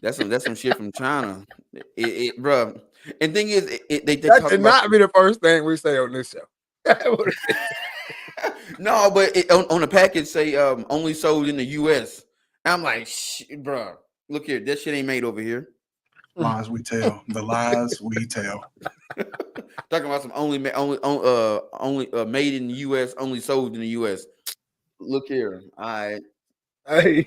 That's some shit from China. Bro. And thing is, they That talk should about not be the first thing we say on this show. no, but on the package say only sold in the U.S. I'm like, bro, look here, that shit ain't made over here. Lies we tell. The lies we tell. Talking about some only made in the U.S., only sold in the U.S. Look here, I Hey,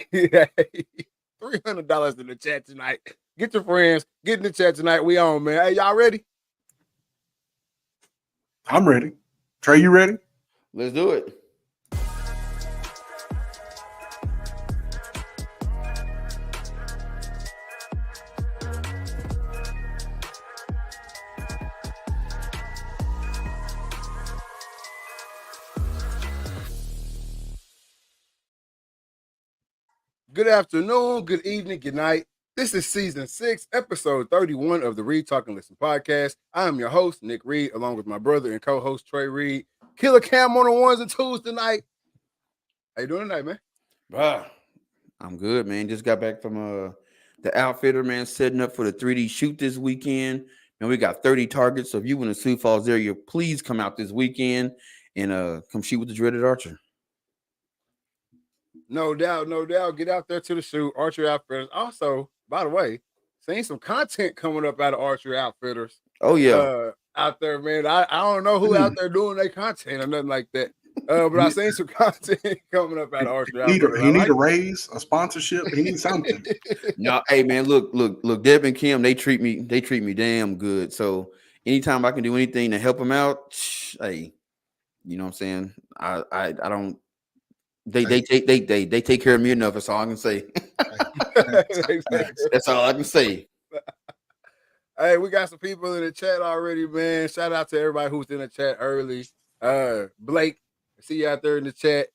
$300 in the chat tonight. Get your friends. Get in the chat tonight. We on, man. Hey, y'all ready? I'm ready. Trey, you ready? let's do it. Good afternoon, good evening, good night. This is season 6, episode 31 of the Reed Talk and Listen podcast. I am your host, Nick Reed, along with my brother and co-host Trey Reed. Killer Cam on the ones and twos tonight. How you doing tonight, man? Bruh, I'm good, man. Just got back from the outfitter, man, setting up for the 3D shoot this weekend. And we got 30 targets. So if you in the Sioux Falls area, please come out this weekend and come shoot with the Dreaded Archer. No doubt, no doubt. Get out there to the shoot, Archery Outfitters. Also, by the way, seeing some content coming up out of Archery Outfitters. Oh yeah. Out there, man. I don't know who out there doing their content or nothing like that. But I seen some content coming up out of Archery Outfitters. He need a raise, a sponsorship. He needs something. No, hey man, look, Deb and Kim, they treat me damn good. So anytime I can do anything to help them out, hey, you know what I'm saying? I don't. They take care of me enough. That's all I can say. That's all I can say. Hey, we got some people in the chat already, man. Shout out to everybody who's in the chat early. Blake, I see you out there in the chat.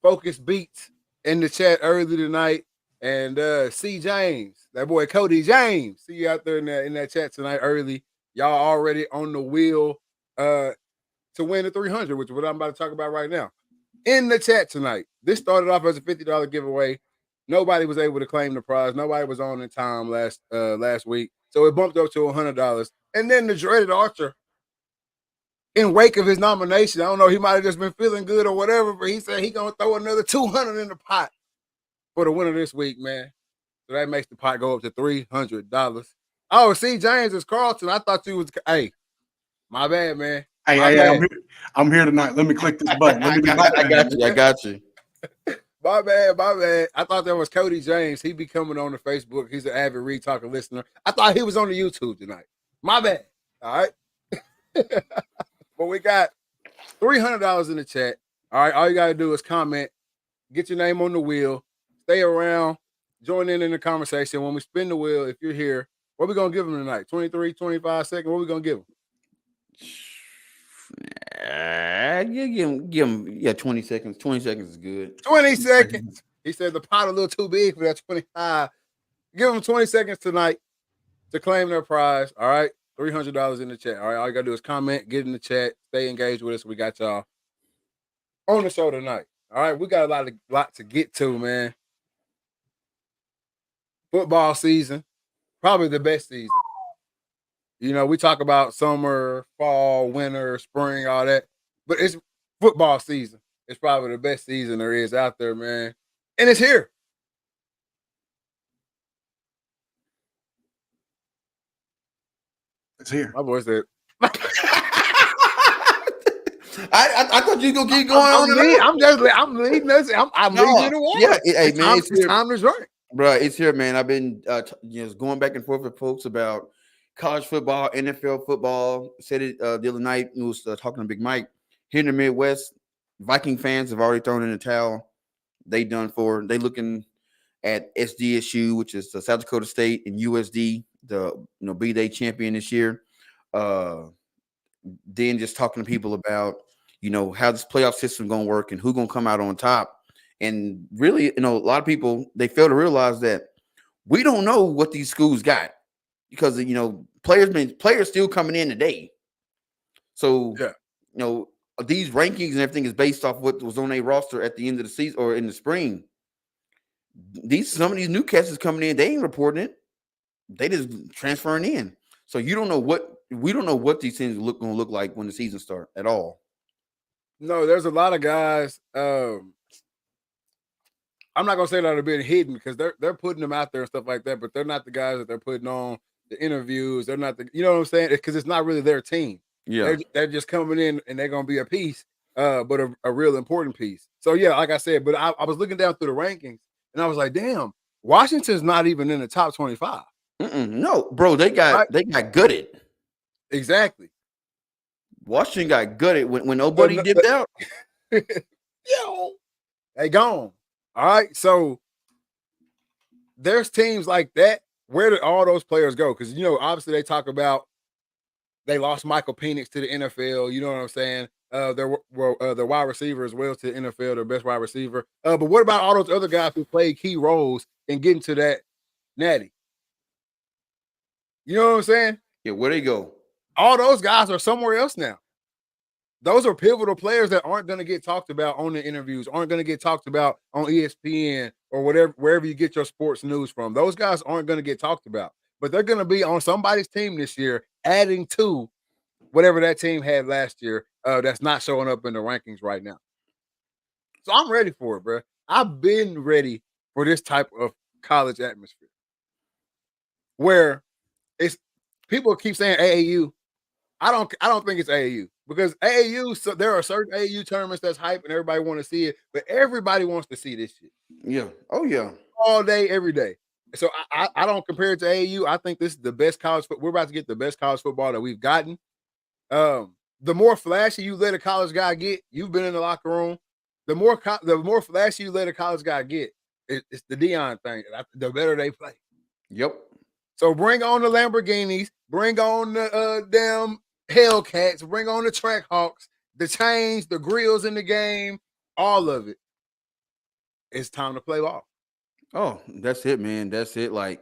Focus Beats in the chat early tonight. And C. James, that boy Cody James. See you out there in that chat tonight early. Y'all already on the wheel to win the 300, which is what I'm about to talk about right now. In the chat tonight, this started off as a $50 giveaway. Nobody was able to claim the prize. Nobody was on in time last week. So it bumped up to $100. And then the Dreaded Archer, in wake of his nomination, I don't know, he might have just been feeling good or whatever, but he said he's going to throw another $200 in the pot for the winner this week, man. So that makes the pot go up to $300. Oh, see, James is Carlton. I thought you was, hey, my bad, man. Hey, I'm here tonight. Let me click this button. Let me I got you. My bad. I thought that was Cody James. He be coming on the Facebook. He's an avid Reed Talker listener. I thought he was on the YouTube tonight. My bad. All right. But we got $300 in the chat. All right. All you got to do is comment, get your name on the wheel, stay around, join in the conversation. When we spin the wheel, if you're here, what are we going to give them tonight? 23, 25 seconds? What are we going to give them? Give him, 20 seconds. 20 seconds is good. 20 seconds. He said the pot a little too big for that 25. Give them 20 seconds tonight to claim their prize. All right. $300 in the chat. All right. All you got to do is comment, get in the chat, stay engaged with us. We got y'all on the show tonight. All right. We got a lot to get to, man. Football season, probably the best season. You know, we talk about summer, fall, winter, spring, all that, but it's football season. It's probably the best season there is out there, man. And it's here. It's here. My boy said. I thought you gonna keep going on. I'm leading us. I'm leading you to one. Yeah, hey man, it's time to start. Bro, it's here, man. I've been going back and forth with folks about college football, NFL football. Said it the other night. We was talking to Big Mike here in the Midwest. Viking fans have already thrown in the towel. They done for. They looking at SDSU, which is the South Dakota State, and USD, be they champion this year. Then just talking to people about how this playoff system gonna work and who gonna come out on top. And really, a lot of people, they fail to realize that we don't know what these schools got because players still coming in today. So these rankings and everything is based off what was on a roster at the end of the season or in the spring. some of these new cats is coming in, they ain't reporting it. They just transferring in. So we don't know what these things gonna look like when the season starts at all. No, there's a lot of guys. I'm not gonna say that are being hidden because they're putting them out there and stuff like that, but they're not the guys that they're putting on the interviews. They're not the, you know what I'm saying? Because it's not really their team. Yeah. They're just coming in and they're gonna be a piece, but a real important piece. So yeah, like I said, but I was looking down through the rankings and I was like, damn, Washington's not even in the top 25. No, bro, they got gutted. Exactly. Washington got gutted when nobody dipped out. Yo, they gone. All right. So there's teams like that. Where did all those players go? Because obviously they talk about they lost Michael Penix to the NFL. You know what I'm saying? Their wide receiver as well to the NFL, their best wide receiver. But what about all those other guys who played key roles in getting to that natty? You know what I'm saying? Yeah, where they go? All those guys are somewhere else now. Those are pivotal players that aren't going to get talked about on the interviews, aren't going to get talked about on ESPN or wherever you get your sports news from. Those guys aren't going to get talked about, but they're going to be on somebody's team this year, adding to whatever that team had last year that's not showing up in the rankings right now. So I'm ready for it, bro. I've been ready for this type of college atmosphere where it's people keep saying AAU. I don't think it's AAU because AAU. So there are certain AAU tournaments that's hype and everybody want to see it, but everybody wants to see this shit. Yeah. Oh yeah. All day, every day. So I don't compare it to AAU. I think this is the best college football. We're about to get the best college football that we've gotten. The more flashy you let a college guy get, you've been in the locker room. The more flashy you let a college guy get, it's the Deion thing. The better they play. Yep. So bring on the Lamborghinis, bring on the damn Hellcats, bring on the Trackhawks, the chains, the grills in the game, all of it. It's time to play ball. Oh, that's it, man. That's it. Like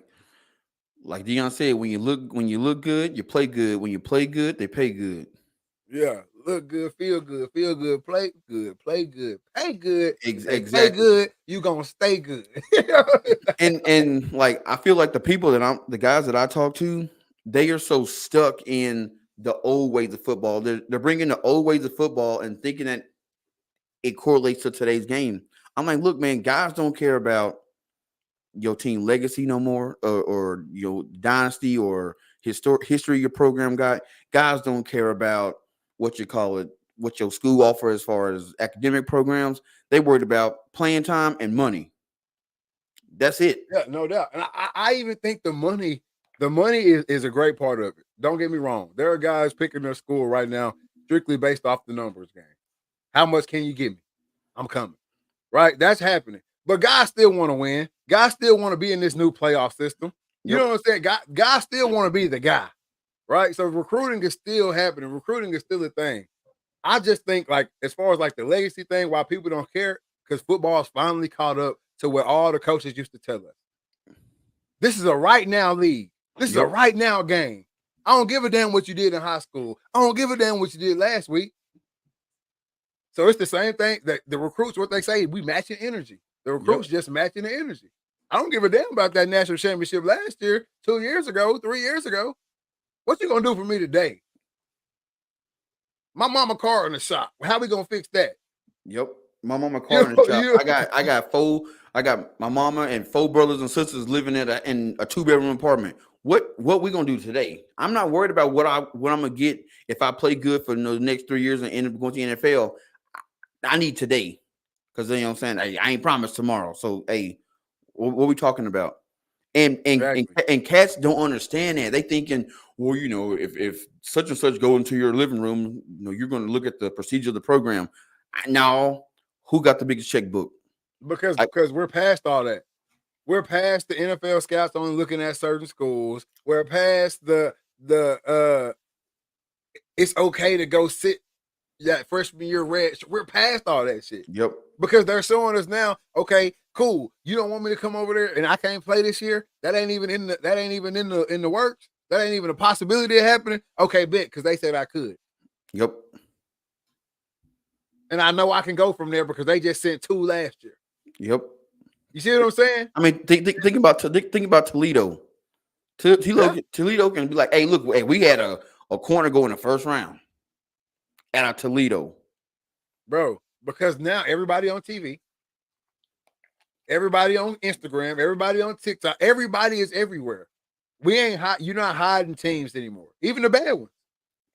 Deion said, when you look good, you play good. When you play good, they pay good. Yeah, look good, feel good, play good, pay good. Exactly. Play good, you gonna stay good. and like I feel like the guys that I talk to, they are so stuck in the old ways of football. They're bringing the old ways of football and thinking that it correlates to today's game. I'm like, look, man, guys don't care about your team legacy no more, or your dynasty or history your program got. Guys don't care about what your school offer as far as academic programs. They worried about playing time and money. That's it. Yeah, no doubt. And I even think the money is a great part of it. Don't get me wrong. There are guys picking their school right now strictly based off the numbers game. How much can you give me? I'm coming. Right? That's happening. But guys still want to win. Guys still want to be in this new playoff system. You know what I'm saying? Guys still want to be the guy. Right? So recruiting is still happening. Recruiting is still a thing. I just think, like, as far as like the legacy thing, why people don't care, because football is finally caught up to what all the coaches used to tell us. This is a right now league. This is a right now game. I don't give a damn what you did in high school. I don't give a damn what you did last week. So it's the same thing that the recruits, what they say, we matching energy. The recruits just matching the energy. I don't give a damn about that national championship last year, 2 years ago, 3 years ago. What you gonna do for me today? My mama car in the shop. How we gonna fix that? Yep. My mama car in the shop. I got my mama and 4 brothers and sisters living in a 2-bedroom apartment. What we gonna do today? I'm not worried about what I'm gonna get if I play good for the next 3 years and end up going to the NFL. I need today, because you know what I'm saying. Hey, I ain't promised tomorrow. So hey, what we talking about? And cats don't understand that. They thinking, well, if such and such go into your living room, you're going to look at the procedure of the program. Now, who got the biggest checkbook? Because we're past all that. We're past the NFL scouts only looking at certain schools. We're past the it's okay to go sit that freshman year red. We're past all that shit. Yep. Because they're showing us now, okay, cool. You don't want me to come over there and I can't play this year? That ain't even in the works. That ain't even a possibility of happening. Okay, bet, because they said I could. Yep. And I know I can go from there because they just sent 2 last year. Yep. You see what I'm saying? I mean, think about Toledo. Toledo can be like, hey, look, hey, we had a corner go in the first round out of Toledo. Bro, because now everybody on TV, everybody on Instagram, everybody on TikTok, everybody is everywhere. You're not hiding teams anymore. Even the bad ones.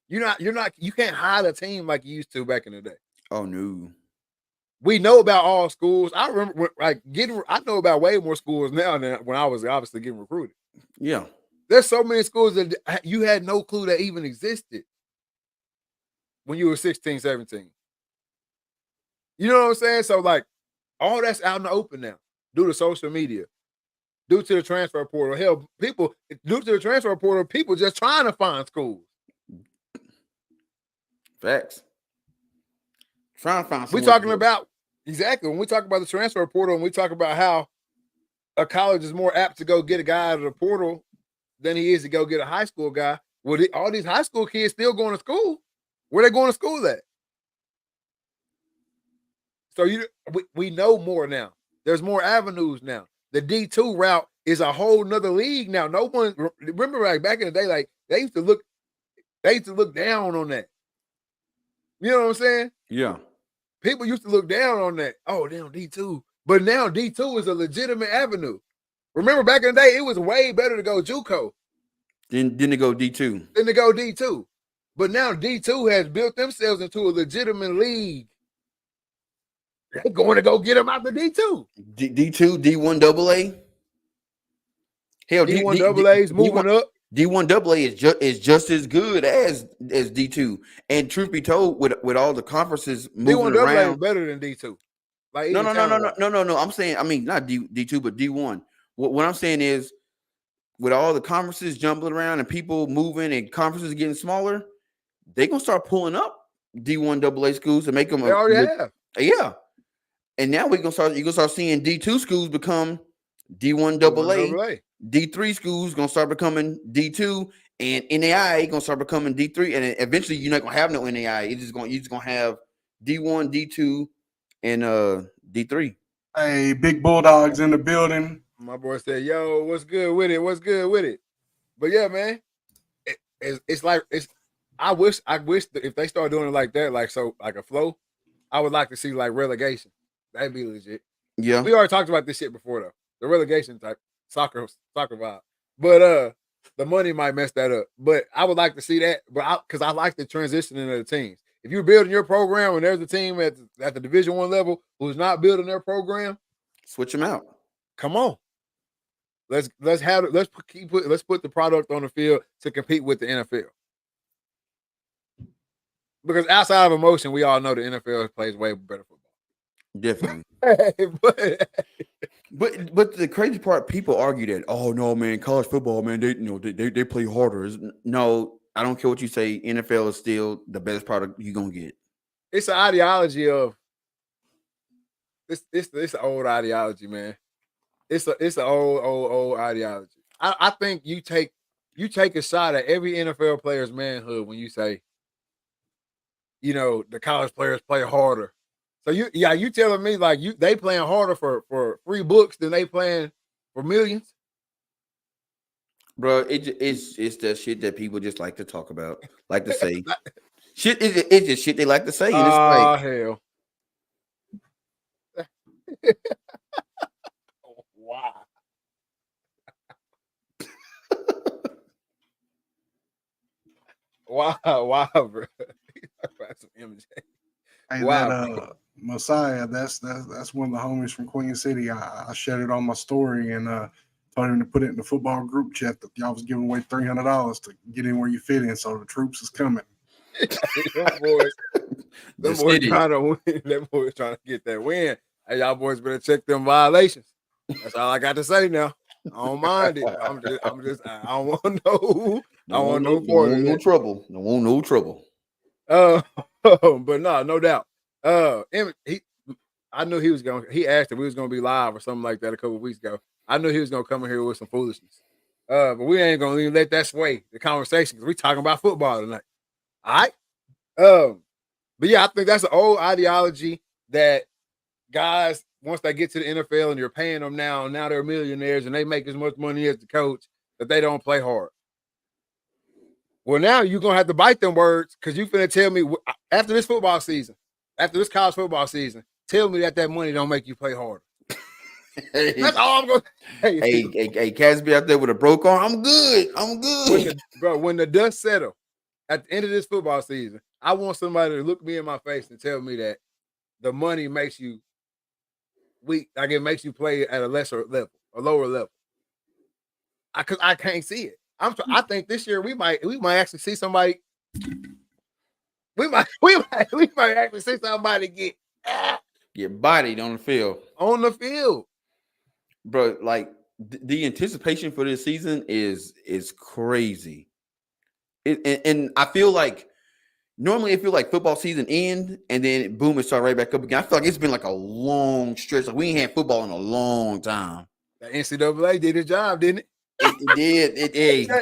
You can't hide a team like you used to back in the day. Oh no. We know about all schools. I remember I know about way more schools now than when I was obviously getting recruited. Yeah. There's so many schools that you had no clue that even existed when you were 16, 17. You know what I'm saying? So, like, all that's out in the open now due to social media, due to the transfer portal. Hell, due to the transfer portal, people just trying to find schools. Facts. Trying to find. We're talking about exactly when we talk about the transfer portal, and we talk about how a college is more apt to go get a guy out of the portal than he is to go get a high school guy. Well, all these high school kids still going to school. Where they going to school at? So we know more now. There's more avenues now. The D2 route is a whole nother league now. No one remember like back in the day, like they used to look down on that. You know what I'm saying? Yeah. People used to look down on that. Oh, damn, D2. But now D2 is a legitimate avenue. Remember back in the day, it was way better to go JUCO Then to go D2. than to go D2. But now D2 has built themselves into a legitimate league. They're going to go get them out the D2. D2, D1 AA. Hell, D1 AA is moving up. D1 AA is just as good as D2. And truth be told, with all the conferences moving D1 AA around, is better than D2. Like no. I'm saying, I mean, not D2, but D1. What I'm saying is, with all the conferences jumbling around and people moving and conferences getting smaller, they're gonna start pulling up D1 AA schools to make them. They already have. Yeah. And now you're gonna start seeing D2 schools become D1 AA. D3 schools gonna start becoming D2, and NAI gonna start becoming D3, and eventually you're not gonna have no NAI. You're just gonna have D1, D2, and D3. Hey, big Bulldogs in the building. My boy said, "Yo, what's good with it? What's good with it?" But yeah, man, I wish that if they start doing it like that, like a flow, I would like to see like relegation. That'd be legit. Yeah, we already talked about this shit before though. The relegation type soccer vibe, but the money might mess that up. But I would like to see that, but because I like the transitioning of the teams. If you're building your program and there's a team at the Division I level who's not building their program, switch them out. Come on. Let's put the product on the field to compete with the NFL. Because outside of emotion, we all know the NFL plays way better football. Definitely. but the crazy part, people argue that, oh no, man, college football, man, they play harder. No, I don't care what you say. NFL is still the best product you're gonna get. It's an ideology of it's an old ideology, man. It's an old ideology. I think you take a shot at every NFL player's manhood when you say, the college players play harder. So you telling me like they playing harder for free books than they playing for millions? Bro, it's that shit that people just like to talk about, like to say. It's just shit they like to say. Oh, hell. Wow. Wow, bro. Hey, wow. Messiah, that's one of the homies from Queen City. I shared it on my story and told him to put it in the football group chat that y'all was giving away $300 to get in where you fit in. So the troops is coming. Them boys trying to win. Them boys trying to get that win. Hey, y'all boys better check them violations. That's all I got to say now. I don't mind it. I don't want no trouble. No want no trouble. But no doubt. I knew he was going. He asked if we was going to be live or something like that a couple of weeks ago. I knew he was going to come in here with some foolishness. But we ain't going to even let that sway the conversation because we talking about football tonight. All right. But yeah, I think that's an old ideology that guys, once they get to the NFL and you're paying them now they're millionaires and they make as much money as the coach that they don't play hard. Well, now you're gonna have to bite them words because you finna tell me after this football season, after this college football season, tell me that money don't make you play harder. Hey, That's all I'm gonna. hey, Casby out there with a broke arm. I'm good. When the dust settle at the end of this football season, I want somebody to look me in my face and tell me that the money makes you weak, like it makes you play at a lesser level, a lower level. Because I can't see it. I think this year we might actually see somebody. We might actually see somebody get bodied on the field. On the field, bro. Like the anticipation for this season is crazy. And I feel like normally it feel like football season end and then boom, it start right back up again. I feel like it's been like a long stretch. Like we ain't had football in a long time. The NCAA did its job, didn't it? It did.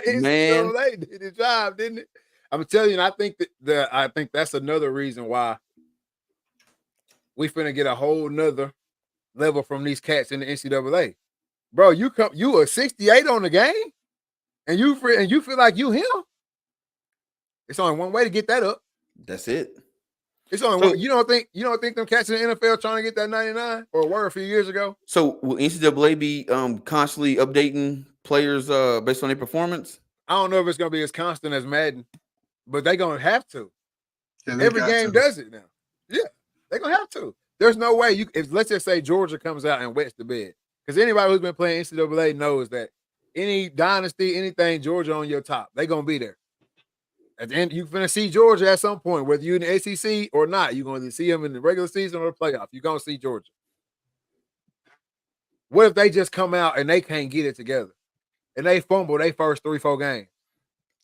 It man. NCAA did its job, didn't it? I'm telling you, and I think that's another reason why we finna get a whole nother level from these cats in the NCAA. Bro, you are 68 on the game, and you feel like you him. It's only one way to get that up. That's it. It's only one. You don't think them cats in the NFL trying to get that 99 or were a few years ago? So will NCAA be constantly updating players based on their performance? I don't know if it's gonna be as constant as Madden, but they're gonna have to. Yeah, Every game does it now. Yeah, they're gonna have to. There's no way if let's just say Georgia comes out and wets the bed. Because anybody who's been playing NCAA knows that any dynasty, anything, Georgia on your top, they're gonna be there. At the end, you're gonna see Georgia at some point, whether you're in the SEC or not. You're gonna see them in the regular season or the playoff. You're gonna see Georgia. What if they just come out and they can't get it together? And they fumble their first 3-4 games?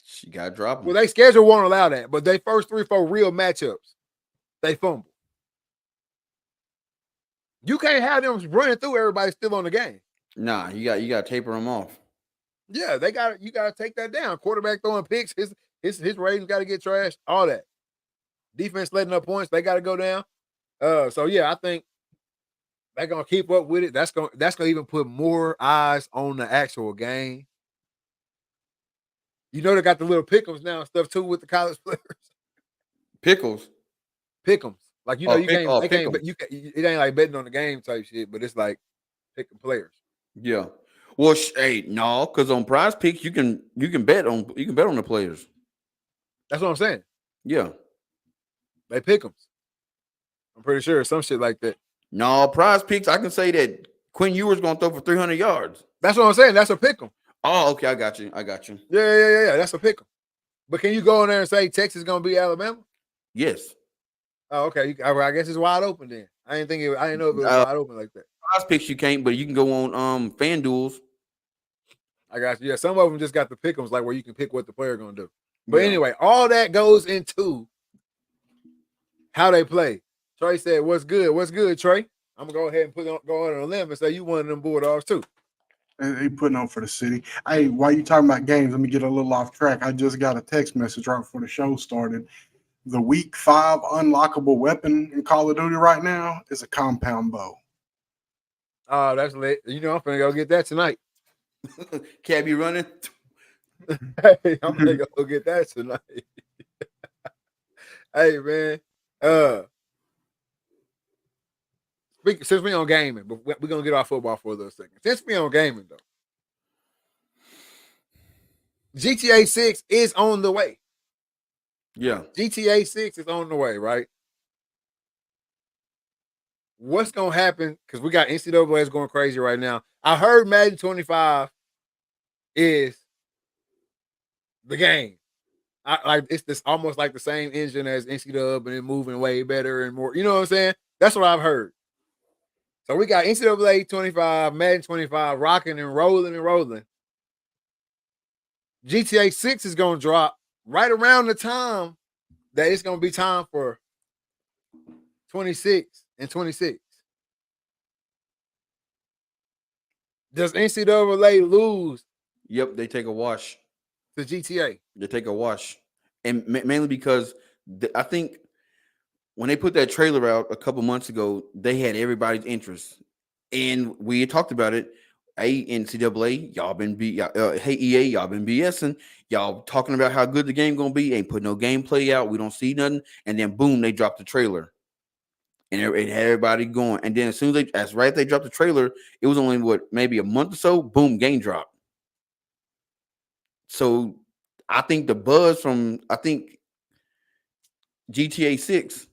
She got dropped. Well, they schedule won't allow that, but they first 3-4 real matchups, they fumble. You can't have them running through everybody still on the game. Nah, you got to taper them off. Yeah, you got to take that down. Quarterback throwing picks, his ratings got to get trashed. All that. Defense letting up points, they got to go down. So yeah, I think they're gonna keep up with it. That's gonna even put more eyes on the actual game. You know they got the little pick'ems now and stuff too with the college players. Pickles. Pick'ems. Like you know, it ain't like betting on the game type shit, but it's like picking players. Yeah. Well, no, because on Prize Picks you can bet on the players. That's what I'm saying. Yeah. They pick'ems. I'm pretty sure some shit like that. No, Prize Picks. I can say that Quinn Ewers gonna throw for 300 yards. That's what I'm saying. That's a pick'em. Oh, okay, I got you. Yeah. That's a pick'em. But can you go in there and say Texas is gonna beat Alabama? Yes. Oh, okay. I guess it's wide open then. I didn't know if it was wide open like that. Prize Picks you can't, but you can go on FanDuels. I got you. Yeah, some of them just got the pick'ems like where you can pick what the player gonna do. But anyway, all that goes into how they play. Trey said, "What's good? What's good, Trey?" I'm gonna go ahead and go on a limb and say you one of them Bulldogs too. They putting on for the city. Hey, while you talking about games, let me get a little off track. I just got a text message right before the show started. The Week 5 unlockable weapon in Call of Duty right now is a compound bow. Oh, that's lit. You know, I'm gonna go get that tonight. Cabby running. Hey, I'm gonna go get that tonight. Hey, man. Since we on gaming, but we're gonna get off football for a little second. Since we on gaming though, GTA 6 is on the way. Yeah. GTA 6 is on the way, right? What's gonna happen? Because we got NCAA going crazy right now. I heard Madden 25 is the game. It's this almost like the same engine as NCAA, and it moving way better and more. You know what I'm saying? That's what I've heard. So we got NCAA 25, Madden 25, rocking and rolling. GTA 6 is going to drop right around the time that it's going to be time for 26 and 26. Does NCAA lose? Yep, they take a wash. To GTA. They take a wash. And mainly because I think when they put that trailer out a couple months ago, they had everybody's interest, and we had talked about it. Hey, NCAA, y'all been hey EA, y'all been BSing. Y'all talking about how good the game gonna be. Ain't put no gameplay out. We don't see nothing, and then boom, they dropped the trailer, and it had everybody going. And then as soon as they dropped the trailer, it was only maybe a month or so. Boom, game drop. So I think the buzz from GTA 6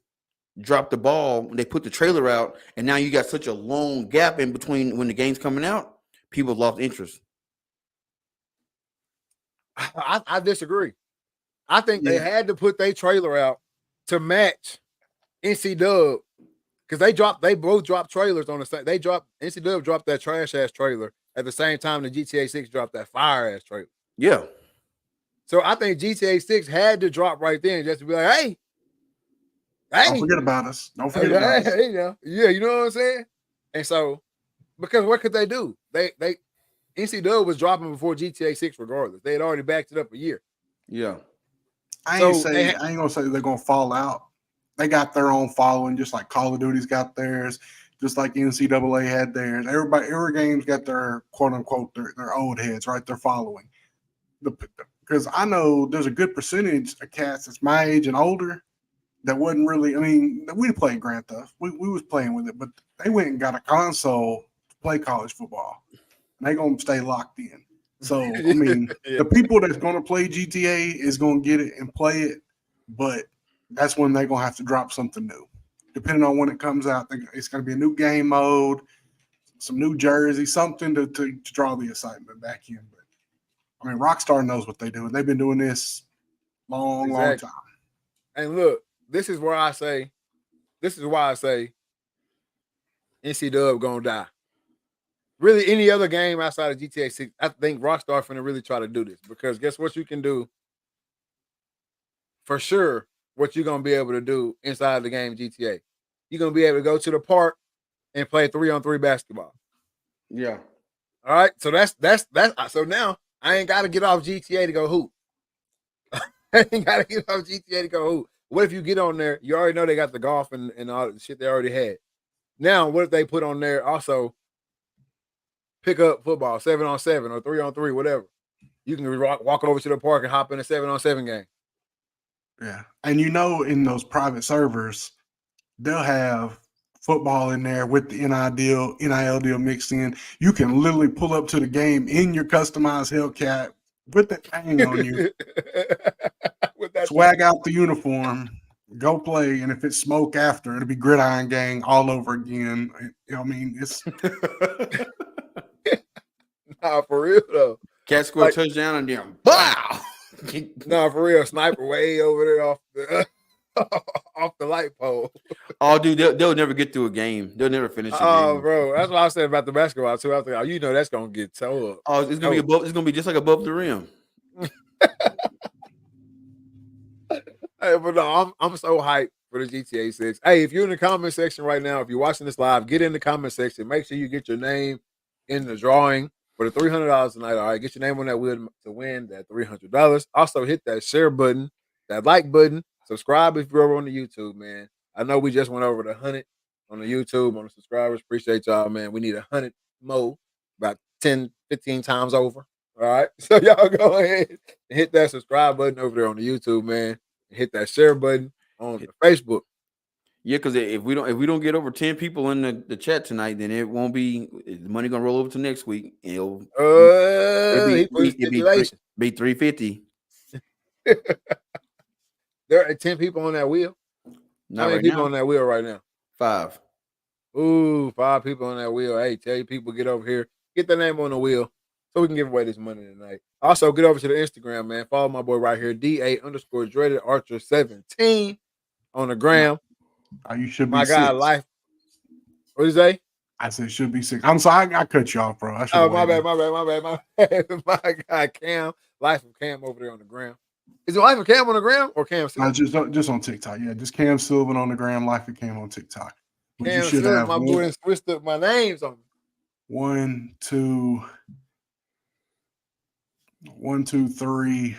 dropped the ball when they put the trailer out, and now you got such a long gap in between when the game's coming out. People lost interest. I disagree. I think they had to put their trailer out to match NC Dub because they both dropped trailers on the same. NC Dub dropped that trash ass trailer at the same time the GTA 6 dropped that fire ass trailer. Yeah. So I think GTA 6 had to drop right then just to be like, hey, don't forget about us. Don't forget about us. Yeah, you know what I'm saying? And so, because what could they do? They NC Dub was dropping before GTA 6 regardless. They had already backed it up a year. Yeah. I ain't gonna say they're gonna fall out. They got their own following, just like Call of Duty's got theirs, just like NCAA had theirs. Every game's got their quote unquote their old heads, right? Their following. Because I know there's a good percentage of cats that's my age and older that wasn't really. I mean, we played Grand Theft. We was playing with it, but they went and got a console to play college football, and they gonna stay locked in. So I mean, the people that's gonna play GTA is gonna get it and play it, but that's when they're gonna have to drop something new. Depending on when it comes out, it's gonna be a new game mode, some new jersey, something to draw the excitement back in. But I mean, Rockstar knows what they do, and they've been doing this long time. And look, this is why I say NC Dub gonna die. Really, any other game outside of GTA 6, I think Rockstar finna really try to do this because guess what you can do for sure. What you're gonna be able to do inside the game GTA, you're gonna be able to go to the park and play 3-on-3 basketball. Yeah. All right. So that's so now I ain't got to get off GTA to go hoop. I ain't got to get off GTA to go hoop. What if you get on there? You already know they got the golf and all the shit they already had. Now, what if they put on there also pick up football 7-on-7 or 3-on-3, whatever? You can walk over to the park and hop in a 7-on-7 game. Yeah. And in those private servers, they'll have football in there with the NIL deal mixed in. You can literally pull up to the game in your customized Hellcat with that thing on you. Swag out the uniform, go play, and if it's smoke after, it'll be Gridiron Gang all over again. I mean, it's nah, for real though. Cat score a touchdown and then wow. Nah, for real, sniper way over there off the light pole. Oh, dude, they'll never get through a game. They'll never finish. Oh, bro, that's what I said about the basketball too. I was like, that's gonna get towed up. Oh, it's gonna be above. It's gonna be just like above the rim. Hey, but no, I'm so hyped for the GTA 6. Hey, if you're in the comment section right now, if you're watching this live, get in the comment section. Make sure you get your name in the drawing for the $300 tonight. All right, get your name on that wheel to win that $300. Also, hit that share button, that like button, subscribe if you're over on the YouTube, man. I know we just went over the 100 on the YouTube, on the subscribers. Appreciate y'all, man. We need 100 more, about 10, 15 times over. All right, so y'all go ahead and hit that subscribe button over there on the YouTube, man. Hit that share button on the Facebook. Yeah, because if we don't get over 10 people in the chat tonight, then it won't be the money gonna roll over to next week. It'll be 350. There are 10 people on that wheel. Not How many right people now. on that wheel right now? 5. Ooh, 5 people on that wheel. Hey, tell you people get over here, get their name on the wheel, so we can give away this money tonight. Also, get over to the Instagram, man. Follow my boy right here, DA_Dreaded Archer 17 on the gram. You should be my guy, 6. Life. What did you say? I said it should be 6. I'm sorry, I cut you off, bro. My bad. My guy, Cam, Life of Cam over there on the gram. Is it Life of Cam on the gram or Cam Silver? Just on TikTok. Yeah, just Cam Silver on the gram, Life of Cam on TikTok. But Cam Silver, my boy, switched up my names on me. 1, 2, 3,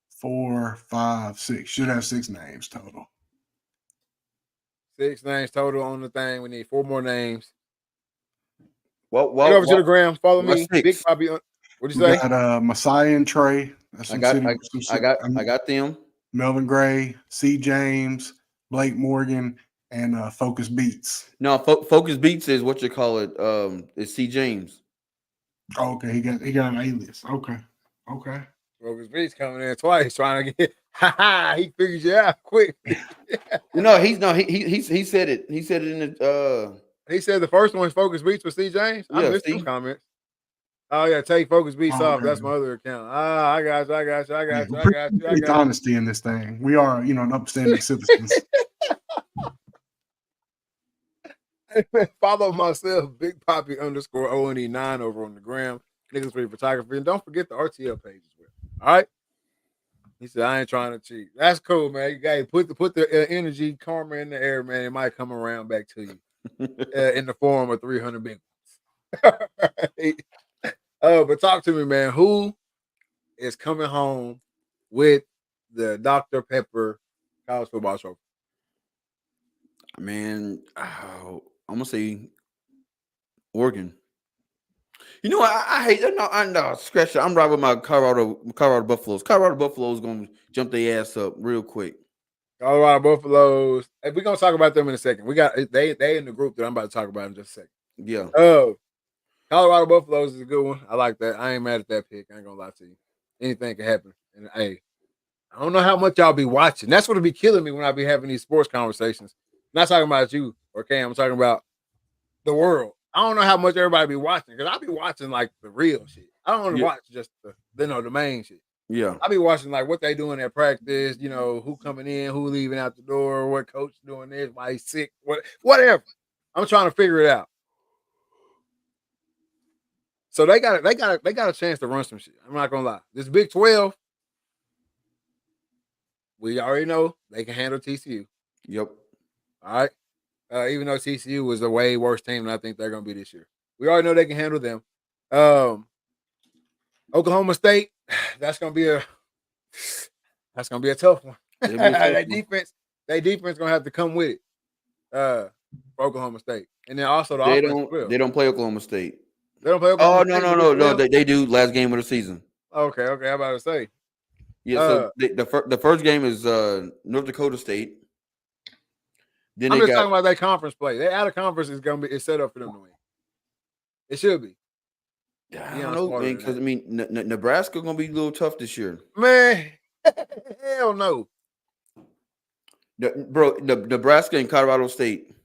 4, 5, 6. Should have 6 names total. 6 names total on the thing. We need 4 more names. Well, Get over to the gram. Follow what's me. 6? Big Poppy. What'd you We say? got Messiah and Trey. That's I some got, city, I got them. Melvin Gray, C. James, Blake Morgan, and Focus Beats. No, Focus Beats is what you call it. It's C. James. Oh, okay, he got an alias. Okay. Focus Beats coming in twice, trying to get. He figured you out quick. He said it. He said it in the He said the first one, Focus Beats, with C. James. I Yeah, missed see? some comments. Oh yeah, take Focus Beats Oh, off. That's okay. my other account. I got you. Appreciate honesty in this thing. We are, an upstanding citizens. Follow myself, Big Poppy _ONE9 over on the gram. Niggas Free Photography. And don't forget the RTL page as well. All right. He said, I ain't trying to cheat. That's cool, man. You got to put the energy, karma in the air, man. It might come around back to you in the form of 300 big ones. But talk to me, man. Who is coming home with the Dr. Pepper college football trophy? man. I'm gonna say Oregon. You know what? I hate that. No, I know. Scratch it. I'm riding with my Colorado Buffaloes. Colorado Buffaloes gonna jump their ass up real quick. Colorado Buffaloes. Hey, we're gonna talk about them in a second. We got they in the group that I'm about to talk about in just a second. Yeah. Colorado Buffaloes is a good one. I like that. I ain't mad at that pick. I ain't gonna lie to you. Anything can happen. And hey, I don't know how much y'all be watching. That's what'll be killing me when I be having these sports conversations. I'm not talking about you or Cam. I'm talking about the world. I don't know how much everybody be watching because I be watching like the real shit. I don't want to watch just the main shit. Yeah. I be watching like what they doing at practice, who coming in, who leaving out the door, what coach doing this, why he's sick, whatever. I'm trying to figure it out. So they got a chance to run some shit. I'm not gonna lie. This Big 12, we already know they can handle TCU. Yep. All right. Even though TCU was a way worse team than I think they're gonna be this year. We already know they can handle them. Oklahoma State, that's gonna be a tough one. Their defense gonna have to come with it. For Oklahoma State. And then also they don't play Oklahoma State. They don't play Oklahoma State. No. They do last game of the season. Okay. I'm about to say. Yeah, so the first game is North Dakota State. Then I'm just talking about that conference play. They out of conference is set up for them to win. It should be. I don't know, man, because Nebraska gonna be a little tough this year. Man, hell no. Nebraska and Colorado State.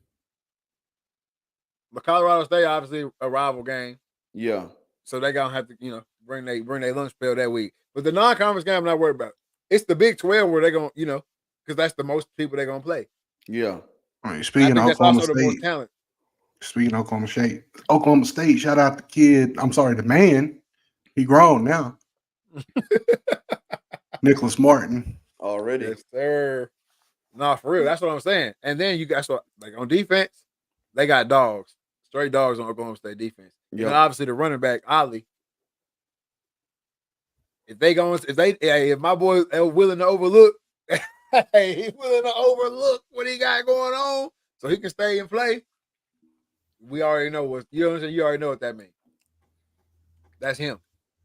But Colorado State obviously a rival game. Yeah. So they gonna have to, bring their lunch pail that week. But the non-conference game, I'm not worried about. It's the Big 12 where they're gonna, because that's the most people they're gonna play. Yeah. All right, speaking of Oklahoma State, shout out the kid. I'm sorry, the man. He grown now. Nicholas Martin. Already. Yes, sir. No, for real. That's what I'm saying. And then you guys, like on defense, they got dogs. Straight dogs on Oklahoma State defense. Yeah. Obviously the running back, Ollie. If my boy are willing to overlook, he's willing to overlook what he got going on so he can stay and play. We already know you already know what that means. That's him.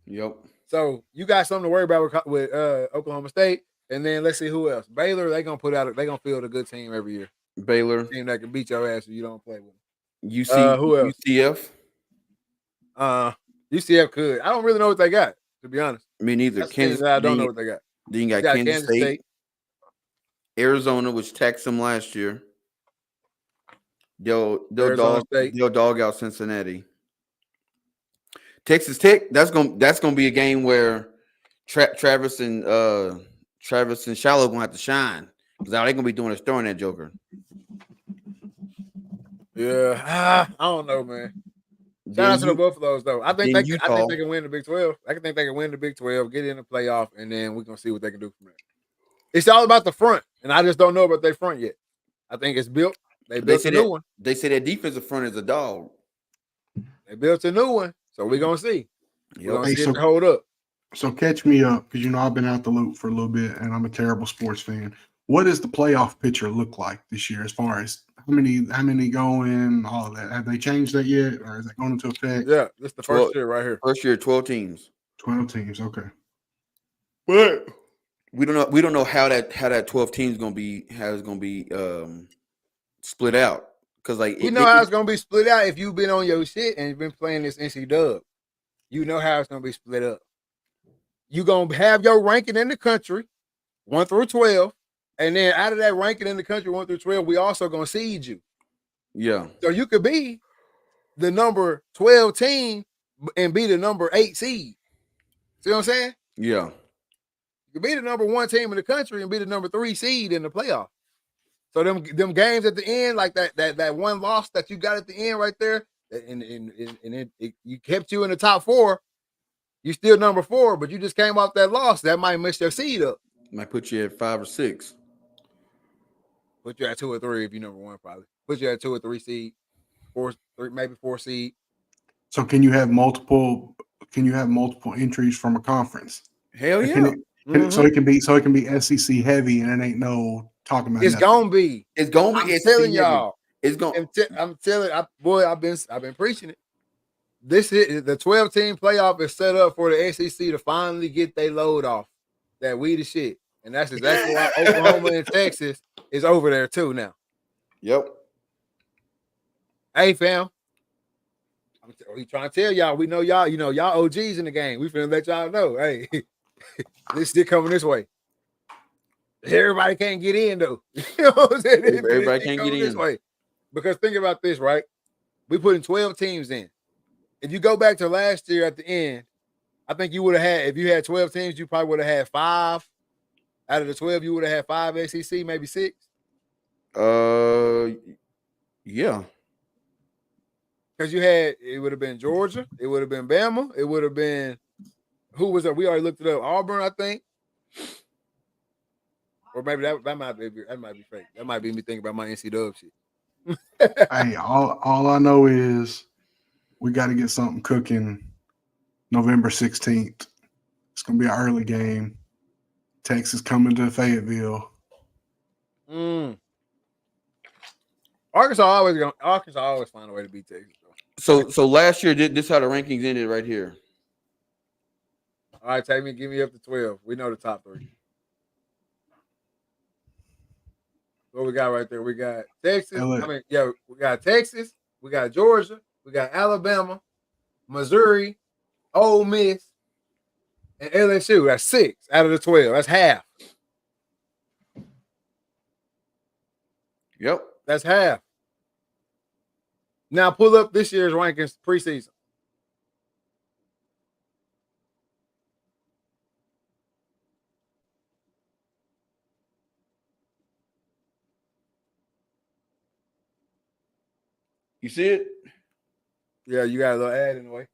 Yep. So you got something to worry about with Oklahoma State, and then let's see who else. Baylor, they're gonna field a good team every year. Baylor, team that can beat your ass if you don't play with them. Who else? UCF. UCF could. I don't really know what they got, to be honest. Me neither. Kansas. I don't know what they got. Then you got Kansas State. Arizona, which taxed them last year. They'll dog out Cincinnati. Texas Tech, that's gonna be a game where Travis and Shallow gonna have to shine because all they're gonna be doing is throwing that joker. Yeah, I don't know, man. Shout out to the Buffaloes though. I think they can win the Big 12. I think they can win the Big 12, get in the playoff, and then we're gonna see what they can do from there. It's all about the front, and I just don't know about their front yet. I think it's built. They built a new one. They say their defensive front is a dog. They built a new one, so we're gonna see. We're gonna see if it hold up. So catch me up, because I've been out the loop for a little bit, and I'm a terrible sports fan. What does the playoff picture look like this year as far as How many going? All of that. Have they changed that yet, or is that going into effect? Yeah, this is the 12 first year right here. First year, 12 teams. 12 teams. Okay. But we don't know how that 12 teams gonna be split out. Because like We know how it's gonna be split out if you've been on your shit and you've been playing this NC Dub. You know how it's gonna be split up. You're gonna have your ranking in the country, 1 through 12, and then out of that ranking in the country, 1 through 12, we also gonna seed you. Yeah. So you could be the number 12 team and be the number 8 seed. See what I'm saying? Yeah. You could be the number 1 team in the country and be the number 3 seed in the playoff. So them games at the end, like that one loss that you got at the end right there, and you kept you in the top 4. You still number 4, but you just came off that loss. That might mess your seed up. Might put you at 5 or 6. Put you at 2 or 3 if you number 1, probably. Put you at 2 or 3 seed, 4, 3, maybe 4 seed. So can you have multiple entries from a conference? Hell yeah. So it can be SEC heavy, and it ain't no talking about. It's nothing. gonna be. It's gonna be. I'm telling y'all. It's going. I'm telling. I've been preaching it. The 12-team playoff is set up for the SEC to finally get their load off. That we the shit, and that's exactly why Oklahoma and Texas is over there too now. Yep. Hey fam, we trying to tell y'all. We know y'all. You know y'all OGs in the game. We finna let y'all know. Hey, this shit coming this way. Everybody can't get in though. You know what I'm saying? Everybody can't get in this way. Because think about this, right? We putting 12 teams in. If you go back to last year at the end, I think you would have had, if you had 12 teams, you probably would have had 5. Out of the 12, you would have had 5 SEC, maybe 6. Yeah. Because it would have been Georgia, it would have been Bama, it would have been, who was that? We already looked it up. Auburn, I think. Or maybe that might be fake. That might be me thinking about my NC Dub shit. Hey, all I know is we got to get something cooking November 16th. It's gonna be an early game. Texas coming to Fayetteville. Arkansas always find a way to beat Texas. So last year, this how the rankings ended right here. All right, give me up to 12. We know the top 3. What we got right there? We got Texas. We got Texas. We got Georgia. We got Alabama, Missouri, Ole Miss, and LSU. That's 6 out of the 12. That's half. Yep. That's half. Now pull up this year's rankings preseason. You see it? Yeah, you got a little ad in the way.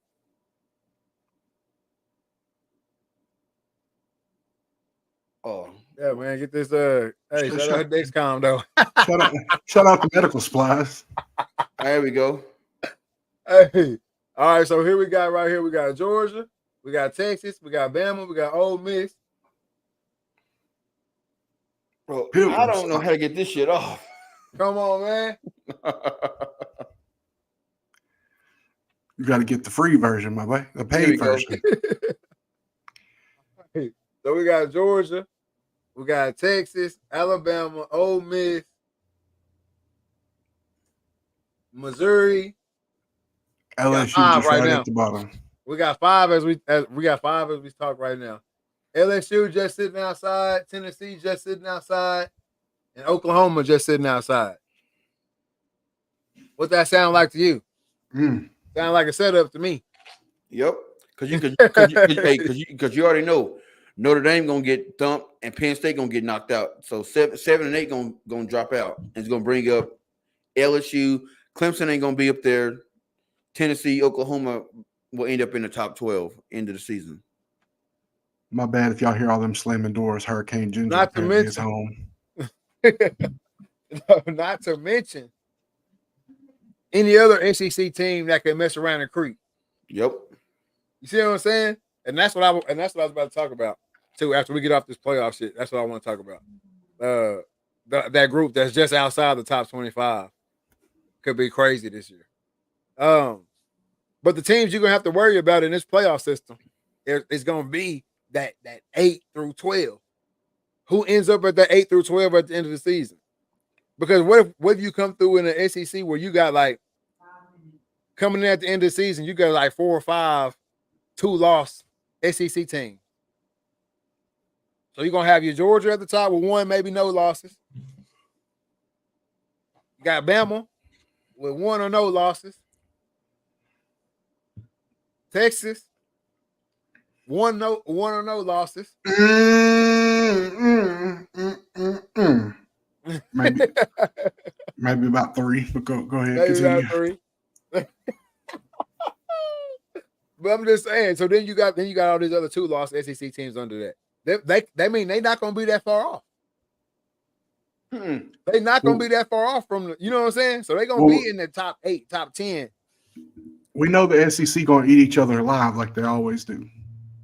Oh. Yeah, man, get this. Hey, shout out to Dexcom though. shout out to medical supplies. There we go. Hey, all right. So here we got right here. We got Georgia, we got Texas, we got Bama, we got Ole Miss. Bro, I don't know how to get this shit off. Come on, man. You got to get the free version, my boy. The paid version. So we got Georgia, we got Texas, Alabama, Ole Miss, Missouri, LSU just right now at the bottom. We got 5 as we talk right now. LSU just sitting outside, Tennessee just sitting outside, and Oklahoma just sitting outside. What that sound like to you? Sound like a setup to me. Yep. Because you already know Notre Dame gonna get thumped and Penn State gonna get knocked out. So 7 and 8 gonna drop out. And it's gonna bring up LSU. Clemson ain't gonna be up there. Tennessee, Oklahoma will end up in the top 12 end of the season. My bad if y'all hear all them slamming doors. Hurricane Ginger Not to mention is home. Not to mention any other SEC team that can mess around and creep. Yep. You see what I'm saying? And that's what I was about to talk about too. After we get off this playoff shit, that's what I want to talk about. That group that's just outside the top 25. could be crazy this year. But the teams you're gonna have to worry about in this playoff system is gonna be that 8 through 12. Who ends up at that 8 through 12 at the end of the season? Because what if you come through in the SEC where you got like coming in at the end of the season, you got like 4 or 5 2-loss SEC teams. So you're gonna have your Georgia at the top with 1, maybe no losses. You got Bama with 1 or no losses. Texas, 1 or no losses. Maybe about 3. But go ahead. Maybe Continue. about 3. But I'm just saying. So then you got all these other 2-loss SEC teams under that. They mean they're not gonna be that far off. They're not gonna be that far off from the, you know what I'm saying? So they're gonna be in the top 8, top 10. We know the SEC gonna eat each other alive like they always do.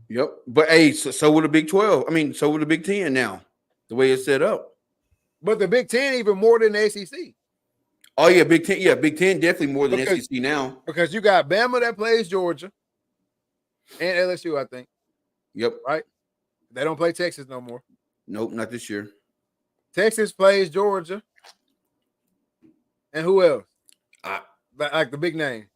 Yep. But hey, so would the Big 12. I mean, so would the Big 10 now, the way it's set up. But the Big 10 even more than the SEC. Oh yeah, Big 10. Yeah, Big 10 definitely more than SEC now. Because you got Bama that plays Georgia and LSU, I think. Yep. Right? They don't play Texas no more. Nope, not this year. Texas plays Georgia. And who else? Like the big name.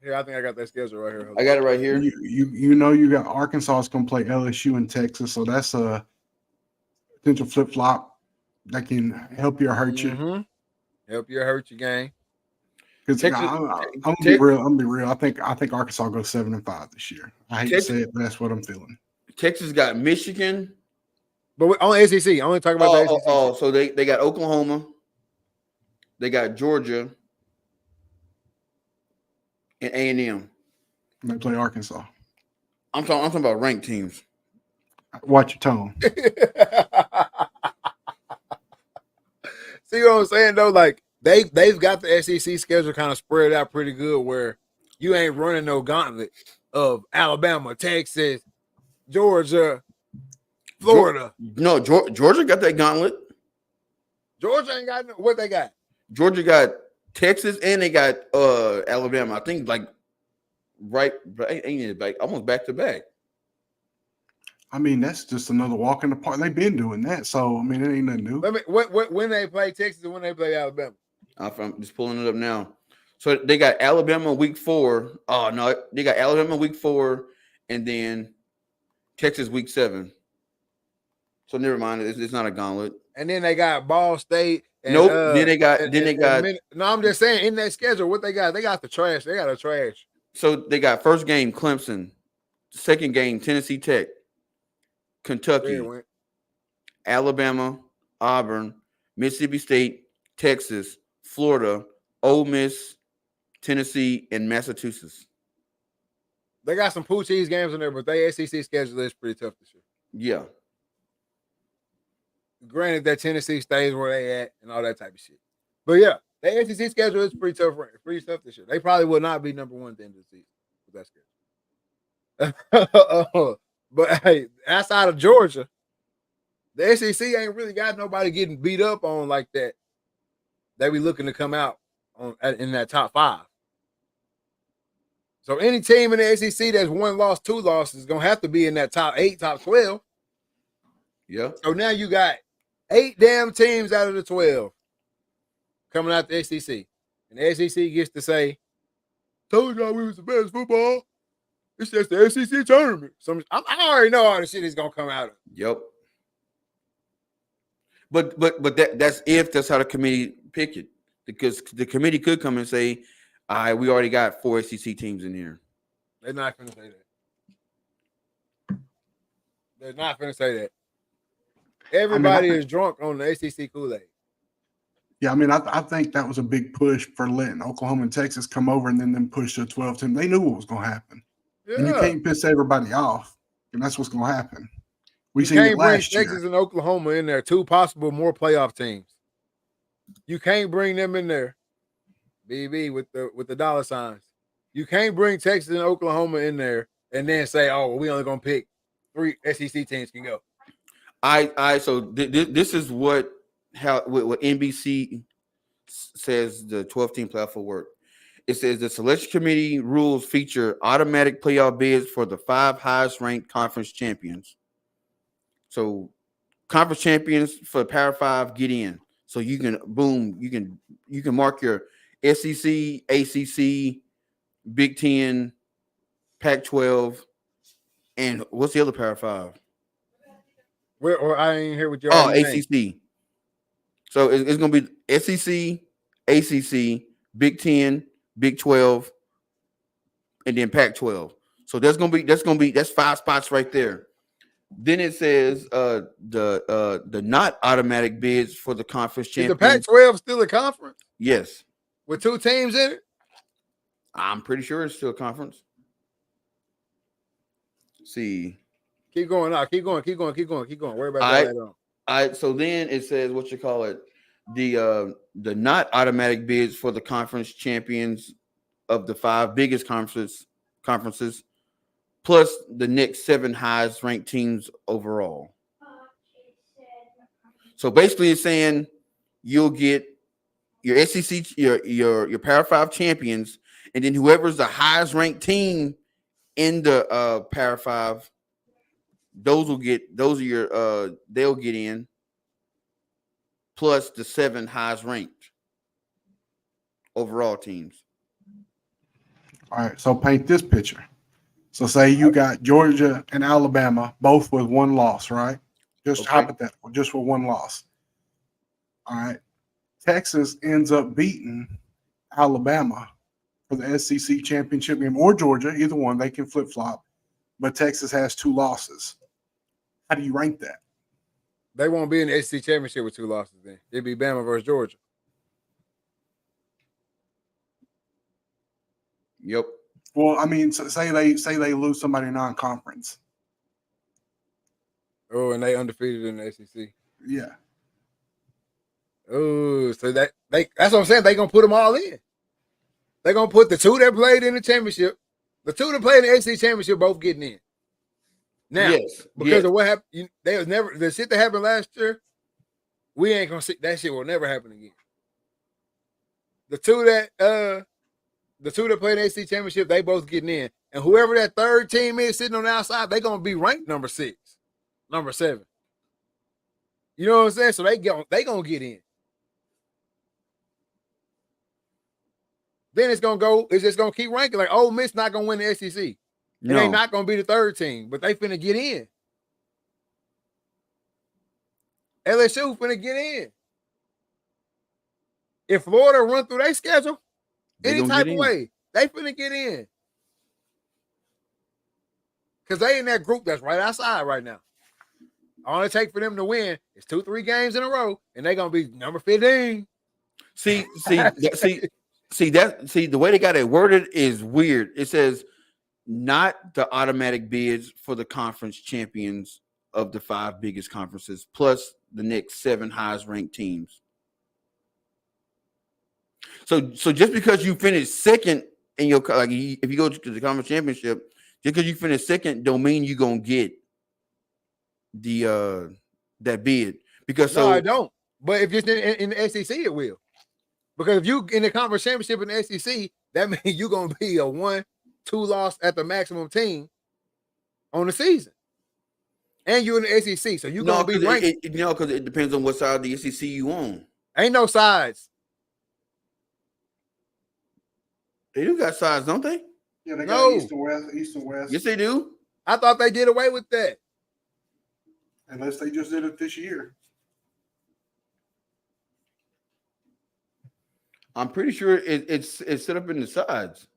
Here, I think I got that schedule right here. I got it right here. You know you got Arkansas is gonna play LSU and Texas, so that's a potential flip flop that can help you or hurt you. Mm-hmm. Help you or hurt your game. Because I'm gonna be real. I'm gonna be real. I think Arkansas goes 7-5 this year. I hate to say it, but that's what I'm feeling. Texas got Michigan, but on SEC. I only talk about the SEC. So they got Oklahoma, they got Georgia, and A&M. And they play Arkansas. I'm talking about ranked teams. Watch your tone. See what I'm saying though? Like they've got the SEC schedule kind of spread out pretty good, where you ain't running no gauntlet of Alabama, Texas, Georgia, Florida. No, Georgia got that gauntlet. Georgia ain't got what they got. Georgia got Texas and they got Alabama. I think like almost back to back. I mean, that's just another walk in the park. They've been doing that, so I mean, it ain't nothing new. When they play Texas and when they play Alabama? I'm just pulling it up now. So they got Alabama week 4. Oh no, they got Alabama week 4, and then Texas week 7. So never mind, it's not a gauntlet. And then they got Ball State. And, nope. Then they got. No, I'm just saying in that schedule, what they got? They got the trash. They got a trash. So they got first game Clemson, second game Tennessee Tech, Kentucky, Alabama, Auburn, Mississippi State, Texas, Florida, Ole Miss, Tennessee, and Massachusetts. They got some Poochie's games in there, but their SEC schedule is pretty tough this year. Yeah. Granted that Tennessee stays where they at and all that type of shit. But yeah, the SEC schedule is pretty tough this year. They probably will not be number 1 at the end of the season with that schedule. But hey, outside of Georgia, the SEC ain't really got nobody getting beat up on like that. They be looking to come out in that top 5. So any team in the SEC that's 1 loss, 2 losses is gonna have to be in that top 8, top 12. Yeah. So now you got 8 damn teams out of the 12 coming out the SEC. And the SEC gets to say, told y'all we was the best football. It's just the SEC tournament. I already know all the shit is going to come out of it. Yep. But that's if that's how the committee pick it. Because the committee could come and say, all right, we already got 4 SEC teams in here. They're not going to say that. They're not going to say that. Everybody is drunk on the SEC Kool-Aid. Yeah, I mean, I think that was a big push for letting Oklahoma and Texas come over and then them push to a 12 team. They knew what was going to happen. Yeah. And you can't piss everybody off, and that's what's going to happen. We seen it last year. Texas and Oklahoma in there, 2 possible more playoff teams. You can't bring them in there, BB, with the dollar signs. You can't bring Texas and Oklahoma in there and then say, oh, we only going to pick 3 SEC teams can go. So this is what how what NBC says the 12-team playoff will work. It says the selection committee rules feature automatic playoff bids for the 5 highest ranked conference champions. So conference champions for Power 5 get in. So you can you can mark your SEC, ACC, Big 10, Pac-12, and what's the other Power 5? Where or I ain't here with your ACC. So it's going to be SEC, ACC, Big 10, Big 12, and then Pac-12. So that's 5 spots right there. Then it says the not automatic bids for the conference Is champions. the Pac-12 still a conference Yes, with 2 teams in it? I'm pretty sure it's still a conference. See, Keep going now. Keep going. Worry about All that right. later on. so then it says what you call it, the not automatic bids for the conference champions of the 5 biggest conferences, plus the next 7 highest ranked teams overall. So basically, it's saying you'll get your SEC, your Power 5 champions, and then whoever's the highest ranked team in the Power 5, those are your they'll get in, plus the 7 highest ranked overall teams. All right, so paint this picture. So say you got Georgia and Alabama both with 1 loss, right? Just Okay. hypothetical, just with 1 loss. All right. Texas ends up beating Alabama for the SEC championship game, or Georgia, either one, they can flip-flop. But Texas has 2 losses. How do you rank that? They won't be in the SEC championship with 2 losses. Then it'd be Bama versus Georgia. Yep. Well, I mean, so say they lose somebody non-conference. Oh, and they undefeated in the SEC. Yeah. Oh, so that's what I'm saying. They gonna put them all in. They gonna put the 2 that played in the championship, the 2 that played in the SEC championship, both getting in. Now, Yes. because of what happened, they was never the shit that happened last year. We ain't gonna see that shit will never happen again. The 2 that played in the SEC championship, they both getting in, and whoever that 3rd team is sitting on the outside, they gonna be ranked number 6, number 7. You know what I'm saying? So they gonna get in. Then it's just gonna keep ranking. Like Ole Miss not gonna win the SEC. No. They not gonna be the 3rd team, but they finna get in. LSU finna get in. If Florida run through their schedule, They any gonna type get of in. way, they finna get in. Because they in that group that's right outside right now. All it take for them to win is 2-3 games in a row, and they gonna be number 15. See, the way they got it worded is weird. It says not the automatic bids for the conference champions of the 5 biggest conferences, plus the next 7 highest ranked teams. So just because you finish second in your if you go to the conference championship, just because you finish second, don't mean you're gonna get the that bid. Because No, I don't. But if it's in the SEC, it will. Because if you in the conference championship in the SEC, that means you're gonna be a 1-2 loss at the maximum team on the season, and you're in the SEC, so you're gonna be ranked. Because it depends on what side of the SEC you on. Ain't no sides. They do got sides, don't they? Yeah, they No. got East and West. Yes, they do. I thought they did away with that. Unless they just did it this year. I'm pretty sure it's set up in the sides.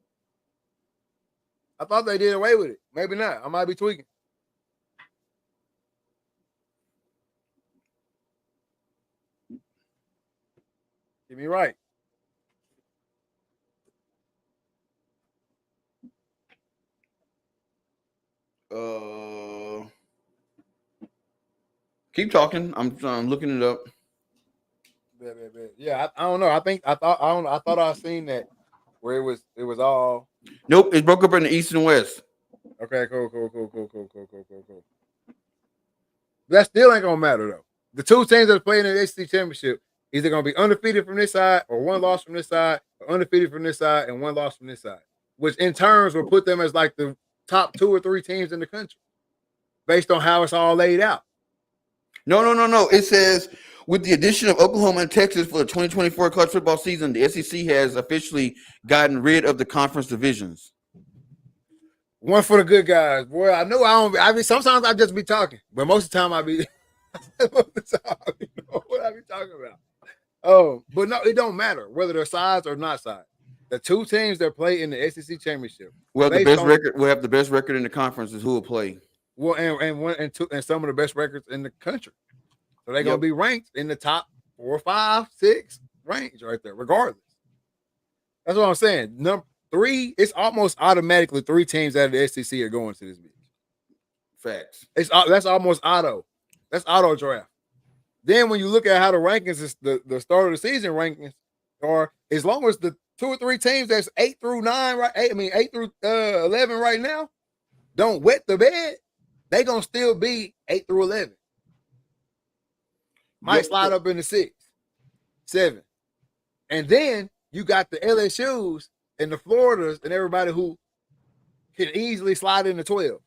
I thought they did away with it. Maybe not. I might be tweaking. Get me right. Keep talking. I'm looking it up. Yeah, I don't know. I thought I seen that where it was all Nope, it broke up in the East and West. okay. Cool. That still ain't gonna matter though. The two teams that are playing in the SEC championship either going to be undefeated from this side or one loss from this side, or undefeated from this side and one loss from this side, which in turns will put them as like the top 2 or 3 teams in the country based on how it's all laid out. No. It says with the addition of Oklahoma and Texas for the 2024 college football season, the SEC has officially gotten rid of the conference divisions. One for the good guys. Boy, I know I mean, sometimes I just be talking, but most of the time I be what I be talking about. Oh, but no, it don't matter whether they're sides or not sides. The two teams that play in the SEC championship will have the best record in the conference is who will play. Well, and some of the best records in the country. So they're gonna be ranked in the top 4, 5, 6 range right there, regardless. That's what I'm saying. Number 3, it's almost automatically 3 teams out of the SEC are going to this beach. Facts. That's almost auto. That's auto draft. Then when you look at how the rankings is the start of the season rankings are, as long as the 2 or 3 teams that's 8 through 9, right? 8 through 11 right now don't wet the bed, they gonna still be 8 through 11. Might slide up in the 6, 7. And then you got the LSUs and the Floridas and everybody who can easily slide into 12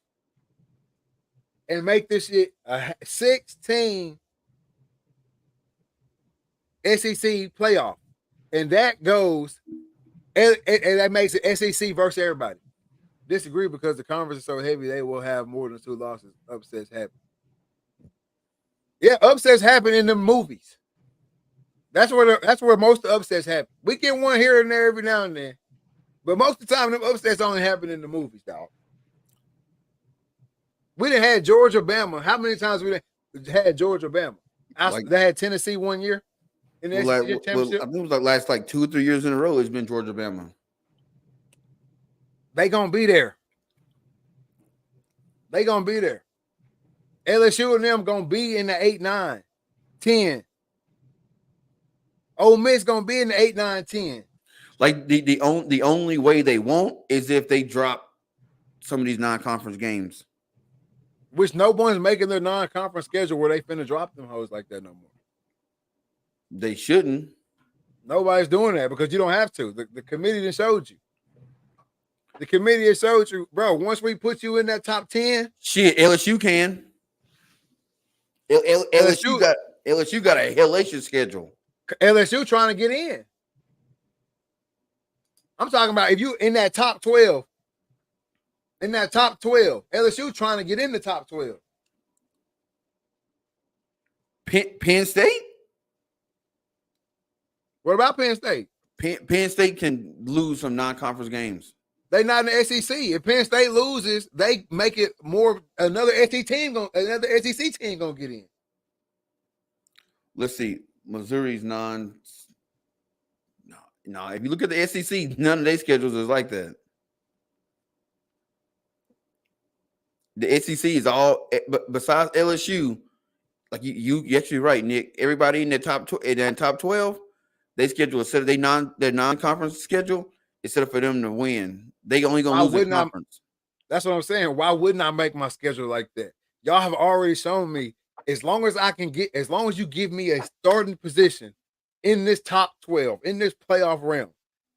and make this shit a 16 SEC playoff. And that goes, and that makes it SEC versus everybody. Disagree because the conference is so heavy, they will have more than 2 losses. Upsets happen. Yeah, upsets happen in the movies. That's where most of the upsets happen. We get one here and there every now and then, but most of the time, them upsets only happen in the movies, dog. We done had Georgia, Bama. How many times we had Georgia, Bama? They had Tennessee one year in the SEC championship. I think it was like last 2 or 3 years in a row. It's been Georgia, Bama. They gonna be there. They gonna be there. LSU and them gonna be in the 8, 9, 10. Ole Miss gonna be in the 8, 9, 10. Like the only way they won't is if they drop some of these non-conference games. Which no one's making their non-conference schedule where they finna drop them hoes like that no more. They shouldn't. Nobody's doing that because you don't have to. The committee done showed you. The committee has showed you, bro. Once we put you in that top 10, shit, LSU can. LSU got a hellacious schedule. LSU trying to get in. I'm talking about if you in that top 12, LSU trying to get in the top 12. Penn State? What about Penn State? Penn State can lose some non-conference games. They not in the SEC. If Penn State loses, they make it more another SEC team gonna get in. Let's see. Missouri's no. If you look at the SEC, none of their schedules is like that. The SEC is all, but besides LSU, like you actually right, Nick. Everybody in the top 12, they schedule a set of their non-conference schedule instead of for them to win. They only gonna lose the conference. That's what I'm saying. Why wouldn't I make my schedule like that? Y'all have already shown me as long as you give me a starting position in this top 12, in this playoff realm,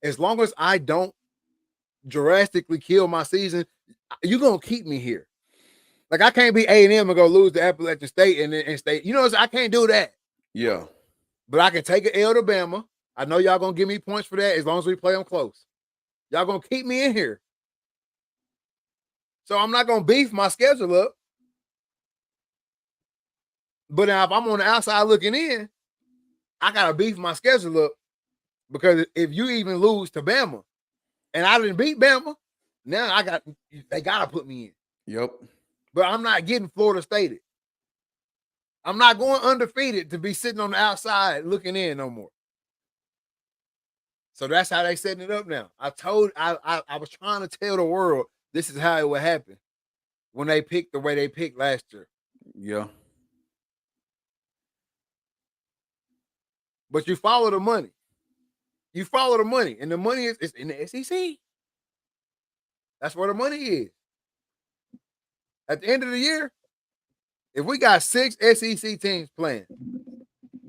as long as I don't drastically kill my season, you're gonna keep me here. Like I can't be A&M and go lose to Appalachian State and stay. You know, I can't do that. Yeah. But I can take an L to Bama. I know y'all gonna give me points for that as long as we play them close. Y'all gonna keep me in here. So I'm not gonna beef my schedule up. But now if I'm on the outside looking in, I gotta beef my schedule up because if you even lose to Bama and I didn't beat Bama, now they gotta put me in. Yep. But I'm not getting Florida Stated. I'm not going undefeated to be sitting on the outside looking in no more. So that's how they setting it up now. I was trying to tell the world this is how it would happen when they picked the way they picked last year. Yeah. But you follow the money. You follow the money. And the money is in the SEC. That's where the money is. At the end of the year, if we got 6 SEC teams playing,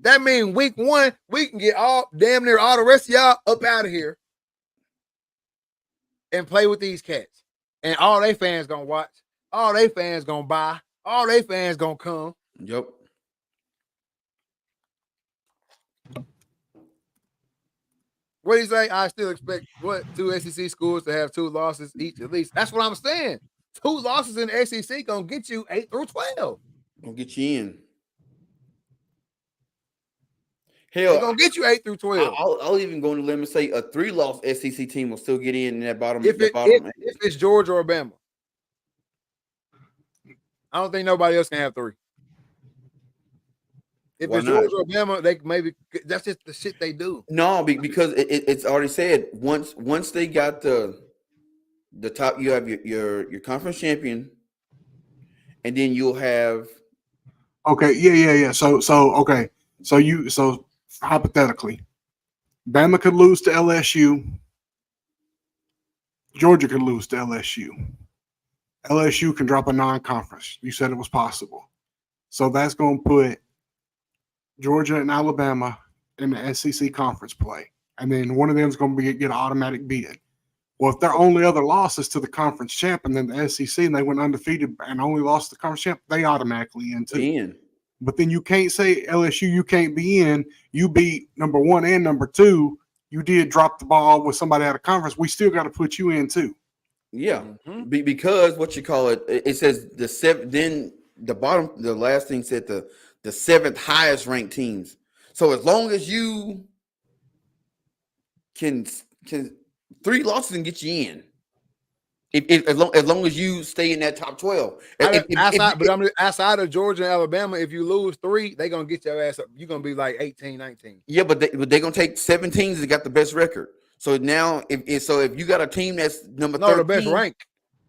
that means week 1 we can get damn near all the rest of y'all up out of here and play with these cats, and all they fans gonna watch, all they fans gonna buy, all they fans gonna come. Yep. What do you say? I still expect 2 SEC schools to have 2 losses each at least. That's what I'm saying. 2 losses in the SEC gonna get you 8 through 12. Gonna get you in. They're Hell, gonna get you 8 through 12. I'll even go on the limb and say a 3-loss SEC team will still get in that bottom. If bottom. If it's Georgia or Alabama, I don't think nobody else can have 3. If Why it's not? Georgia or Alabama, they maybe that's just the shit they do. No, because it's already said once they got the top, you have your conference champion, and then you'll have. Okay, yeah. So okay, so hypothetically, Bama could lose to LSU. Georgia could lose to LSU. LSU can drop a non-conference. You said it was possible. So that's going to put Georgia and Alabama in the SEC conference play. And then one of them is going to get an automatic bid. Well, if their only other loss is to the conference champ and then the SEC and they went undefeated and only lost to the conference champ, they automatically in too. But then you can't say LSU, you can't be in. You beat number 1 and number 2. You did drop the ball with somebody out of conference. We still got to put you in too. Yeah, because what you call it, it says the 7. Then the bottom, the last thing said the 7th highest ranked teams. So as long as you can 3 losses and get you in. As long as you stay in that top 12. Outside of Georgia and Alabama, if you lose 3, they're gonna get your ass up. You're gonna be like 18, 19. Yeah, but they're gonna take 7 teams that got the best record. So now if you got a team that's number 13, the best rank.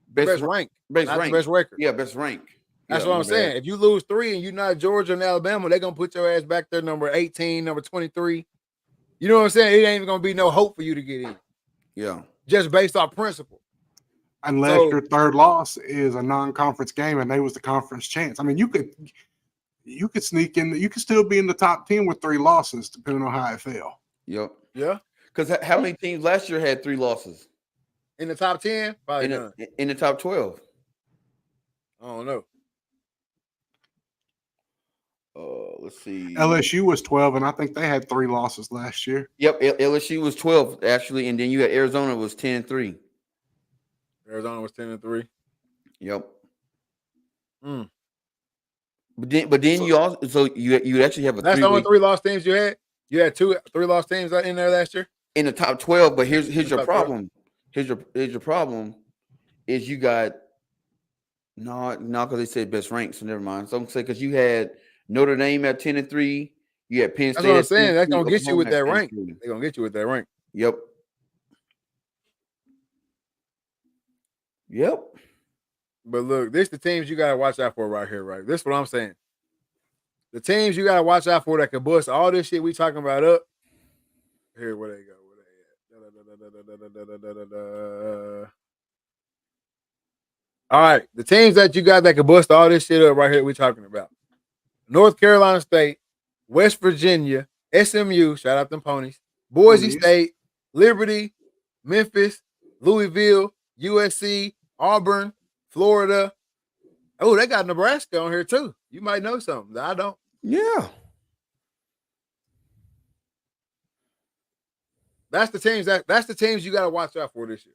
Best rank. Best record. Yeah, best rank. That's what I'm saying. If you lose 3 and you're not Georgia and Alabama, they're gonna put your ass back there, number 18, number 23. You know what I'm saying? It ain't even gonna be no hope for you to get in. Yeah. Just based off principle. Unless your 3rd loss is a non-conference game and they was the conference chance. I mean, you could sneak in. You could still be in the top 10 with 3 losses, depending on how it fell. Yep. Yeah. Because how many teams last year had 3 losses? In the top 10? Probably none. In the top 12. I don't know. Let's see. LSU was 12, and I think they had 3 losses last year. Yep, LSU was 12 actually, and then you had Arizona was 10-3. Arizona was 10-3. Yep. But then you also you actually have a. That's the only 3 loss teams you had. You had 3 loss teams in there last year in the top 12. But here's your problem. 12. Here's your problem. Is you got not because they said best ranked, so never mind. So I'm saying because you had Notre Dame at 10-3. You had Penn State. That's what I'm saying. That's gonna get you with that rank. They're gonna get you with that rank. Yep. Yep. But look, this the teams you gotta watch out for right here, right? This is what I'm saying. The teams you gotta watch out for that can bust all this shit we talking about up. Here, where they go? All right, the teams that you got that can bust all this shit up right here we talking about. North Carolina State, West Virginia, SMU, shout out them ponies, Boise State, Liberty, Memphis, Louisville, USC, Auburn, Florida. Oh, they got Nebraska on here too. You might know something that I don't. Yeah. That's the teams you got to watch out for this year.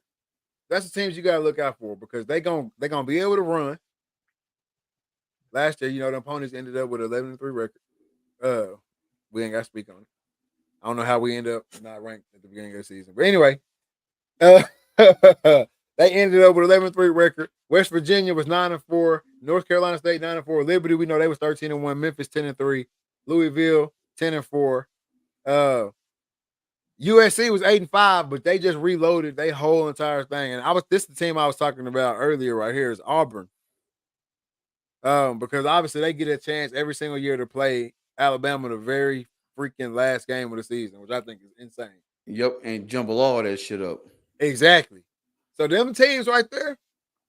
That's the teams you got to look out for because they're gonna be able to run. Last year, them ponies ended up with 11-3 record. We ain't got to speak on it. I don't know how we end up not ranked at the beginning of the season, but anyway, they ended up with 11-3 record. West Virginia was 9-4. North Carolina State 9-4. Liberty, we know they was 13-1. Memphis 10-3. Louisville 10-4. USC was 8-5, but they just reloaded their whole entire thing. And this is the team I was talking about earlier right here is Auburn. Because obviously they get a chance every single year to play Alabama the very freaking last game of the season, which I think is insane. Yep, and jumble all that shit up. Exactly. So them teams right there,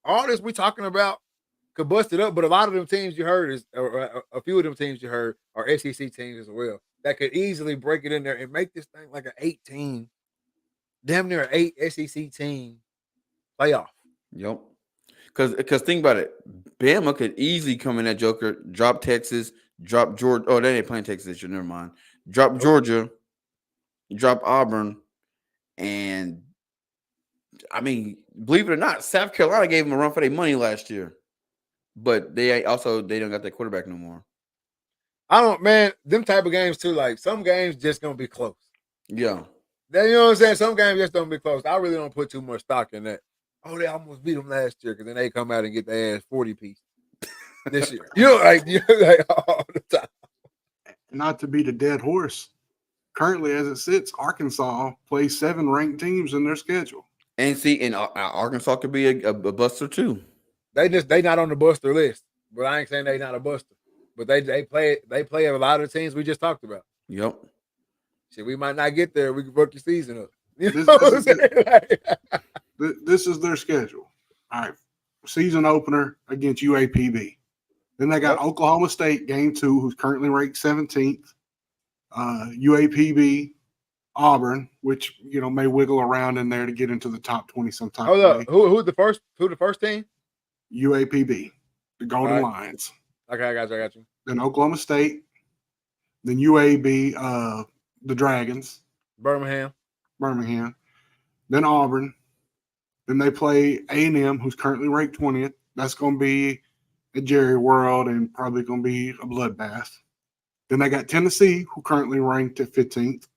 all this we talking about, could bust it up. But a lot of them teams you heard or a few of them teams you heard are SEC teams as well that could easily break it in there and make this thing like an 8-team, damn near an 8 SEC team playoff. Yep. Because think about it, Bama could easily come in that Joker, drop Texas, drop Georgia. Oh, they ain't playing Texas this year. Never mind. Drop Georgia, drop Auburn, and I mean, believe it or not, South Carolina gave them a run for their money last year, but they don't got that quarterback no more. I don't, man. Them type of games too. Like some games just gonna be close. Yeah. You know what I'm saying? Some games just don't be close. I really don't put too much stock in that. Oh, they almost beat them last year because then they come out and get their ass 40 piece this year. Like all the time. Not to beat a dead horse. Currently, as it sits, Arkansas plays 7 ranked teams in their schedule. And see, and Arkansas could be a buster too. They not on the buster list, but I ain't saying they not a buster. But they play a lot of the teams we just talked about. Yep. Shit, we might not get there. We can work the season up. You know This- what this I'm is saying? This is their schedule. All right. Season opener against UAPB. Then they got Oklahoma State game 2, who's currently ranked 17th. UAPB, Auburn, which may wiggle around in there to get into the top 20 sometime. Hold up. Who the first team? UAPB, the Golden All right. Lions. Okay, I got you. Then Oklahoma State. Then UAB, the Dragons, Birmingham. Then Auburn. Then they play A&M, who's currently ranked 20th. That's going to be a Jerry World and probably going to be a bloodbath. Then they got Tennessee, who currently ranked at 15th.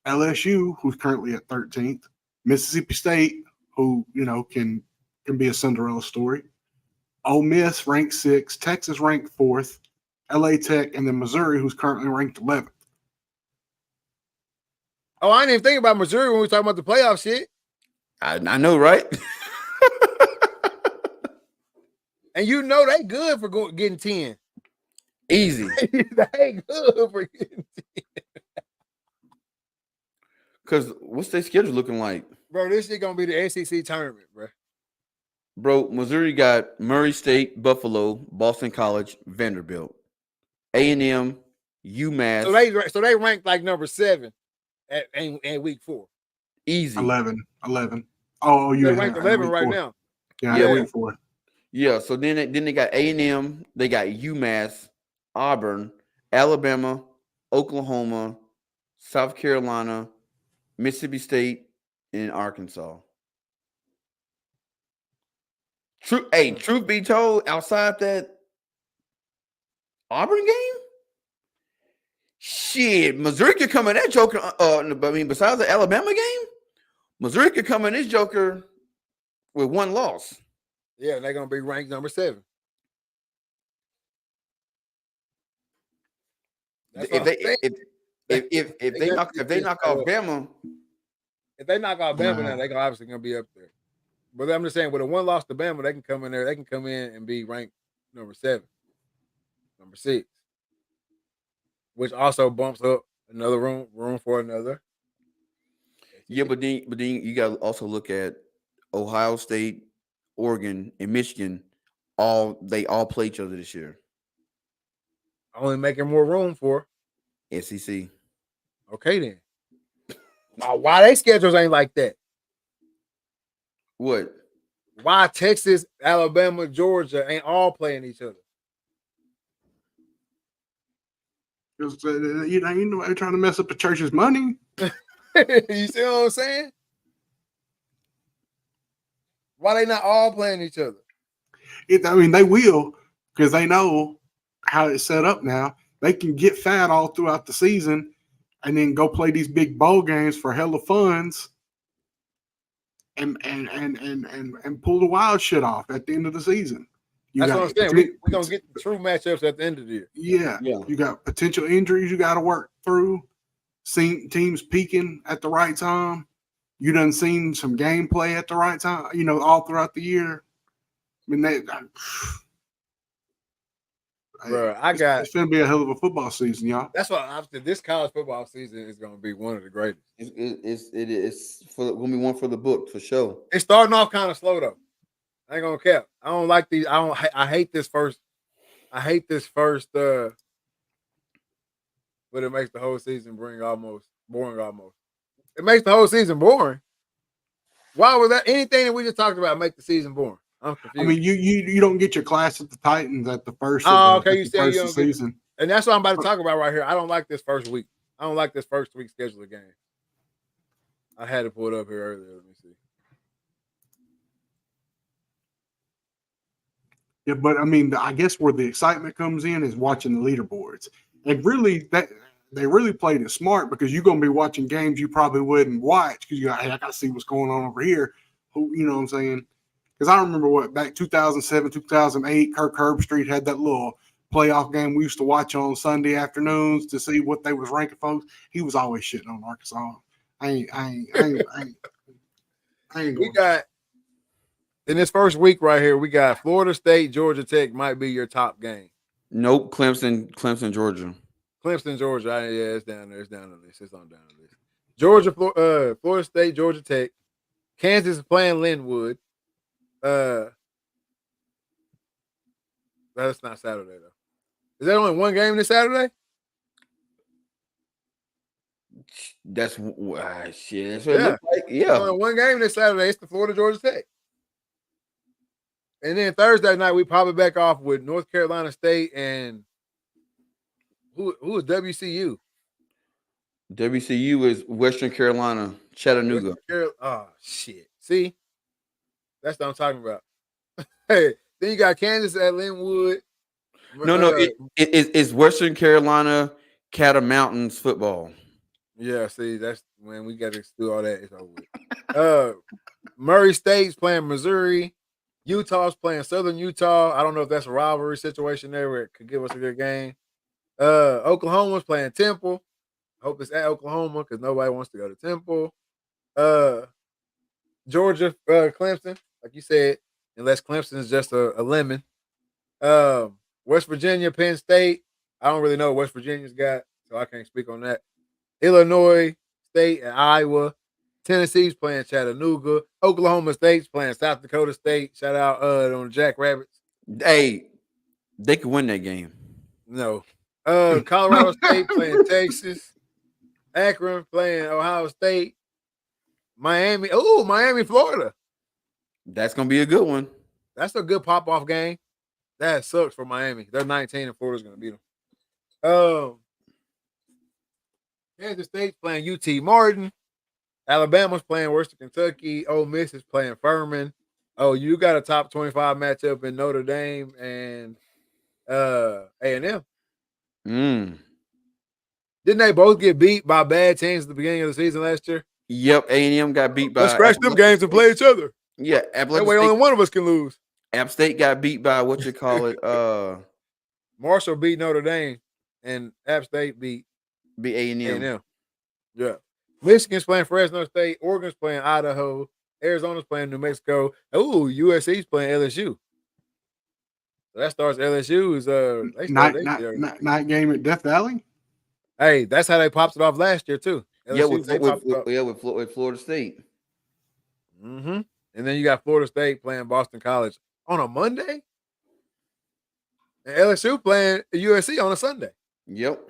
LSU, who's currently at 13th. Mississippi State, who can be a Cinderella story. Ole Miss ranked 6th. Texas ranked 4th. LA Tech, and then Missouri, who's currently ranked 11th. Oh, I didn't even think about Missouri when we were talking about the playoff shit. I know, right? And they good for getting 10. Easy. They good for getting 10. Because what's their schedule looking like? Bro, this shit gonna be the SEC tournament, bro. Bro, Missouri got Murray State, Buffalo, Boston College, Vanderbilt, A&M, UMass. So they ranked like number 7 at week 4. Easy. 11. Oh, you They ranked 11 right now. Yeah, week 4. Yeah, so then they got A&M, they got UMass, Auburn, Alabama, Oklahoma, South Carolina, Mississippi State, and Arkansas. Truth be told, outside that Auburn game, shit, Missouri could come in that joker. Besides the Alabama game, Missouri could come in this joker with 1 loss. Yeah, they're gonna be ranked number 7. If they knock off Bama, if they knock off Bama, now they're obviously gonna be up there. But I'm just saying, with a 1 loss to Bama, they can come in there. They can come in and be ranked number 7, number 6, which also bumps up another room for another. Yeah, but then you got to also look at Ohio State, Oregon, and Michigan. They all play each other this year. Only making more room for SEC. Okay, then. Why they schedules ain't like that? What? Why Texas, Alabama, Georgia ain't all playing each other? Because they're trying to mess up the church's money. You see what I'm saying? Why they not all playing each other? They will, because they know how it's set up now. They can get fat all throughout the season and then go play these big bowl games for hella funds and pull the wild shit off at the end of the season. That's what I'm saying. We're going to get the true matchups at the end of the year. Yeah. You got potential injuries you got to work through. Seen teams peaking at the right time. You done seen some gameplay at the right time, all throughout the year. I mean, Bro, it's going to be a hell of a football season, y'all. That's why this college football season is going to be one of the greatest. It is going to be one for the book for sure. It's starting off kind of slow though. I ain't gonna cap. I don't like these. I hate this first. I hate this first. But it makes the whole season boring. Almost. It makes the whole season boring. Why would that? Anything that we just talked about make the season boring? I'm confused. I mean, you don't get your class at the Titans at the first. Oh, of the, okay. at You the said first you of don't the get, season. and that's what I'm about to talk about right here. I don't like this first week. I don't like this first week schedule of games. I had to pull it up here earlier. Let me see. Yeah, but I mean, I guess where the excitement comes in is watching the leaderboards. And really, they really played it smart because you're going to be watching games you probably wouldn't watch because you're like, hey, I got to see what's going on over here. Who, you know what I'm saying? Because I remember back 2007, 2008, Kirk Herbstreit had that little playoff game we used to watch on Sunday afternoons to see what they was ranking folks. He was always shitting on Arkansas. I ain't We going. got in this first week right here. We got Florida State, Georgia Tech might be your top game. Nope, Clemson, Georgia. Clemson, Georgia. Yeah, it's down there. It's down the list. It's on down the list. Georgia, Florida State, Georgia Tech. Kansas is playing Linwood. That's not Saturday though. Is there only one game this Saturday? That's shit. That's what Yeah. it looks like. There's Yeah. only one game this Saturday. It's the Florida Georgia Tech. And then Thursday night we probably back off with North Carolina State and who is WCU? WCU is Western Carolina, Chattanooga. Oh shit! See, that's what I'm talking about. Hey, then you got Kansas at Linwood. No, it's Western Carolina Catamountains football. Yeah, see, that's when we got to do all that. It's over with. Murray State's playing Missouri. Utah's playing Southern Utah. I don't know if that's a rivalry situation there where it could give us a good game. Oklahoma's playing Temple. I hope it's at Oklahoma because nobody wants to go to Temple. Georgia, Clemson, like you said, unless Clemson is just a lemon. West Virginia, Penn State. I don't really know what West Virginia's got, so I can't speak on that. Illinois State and Iowa. Tennessee's playing Chattanooga. Oklahoma State's playing South Dakota State. Shout out on the Jackrabbits. Hey, they could win that game. No. Colorado State playing Texas. Akron playing Ohio State. Miami, Florida. That's gonna be a good one. That's a good pop-off game. That sucks for Miami. They're 19 and Florida's gonna beat them. Kansas State's playing UT Martin. Alabama's playing Western Kentucky. Ole Miss is playing Furman. Oh, you got a top 25 matchup in Notre Dame and A&M. Didn't they both get beat by bad teams at the beginning of the season last year? Yep, A&M got beat by. Let's scratch them games and play each other. Yeah, that way only one of us can lose. App State got beat by what you call it. Marshall beat Notre Dame, and App State beat A&M. Yeah. Michigan's playing Fresno State. Oregon's playing Idaho. Arizona's playing New Mexico. Ooh, USC's playing LSU. So that starts LSU is night game at Death Valley. Hey, that's how they popped it off last year too. LSU, with Florida State. Mm-hmm. And then you got Florida State playing Boston College on a Monday, and LSU playing USC on a Sunday. Yep.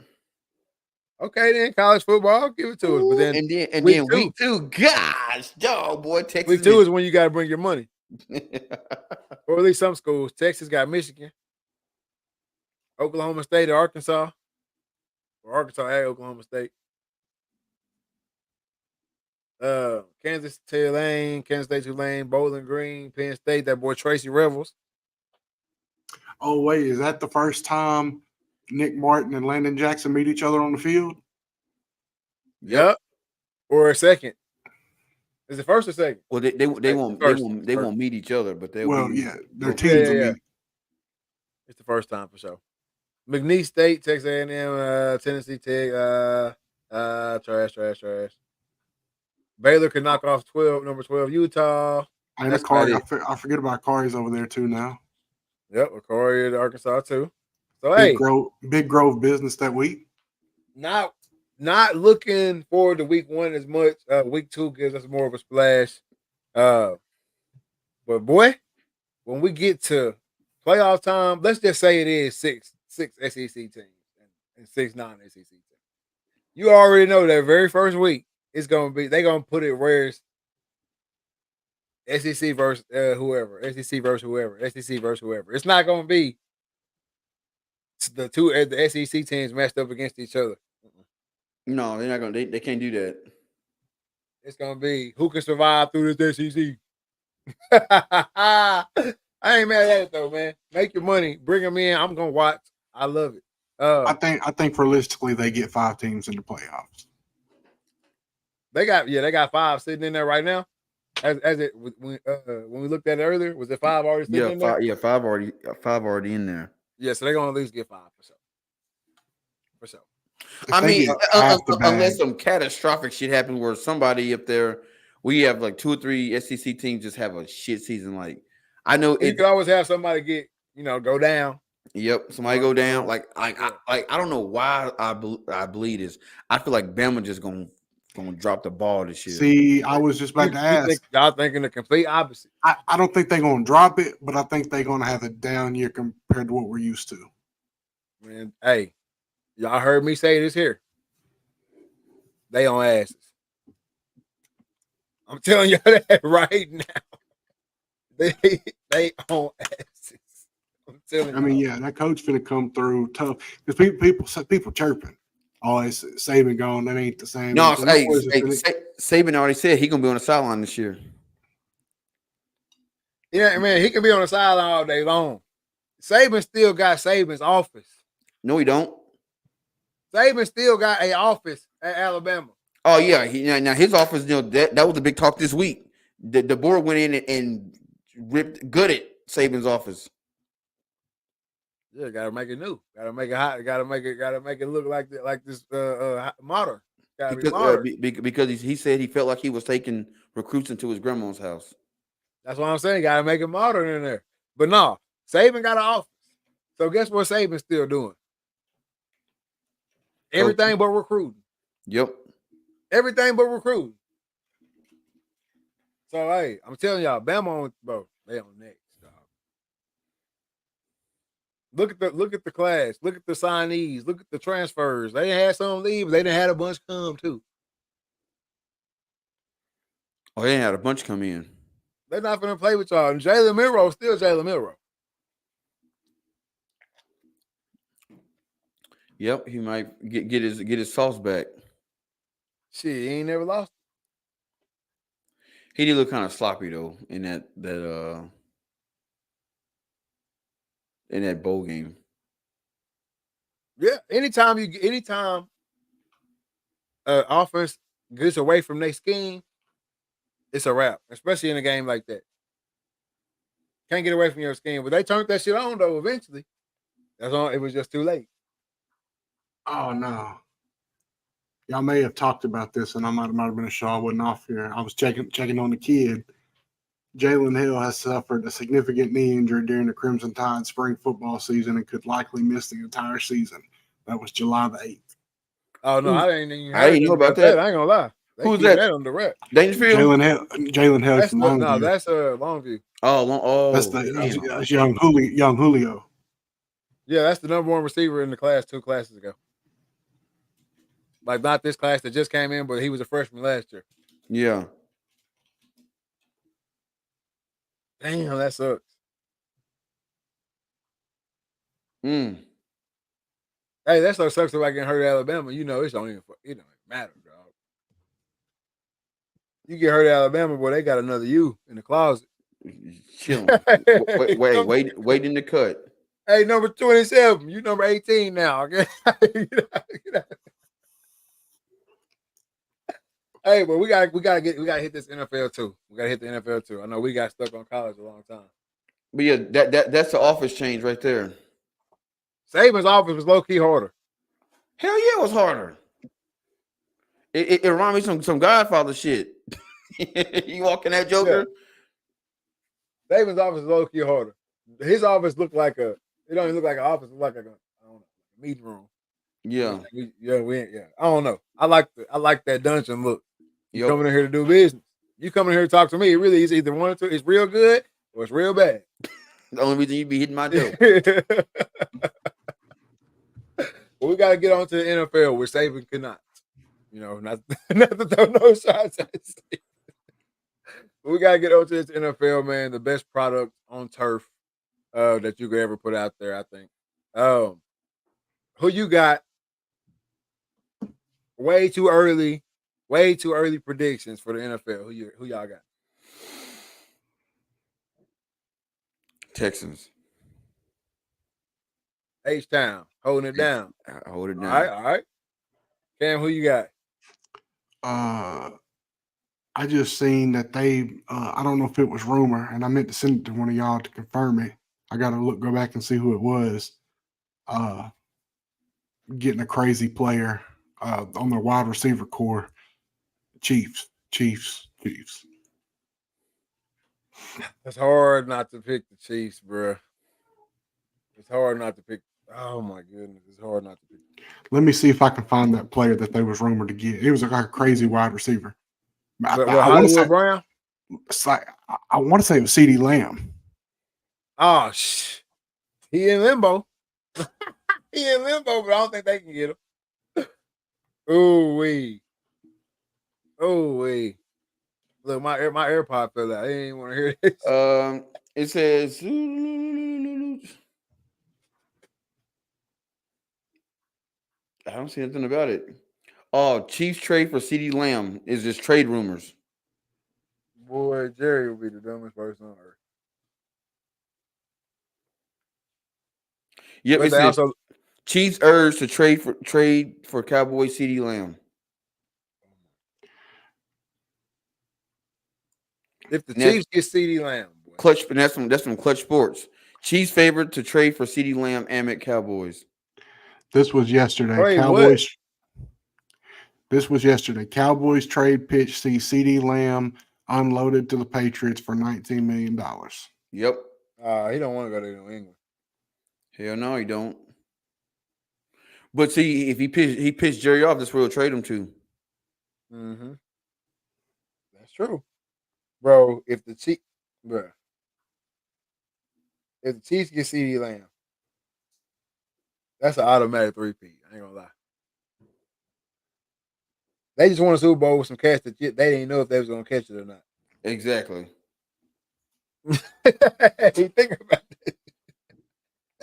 Okay, then college football, give it to us. But then week two, gosh, dog boy, Texas. Week 2 is when you got to bring your money, or at least some schools. Texas got Michigan, Oklahoma State, or Arkansas, or Arkansas at Oklahoma State. Kansas State Tulane, Bowling Green, Penn State. That boy Tracy Revels. Oh wait, is that the first time Nick Martin and Landon Jackson meet each other on the field? Yep. Or a second. Is it first or second? Well, they won't meet each other, but they will. Their teams will meet. It's the first time for sure. McNeese State, Texas A&M, Tennessee Tech, trash. Baylor could knock off number 12 Utah. And I forget about Akari's over there too now. Yep, Akari at Arkansas too. So Big Grove business that week. Not looking forward to week 1 as much. Week 2 gives us more of a splash. But boy, when we get to playoff time, let's just say it is six SEC teams and 6 non-SEC teams. You already know that very first week it's gonna be they're gonna put it where it's SEC versus whoever, SEC versus whoever, SEC versus whoever. It's not gonna be the SEC teams matched up against each other. No, they're not gonna. They can't do that. It's gonna be who can survive through this SEC. I ain't mad at it though, man. Make your money, bring them in. I'm gonna watch. I love it. I think realistically they get 5 teams in the playoffs. They got 5 sitting in there right now. As it when we looked at it earlier, was it 5 already sitting in there? 5 already in there. Yeah, so they're gonna at least get 5 for sure. If I they mean, get half the unless bag- some catastrophic shit happens where somebody up there, we have like 2 or 3 SEC teams just have a shit season. Like I know You it. could always have somebody get go down. Yep, somebody go down. Like I don't know why I believe this. I feel like Bama just gonna drop the ball this year. See, I was just about to ask. Y'all thinking the complete opposite. I don't think they're going to drop it, but I think they're going to have a down year compared to what we're used to. Man, hey, y'all heard me say this here. They on asses. I'm telling y'all that right now. They on asses. I'm telling you. I mean, yeah, that coach finna come through tough because people chirping. Oh, it's Saban gone. That ain't the same. No, So hey, boys is Saban already said he gonna be on the sideline this year. Yeah, man, he can be on the sideline all day long. Saban still got Saban's office. No, he don't. Saban still got an office at Alabama. Oh yeah, now his office. That was the big talk this week. The board went in and gutted Saban's office. Yeah, gotta make it new. Gotta make it hot. Gotta make it look like this modern. Gotta be modern. Because he said he felt like he was taking recruits into his grandma's house. That's what I'm saying. Gotta make it modern in there. But no, Saban got an office. So guess what Saban's still doing? Everything but recruiting. Yep. Everything but recruiting. So hey, I'm telling y'all, Bama on they on next. Look at the class. Look at the signees. Look at the transfers. They had some leave. They didn't have a bunch come too. Oh, they had a bunch come in. They're not going to play with y'all. And Jalen Milroe still Jalen Milroe. Yep, he might get his sauce back. Shit, he ain't never lost. He did look kind of sloppy though in that bowl game. Yeah, anytime offense gets away from their scheme, it's a wrap, especially in a game like that. Can't get away from your scheme. But they turned that shit on though eventually. That's all. It was just too late. Oh no. Y'all may have talked about this, and I might have been a show I wasn't off here. I was checking on the kid. Jalen Hill has suffered a significant knee injury during the Crimson Tide spring football season and could likely miss the entire season. That was July the 8th. Oh no, I didn't know about that. I ain't gonna lie. Who's that? On the rep. Dangerfield? Jalen Hill That's from Longview. that's Longview. Oh, That's young Julio. Yeah, that's the number 1 receiver in the class 2 classes ago. Like not this class that just came in, but he was a freshman last year. Yeah. Damn, that sucks. Hey, that stuff sucks if I get hurt at Alabama. You know, it don't even matter, dog. You get hurt at Alabama, boy, they got another you in the closet. Chill. wait in the cut. Hey, number 27, you number 18 now. Okay. Hey, but we gotta hit this NFL too. We gotta hit the NFL too. I know we got stuck on college a long time. But yeah, that's the office change right there. Saban's office was low key harder. Hell yeah, it was harder. It reminded me of some Godfather shit. You walk in that Joker. Yeah. Saban's office is low key harder. His office looked like it don't even look like an office. It looked like a meeting room. Yeah. I don't know. I like that dungeon look. You Yep. coming in here to do business. You coming in here to talk to me. It really is either one or two. It's real good or it's real bad. The only reason you be hitting my door. Well, we got to get on to the NFL. We're saving cannot. Not to throw no shots at Steve. We got to get on to this NFL, man. The best product on turf that you could ever put out there, I think. Who you got? Way too early predictions for the NFL. Who y'all got? Texans. H-Town, holding it down. I hold it down. All right. Cam, who you got? I just seen that they I don't know if it was rumor, and I meant to send it to one of y'all to confirm it. I gotta go back and see who it was. Getting a crazy player on their wide receiver core. Chiefs. It's hard not to pick the Chiefs, bro. It's hard not to pick. Oh my goodness, it's hard not to pick. Let me see if I can find that player that they was rumored to get. It was like a crazy wide receiver. I want to Hollywood say, Brown? it's like, I want to say it was CeeDee Lamb. Oh, he in limbo. He in limbo, but I don't think they can get him. Ooh wee. Look, my AirPod fell out. I didn't want to hear this. It says I don't see anything about it. Oh, Chiefs trade for CeeDee Lamb is just trade rumors. Boy, Jerry will be the dumbest person on earth. Yep, But it they says also Chiefs urge to trade for Cowboy CeeDee Lamb. if the And that's Chiefs get CeeDee Lamb, boy. Clutch, and that's from Clutch Sports. Chiefs favored to trade for CeeDee Lamb and Cowboys. This was yesterday. Wait, Cowboys. This was yesterday. Cowboys trade pitch see CeeDee Lamb unloaded to the Patriots for $19 million. Yep. He don't want to go to New England. Hell no, he don't. But see, if he pitched Jerry off, that's where he'll trade him to. Mm-hmm. That's true, bro. If the Chiefs get CeeDee Lamb, that's an automatic 3-peat. I ain't gonna lie. They just won a Super Bowl with some cats that they didn't know if they was gonna catch it or not. Exactly. Think about it.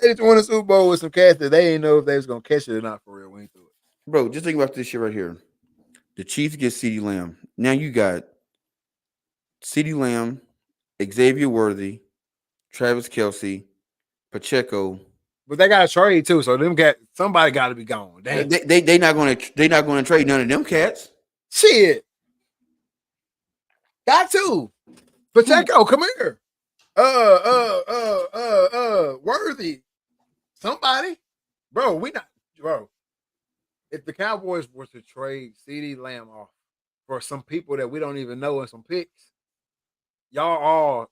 They just won a Super Bowl with some cats that they didn't know if they was gonna catch it or not for real when he threw it. Bro, just think about this shit right here. The Chiefs get CeeDee Lamb. Now you got CeeDee Lamb, Xavier Worthy, Travis Kelce, Pacheco. But they got to trade too, so somebody got to be gone. Damn. They not gonna trade none of them cats. Shit. Got to. Pacheco, come here. Worthy. Somebody. Bro, if the Cowboys were to trade CeeDee Lamb off for some people that we don't even know and some picks, if y'all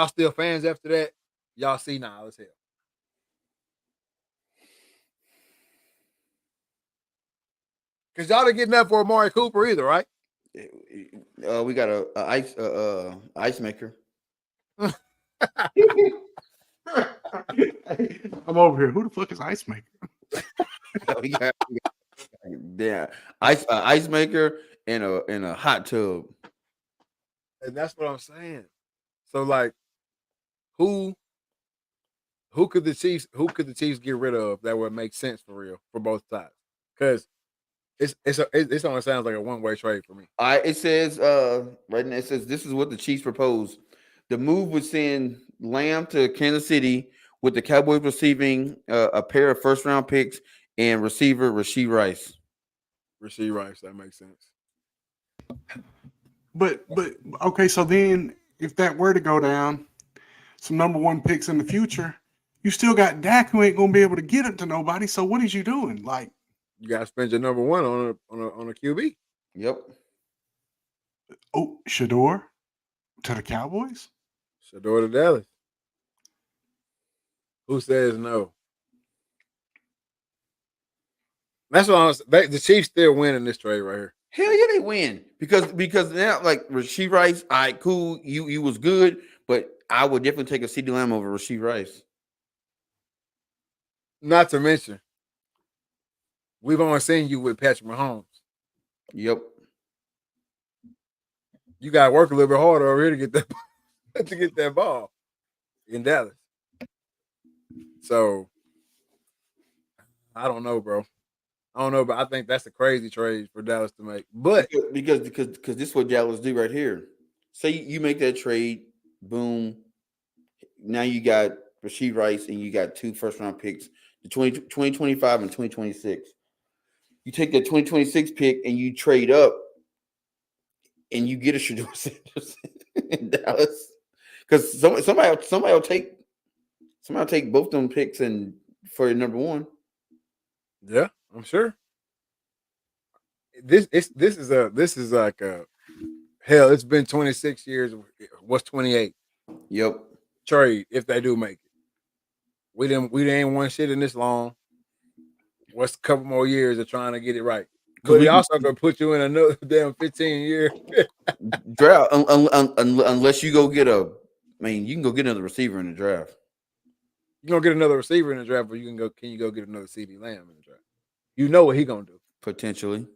still fans after that, y'all senile as hell. Because y'all didn't get nothing for Amari Cooper either, right? We got a ice maker. I'm over here. Who the fuck is Ice Maker? we got ice maker and a hot tub. And that's what I'm saying. So like, who could the Chiefs get rid of that would make sense for real for both sides? Because it only sounds like a one-way trade for me. It says right now, it says this is what the Chiefs proposed. The move would send Lamb to Kansas City with the Cowboys receiving a pair of first-round picks and receiver Rashee Rice. Rashee Rice, that makes sense. But okay, so then if that were to go down, some number one picks in the future, you still got Dak who ain't gonna be able to get it to nobody. So what is you doing? Like, you gotta spend your number one on a QB. Yep. Oh, Shador to the Cowboys? Shador to Dallas. Who says no? That's what the Chiefs still winning this trade right here. Hell yeah, they win because now like Rashee Rice, all right, cool, you was good, but I would definitely take a CeeDee Lamb over Rashee Rice. Not to mention, we've only seen you with Patrick Mahomes. Yep. You got to work a little bit harder over here to get that ball in Dallas. So I don't know, bro. I don't know, but I think that's a crazy trade for Dallas to make. But because this is what Dallas do right here. Say you make that trade, boom. Now you got Rashee Rice and you got 2 first-round picks, the 2025 and 2026. You take that 2026 pick and you trade up and you get a Shedeur Sanders in Dallas. Because somebody will take both them picks and for number 1. yeah, I'm sure. This is like a hell. It's been 26 years. What's 28? Yep. Trade if they do make it. We didn't won shit in this long. What's a couple more years of trying to get it right? But he also gonna put you in another damn 15-year draft unless you go get you can go get another receiver in the draft. You're gonna get another receiver in the draft, but can you go get another CeeDee Lamb in the draft? You know what he gonna do. Potentially.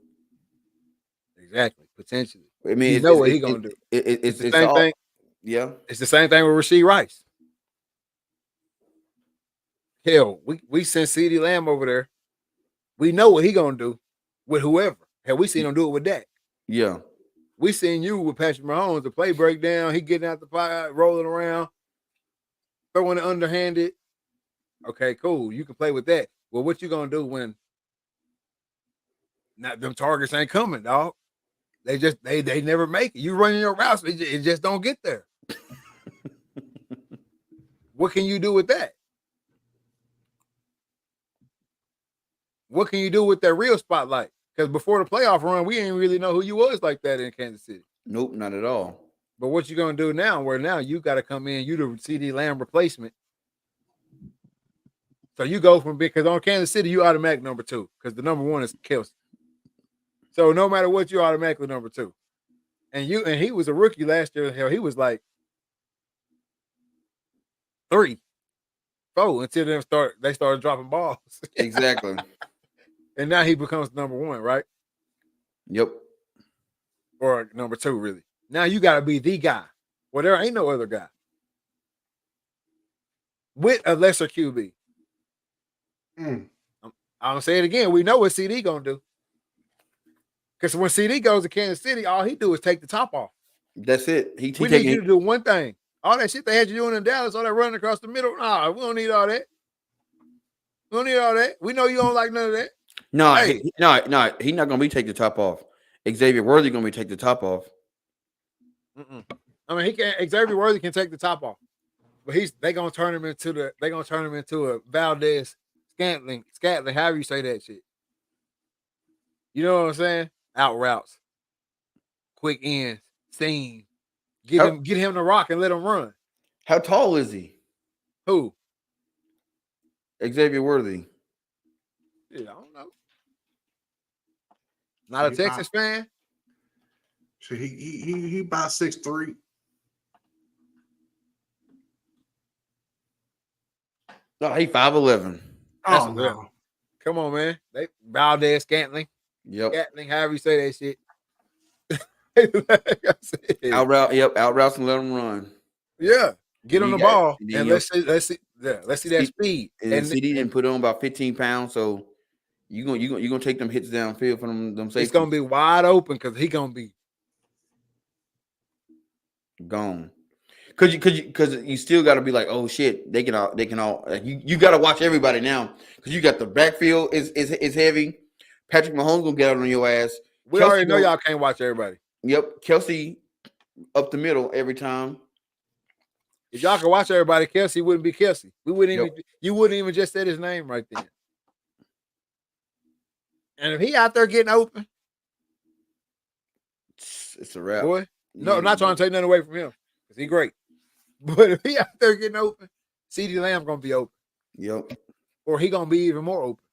Exactly. Potentially. I mean, you know what he gonna do. It's the same thing. Yeah. It's the same thing with Rashee Rice. Hell, we sent CeeDee Lamb over there. We know what he gonna do with whoever. Hell, we seen him do it with Dak. Yeah. We seen you with Patrick Mahomes, the play breakdown, he getting out the pocket, rolling around, throwing it underhanded. Okay, cool. You can play with that. Well, what you gonna do when them targets ain't coming, dog? They never make it. You running your routes, it just don't get there. What can you do with that? What can you do with that real spotlight? Because before the playoff run, we didn't really know who you was like that in Kansas City. Nope, not at all. But what you gonna do now? Where now you got to come in, you the CeeDee Lamb replacement. So you go from because on Kansas City you automatic number 2 because the number 1 is Kelce. So no matter what, you automatically number 2. And he was a rookie last year. Hell, he was like 3, 4 until they started dropping balls. Exactly. And now he becomes number 1, right? Yep. Or number 2, really. Now you got to be the guy. Well, there ain't no other guy with a lesser QB. I'm gonna say it again. We know what CD gonna do. Because when CD goes to Kansas City, all he do is take the top off. That's it. We need you to do one thing. All that shit they had you doing in Dallas, all that running across the middle. Nah, we don't need all that. We don't need all that. We know you don't like none of that. No, hey. No, he's not gonna be take the top off. Xavier Worthy gonna be take the top off. I mean, Xavier Worthy can take the top off, but they gonna turn him into a Valdez Scantling, however you say that shit. You know what I'm saying? Out routes, quick ends, seam. Get him the rock and let him run. How tall is he? Who? Xavier Worthy. Yeah, I don't know. Not a Texas fan. So he about 6'3". No, he 5'11". Oh no! Come on, man. They Valdez Scantling. Yep. Scantling, however you say that shit. Out routes and let them run. Yeah, get on the ball and let's see that speed. And CD didn't put on about 15 pounds, so you gonna take them hits downfield from them safeties. It's gonna be wide open because he gonna be gone. Because you still got to be like, oh shit, they can all like, you got to watch everybody now because you got the backfield is heavy. Patrick Mahomes gonna get out on your ass. We already know y'all can't watch everybody. Yep, Kelce up the middle every time. If y'all can watch everybody, Kelce wouldn't be Kelce. We wouldn't even. You wouldn't even just say his name right then. And if he out there getting open, it's a wrap. Boy, no, I'm not trying to take nothing away from him because he's great. But if he out there getting open, CeeDee Lamb gonna be open. Yep. Or he gonna be even more open.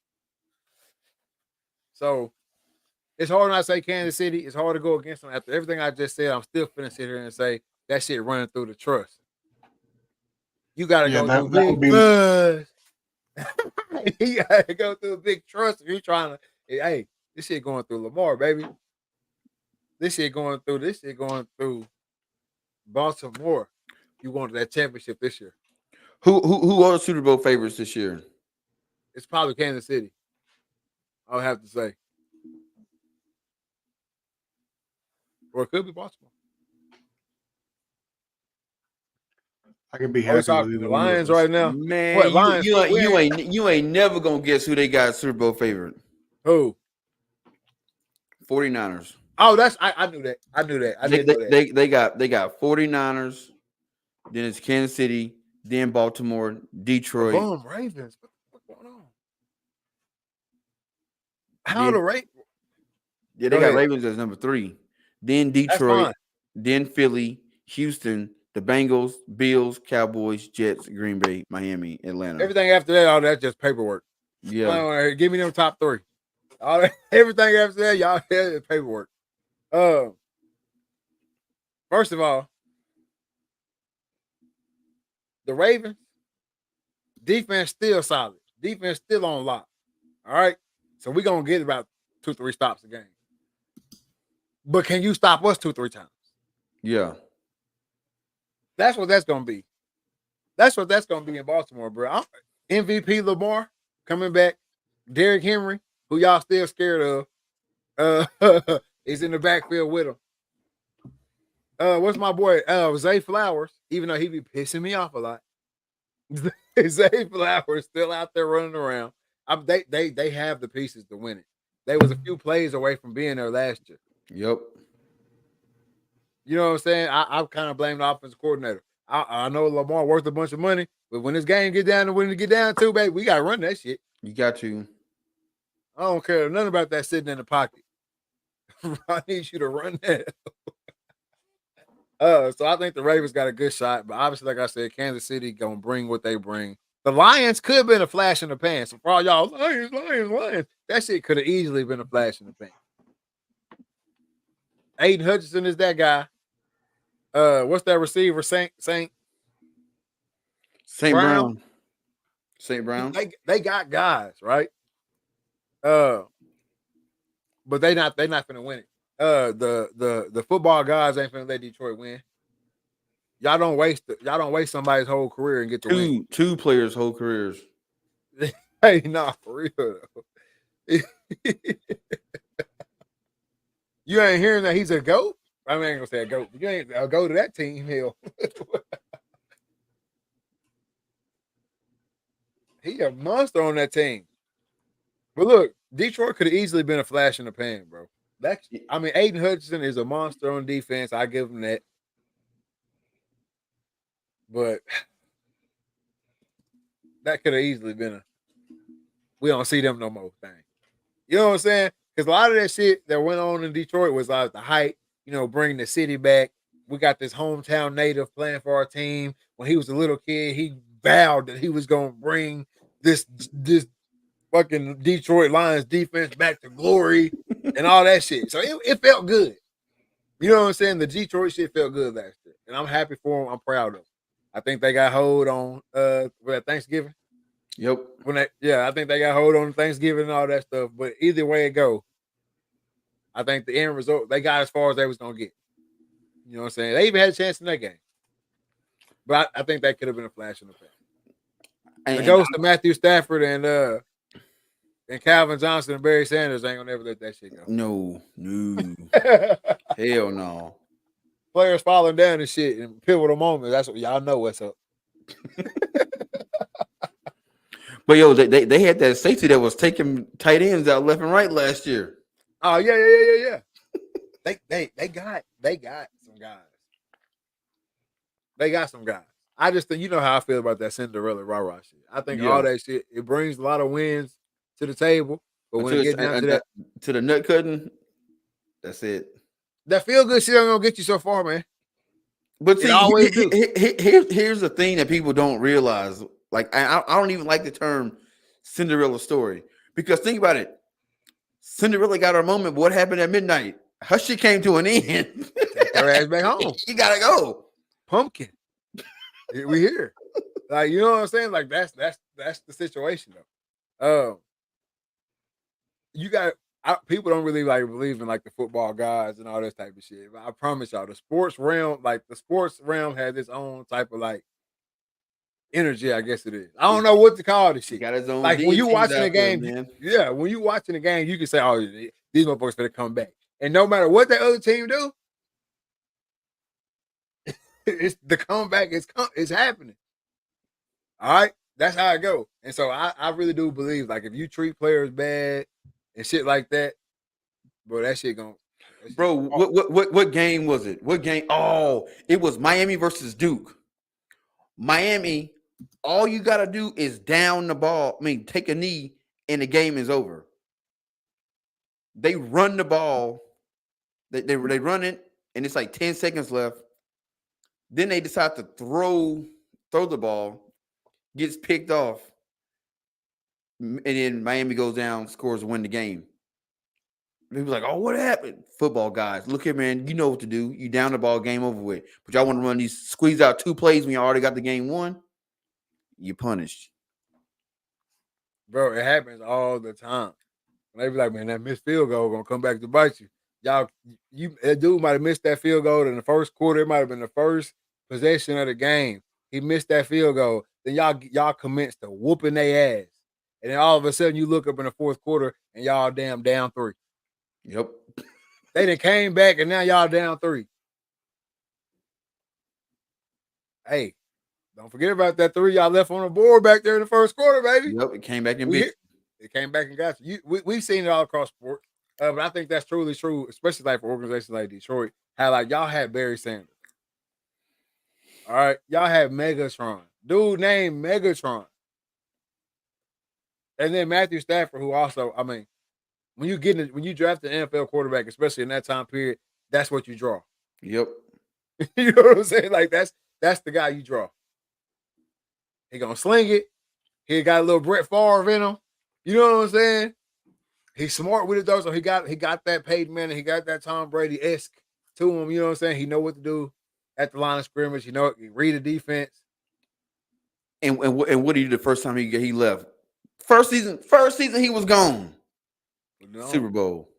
So it's hard when I say Kansas City. It's hard to go against them. After everything I just said, I'm still finna sit here and say that shit running through the trust. You gotta Yeah, go that through would big be- buzz. You gotta go through a big trust if you're trying to. Hey, this shit going through Lamar, baby. This shit going through Baltimore. You wanted that championship this year. Who are the Super Bowl favorites this year? It's probably Kansas City. I'll have to say. Or it could be Baltimore. I could be Are we happy with talking either the one of Lions those. right now? Man, What, Lions? you ain't never gonna guess who they got Super Bowl favorite. Who? 49ers. Oh, I knew that. I knew that. I didn't know that. They got 49ers, then it's Kansas City, then Baltimore, Detroit. Boom, Ravens. What's going on? How Yeah. the Ravens? Yeah, Go they got ahead. Ravens as number 3. Then That's Detroit, fine. then Philly, Houston, the Bengals, Bills, Cowboys, Jets, Green Bay, Miami, Atlanta. Everything after that, all that's just paperwork. Yeah. Give me them top 3. All that, everything after that, y'all is paperwork. First of all, the Ravens defense still solid. Defense still on lock. All right, so we're gonna get about 2-3 stops a game. But can you stop us 2-3 times? Yeah. That's what that's gonna be. That's what that's gonna be in Baltimore, bro. MVP Lamar coming back. Derrick Henry, who y'all still scared of, is in the backfield with him. What's my boy? Zay Flowers, even though he be pissing me off a lot. Zay Flowers still out there running around. They have the pieces to win it. They was a few plays away from being there last year. Yep. You know what I'm saying? I kind of blame the offensive coordinator. I know Lamar worth a bunch of money, but when this game get down to when it get down to, baby, we gotta run that shit. You got to. I don't care nothing about that sitting in the pocket. I need you to run that. So I think the Ravens got a good shot, but obviously, like I said, Kansas City gonna bring what they bring. The Lions could have been a flash in the pan. So for all y'all, Lions, that shit could have easily been a flash in the pan. Aiden Hutchinson is that guy. What's that receiver? Saint Brown. St. Brown. They got guys, right? But they're not gonna win it. The football guys ain't finna let Detroit win. Y'all don't waste somebody's whole career and get to win. Two players' whole careers. Hey, nah, for real though. You ain't hearing that he's a GOAT? I mean, I ain't gonna say a GOAT, but you ain't a GOAT to that team, hell. He a monster on that team. But look, Detroit could have easily been a flash in the pan, bro. Aiden Hutchinson is a monster on defense. I give him that. But that could have easily been we don't see them no more thing. You know what I'm saying? Because a lot of that shit that went on in Detroit was like the hype, bringing the city back. We got this hometown native playing for our team. When he was a little kid, he vowed that he was going to bring this fucking Detroit Lions defense back to glory and all that shit. So it felt good. You know what I'm saying? The Detroit shit felt good last year. And I'm happy for them. I'm proud of them. I think they got hold on Thanksgiving. Yep. I think they got hold on Thanksgiving and all that stuff. But either way it go, I think the end result, they got as far as they was gonna get. You know what I'm saying? They even had a chance in that game. But I think that could have been a flash in the pan. The ghost of Matthew Stafford and Calvin Johnson and Barry Sanders ain't gonna never let that shit go. No. Hell no. Players falling down and shit in pivotal moments. That's what y'all know what's up. But yo, they had that safety that was taking tight ends out left and right last year. Oh yeah. They got some guys. They got some guys. I just think how I feel about that Cinderella rah-rah shit. I think all that shit, it brings a lot of wins to the table. But when it gets down to the nut cutting, that's it. That feel good shit ain't gonna get you so far, man. But see, always here's the thing that people don't realize. Like, I don't even like the term Cinderella story, because think about it. Cinderella got her moment, but what happened at midnight? Her shit came to an end. Take her ass back home. You gotta go. Pumpkin. We here. Like, you know what I'm saying? Like, that's the situation though. You got people don't really like believe in like the football guys and all this type of shit. But I promise y'all, the sports realm has its own type of like energy, I guess it is. I don't know what to call this He shit. got his own Like when you deities watching a out there, game, man. yeah, when you watching a game, you can say, "Oh, these motherfuckers gonna come back," and no matter what that other team do, it's the comeback is happening. All right, that's how it go. And so I really do believe like if you treat players bad and shit like that, bro, that shit gonna. Bro, what game was it? What game? Oh, it was Miami versus Duke. Miami, all you gotta do is down the ball. I mean, take a knee, and the game is over. They run the ball. They run it, and it's like 10 seconds left. Then they decide to throw the ball, gets picked off, and then Miami goes down, scores, win the game. People like, oh, what happened? Football guys, look here, man. You know what to do. You down the ball, game over with. But y'all want to run these squeeze out 2 plays when you already got the game won. You punished. Bro, it happens all the time. And they be like, man, that missed field goal gonna come back to bite you. Y'all, that dude might have missed that field goal in the first quarter. It might have been the first possession of the game. He missed that field goal. Then y'all commenced to whooping their ass. And then all of a sudden you look up in the fourth quarter and y'all damn down 3. Yep. They done came back and now y'all down 3. Hey, don't forget about that 3 y'all left on the board back there in the first quarter, baby. Yep. It came back and beat. It came back and got you. We've seen it all across sports. But I think that's truly true, especially like for organizations like Detroit. How like y'all had Barry Sanders. All right. Y'all had Megatron. Dude named Megatron. And then Matthew Stafford, who also, I mean, when you draft an NFL quarterback, especially in that time period, that's what you draw. Yep. You know what I'm saying? Like that's the guy you draw. He gonna sling it. He got a little Brett Favre in him. You know what I'm saying? He's smart with it though, so he got that Peyton Manning, he got that Tom Brady-esque to him. You know what I'm saying? He know what to do at the line of scrimmage. You know, he read the defense. And what did he do the first time he left? First season he was gone. No. Super Bowl.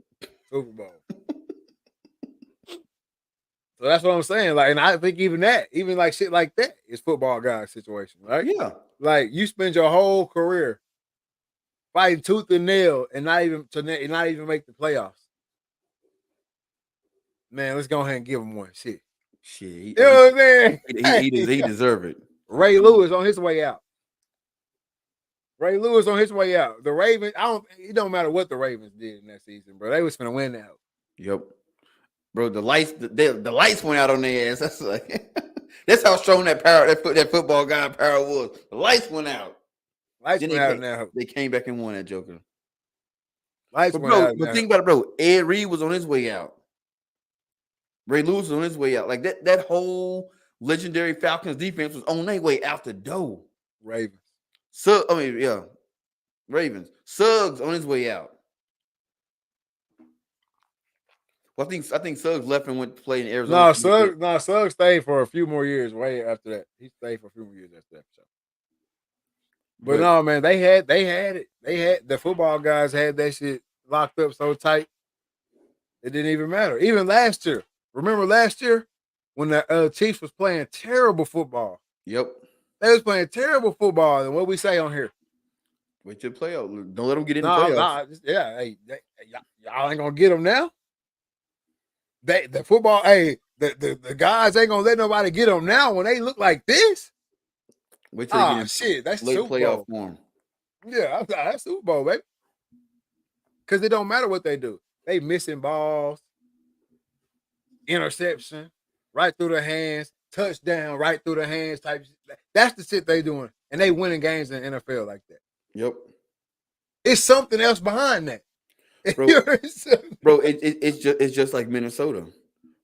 So that's what I'm saying. Like, and I think even like shit like that is football guy situation, right? Yeah. Like you spend your whole career fighting tooth and nail and not even make the playoffs. Man, let's go ahead and give him one. Shit. You know what I'm saying? He deserve it. Ray Lewis on his way out. The Ravens, it don't matter what the Ravens did in that season, bro. They was finna win that. Yep. Bro, the lights went out on their ass. That's like that's how strong that football guy power was. The lights went out. They came back and won that joker. But think about it, bro. Ed Reed was on his way out. Ray Lewis was on his way out. Like that whole legendary Falcons defense was on their way out the door. Ravens. Ravens. Suggs on his way out. Well, I think Suggs left and went to play in Arizona. Suggs stayed for a few more years way after that. He stayed for a few more years after that. So. But no, man, they had it. They had the football guys had that shit locked up so tight. It didn't even matter. Even last year. Remember last year when the Chiefs was playing terrible football? Yep. They was playing terrible football. And what we say on here? Wait till the playoffs. Don't let them get in the playoffs. Y'all ain't gonna get them now. The football, the guys ain't gonna let nobody get them now when they look like this. Wait till they get in shit, that's late Super playoff Bowl form. Yeah, that's Super Bowl, baby. Because it don't matter what they do. They missing balls, interception, right through the hands, touchdown, right through the hands type. That's the shit they doing, and they winning games in the NFL like that. Yep. It's something else behind that. Bro, it's just like Minnesota.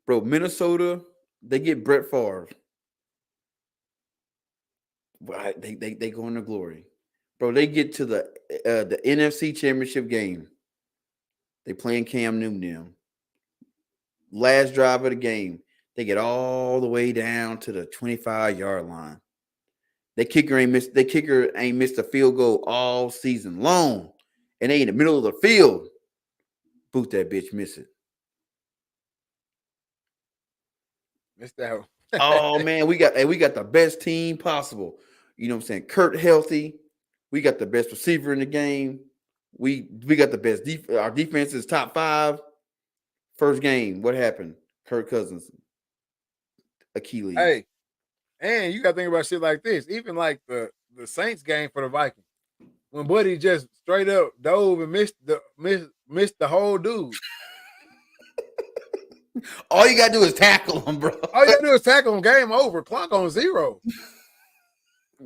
Bro, Minnesota, they get Brett Favre. Right, they go into glory. Bro, they get to the NFC Championship game. They playing Cam Newton. Last drive of the game, they get all the way down to the 25-yard line. Their kicker ain't missed a field goal all season long. And they in the middle of the field. Boot that bitch, miss it. Missed that one. Oh man, we got the best team possible. You know what I'm saying? Kurt healthy. We got the best receiver in the game. We got the best our defense is top 5. First game, what happened? Kirk Cousins, Achilles. Hey, and you got to think about shit like this. Even like the Saints game for the Vikings, when Buddy just straight up dove and missed the whole dude. All you gotta do is tackle him, bro. All you gotta do is tackle him. Game over. Clock on 0.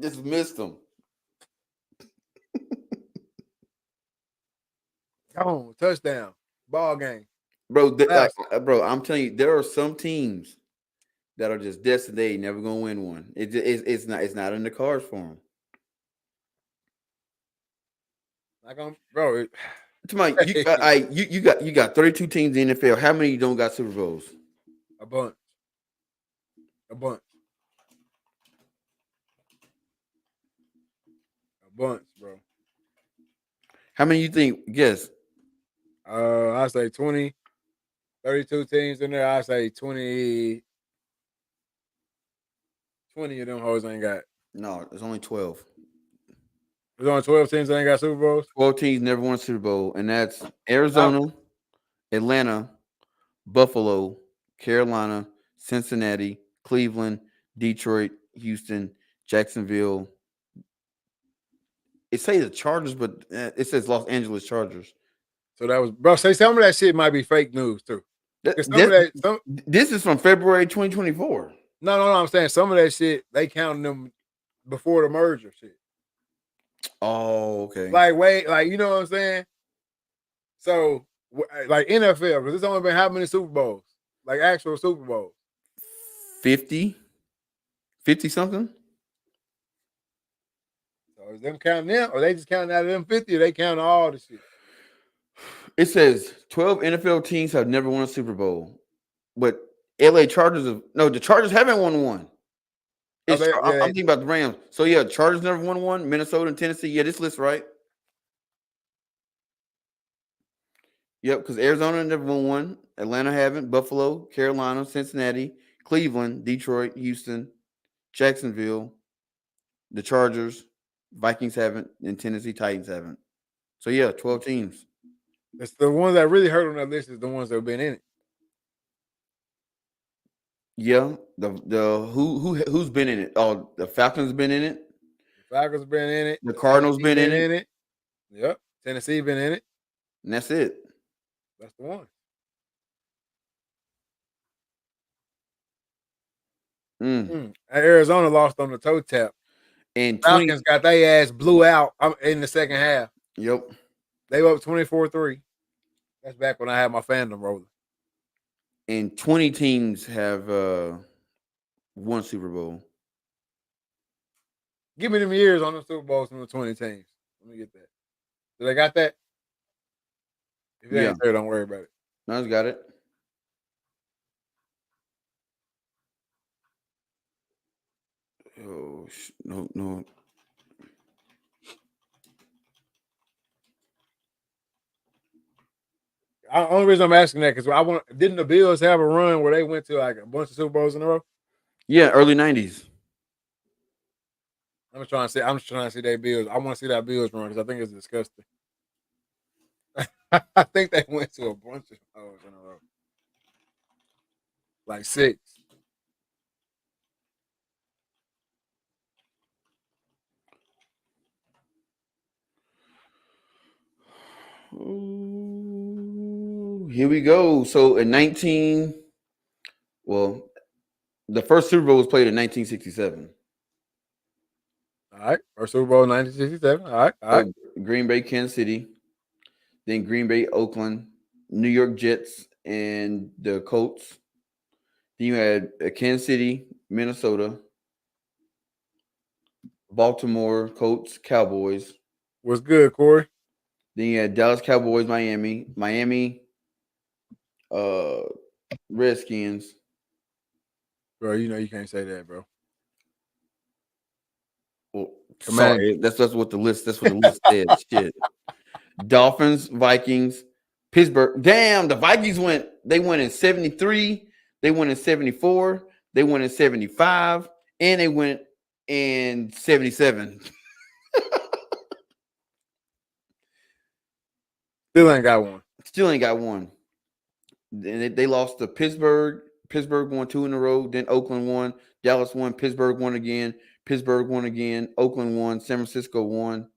Just missed him. Gone. Touchdown. Ball game. Bro, bro, I'm telling you, there are some teams that are just destined they ain't never gonna win one. It's not in the cards for them. Like bro. You got 32 teams in the NFL. How many don't got Super Bowls? A bunch. A bunch, bro. How many you think? Guess. I say 20, 32 teams in there. I say 20 of them hoes ain't got. No, there's only 12. There's only 12 teams that ain't got Super Bowls. 12 teams never won a Super Bowl, and that's Arizona, Atlanta, Buffalo, Carolina, Cincinnati, Cleveland, Detroit, Houston, Jacksonville. It says the Chargers, but it says Los Angeles Chargers. So that was, bro. Say some of that shit might be fake news too. This is from February 2024. No. I'm saying some of that shit they counting them before the merger shit. Oh, okay. Like you know what I'm saying? So like NFL, because it's only been how many Super Bowls? Like actual Super Bowls? 50 something. So is them counting them, or they just counting out of them 50, or they counting all the shit? It says 12 NFL teams have never won a Super Bowl, but LA Chargers the Chargers haven't won one. I'm thinking about the Rams. So yeah, Chargers never won one. Minnesota and Tennessee. Yeah, this list right. Yep, because Arizona never won one. Atlanta haven't. Buffalo, Carolina, Cincinnati, Cleveland, Detroit, Houston, Jacksonville, the Chargers, Vikings haven't, and Tennessee Titans haven't. So yeah, 12 teams. It's the ones that really hurt on that list is the ones that have been in it. Yeah, the who's been in it? Oh, the Falcons been in it. The Falcons been in it. The Cardinals been in it. Yep, Tennessee been in it. And that's it. That's the one. Arizona lost on the toe tap. And Falcons got their ass blew out in the second half. Yep. They were up 24-3. That's back when I had my fandom rolling. And 20 teams have won Super Bowl. Give me them years on the Super Bowls from the 20 teams. Let me get that. Do they got that? If you ain't there, don't worry about it. No, it's got it. Oh, no. Only reason I'm asking that because didn't the Bills have a run where they went to like a bunch of Super Bowls in a row? Yeah, early 90s. I'm just trying to see their Bills. I want to see that Bills run because I think it's disgusting. I think they went to a bunch of Bowls in a row. Like 6. Ooh, here we go. So in the first Super Bowl was played in 1967. All right. First Super Bowl 1967. All right. Green Bay, Kansas City. Then Green Bay, Oakland, New York Jets, and the Colts. Then you had Kansas City, Minnesota, Baltimore, Colts, Cowboys. What's good, Corey? Then you had Dallas Cowboys, Miami, Redskins. Bro, you know you can't say that, bro. Well, Command. sorry, that's what the list. That's what the list said. Shit. Dolphins, Vikings, Pittsburgh. Damn, the Vikings went. They went in 73. They went in 74. They went in 75, and they went in 77. Still ain't got one. Still ain't got one. And they lost to Pittsburgh. Pittsburgh won 2 in a row. Then Oakland won. Dallas won. Pittsburgh won again. Pittsburgh won again. Oakland won. San Francisco won.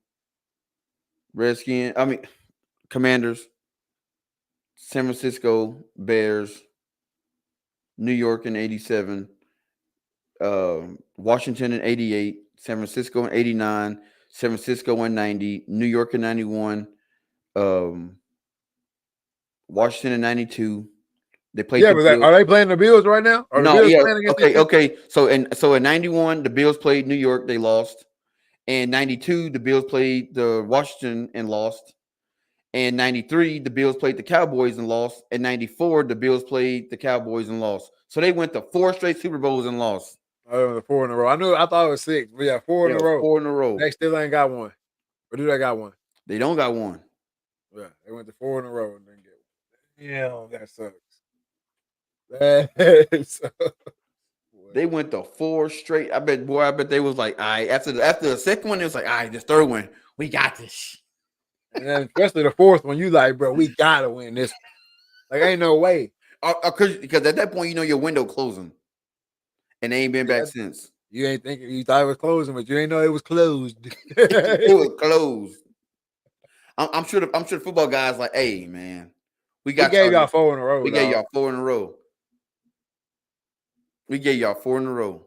Commanders. San Francisco Bears. New York in 87. Washington in 88. San Francisco in 89. San Francisco in 90. New York in 91. Washington in 92. They played. Yeah, but are they playing the Bills right now? Are No, the Bills yeah. playing against Okay. So in 91, the Bills played New York, they lost. And 92, the Bills played the Washington and lost. And 93, the Bills played the Cowboys and lost. And 94, the Bills played the Cowboys and lost. So they went to 4 straight Super Bowls and lost. Oh, the 4 in a row. I thought it was 6, but yeah, 4 in a row. 4 in a row. They still ain't got one. Or do they got one? They don't got one. Yeah, they went to 4 in a row and didn't get one. Yeah, that sucks. That sucks. They went to 4 straight. I bet they was like, all right. After the second one, it was like, all right, this third one, we got this. And then especially the fourth one, you like, bro, we gotta win this. Like, ain't no way. Because at that point, you know your window closing, and they ain't been back since. You ain't thinking, you thought it was closing, but you ain't know it was closed. It was closed. I'm sure the football guys like, hey man, we gave y'all 4 in a row. We gave y'all 4 in a row. We gave y'all 4 in a row.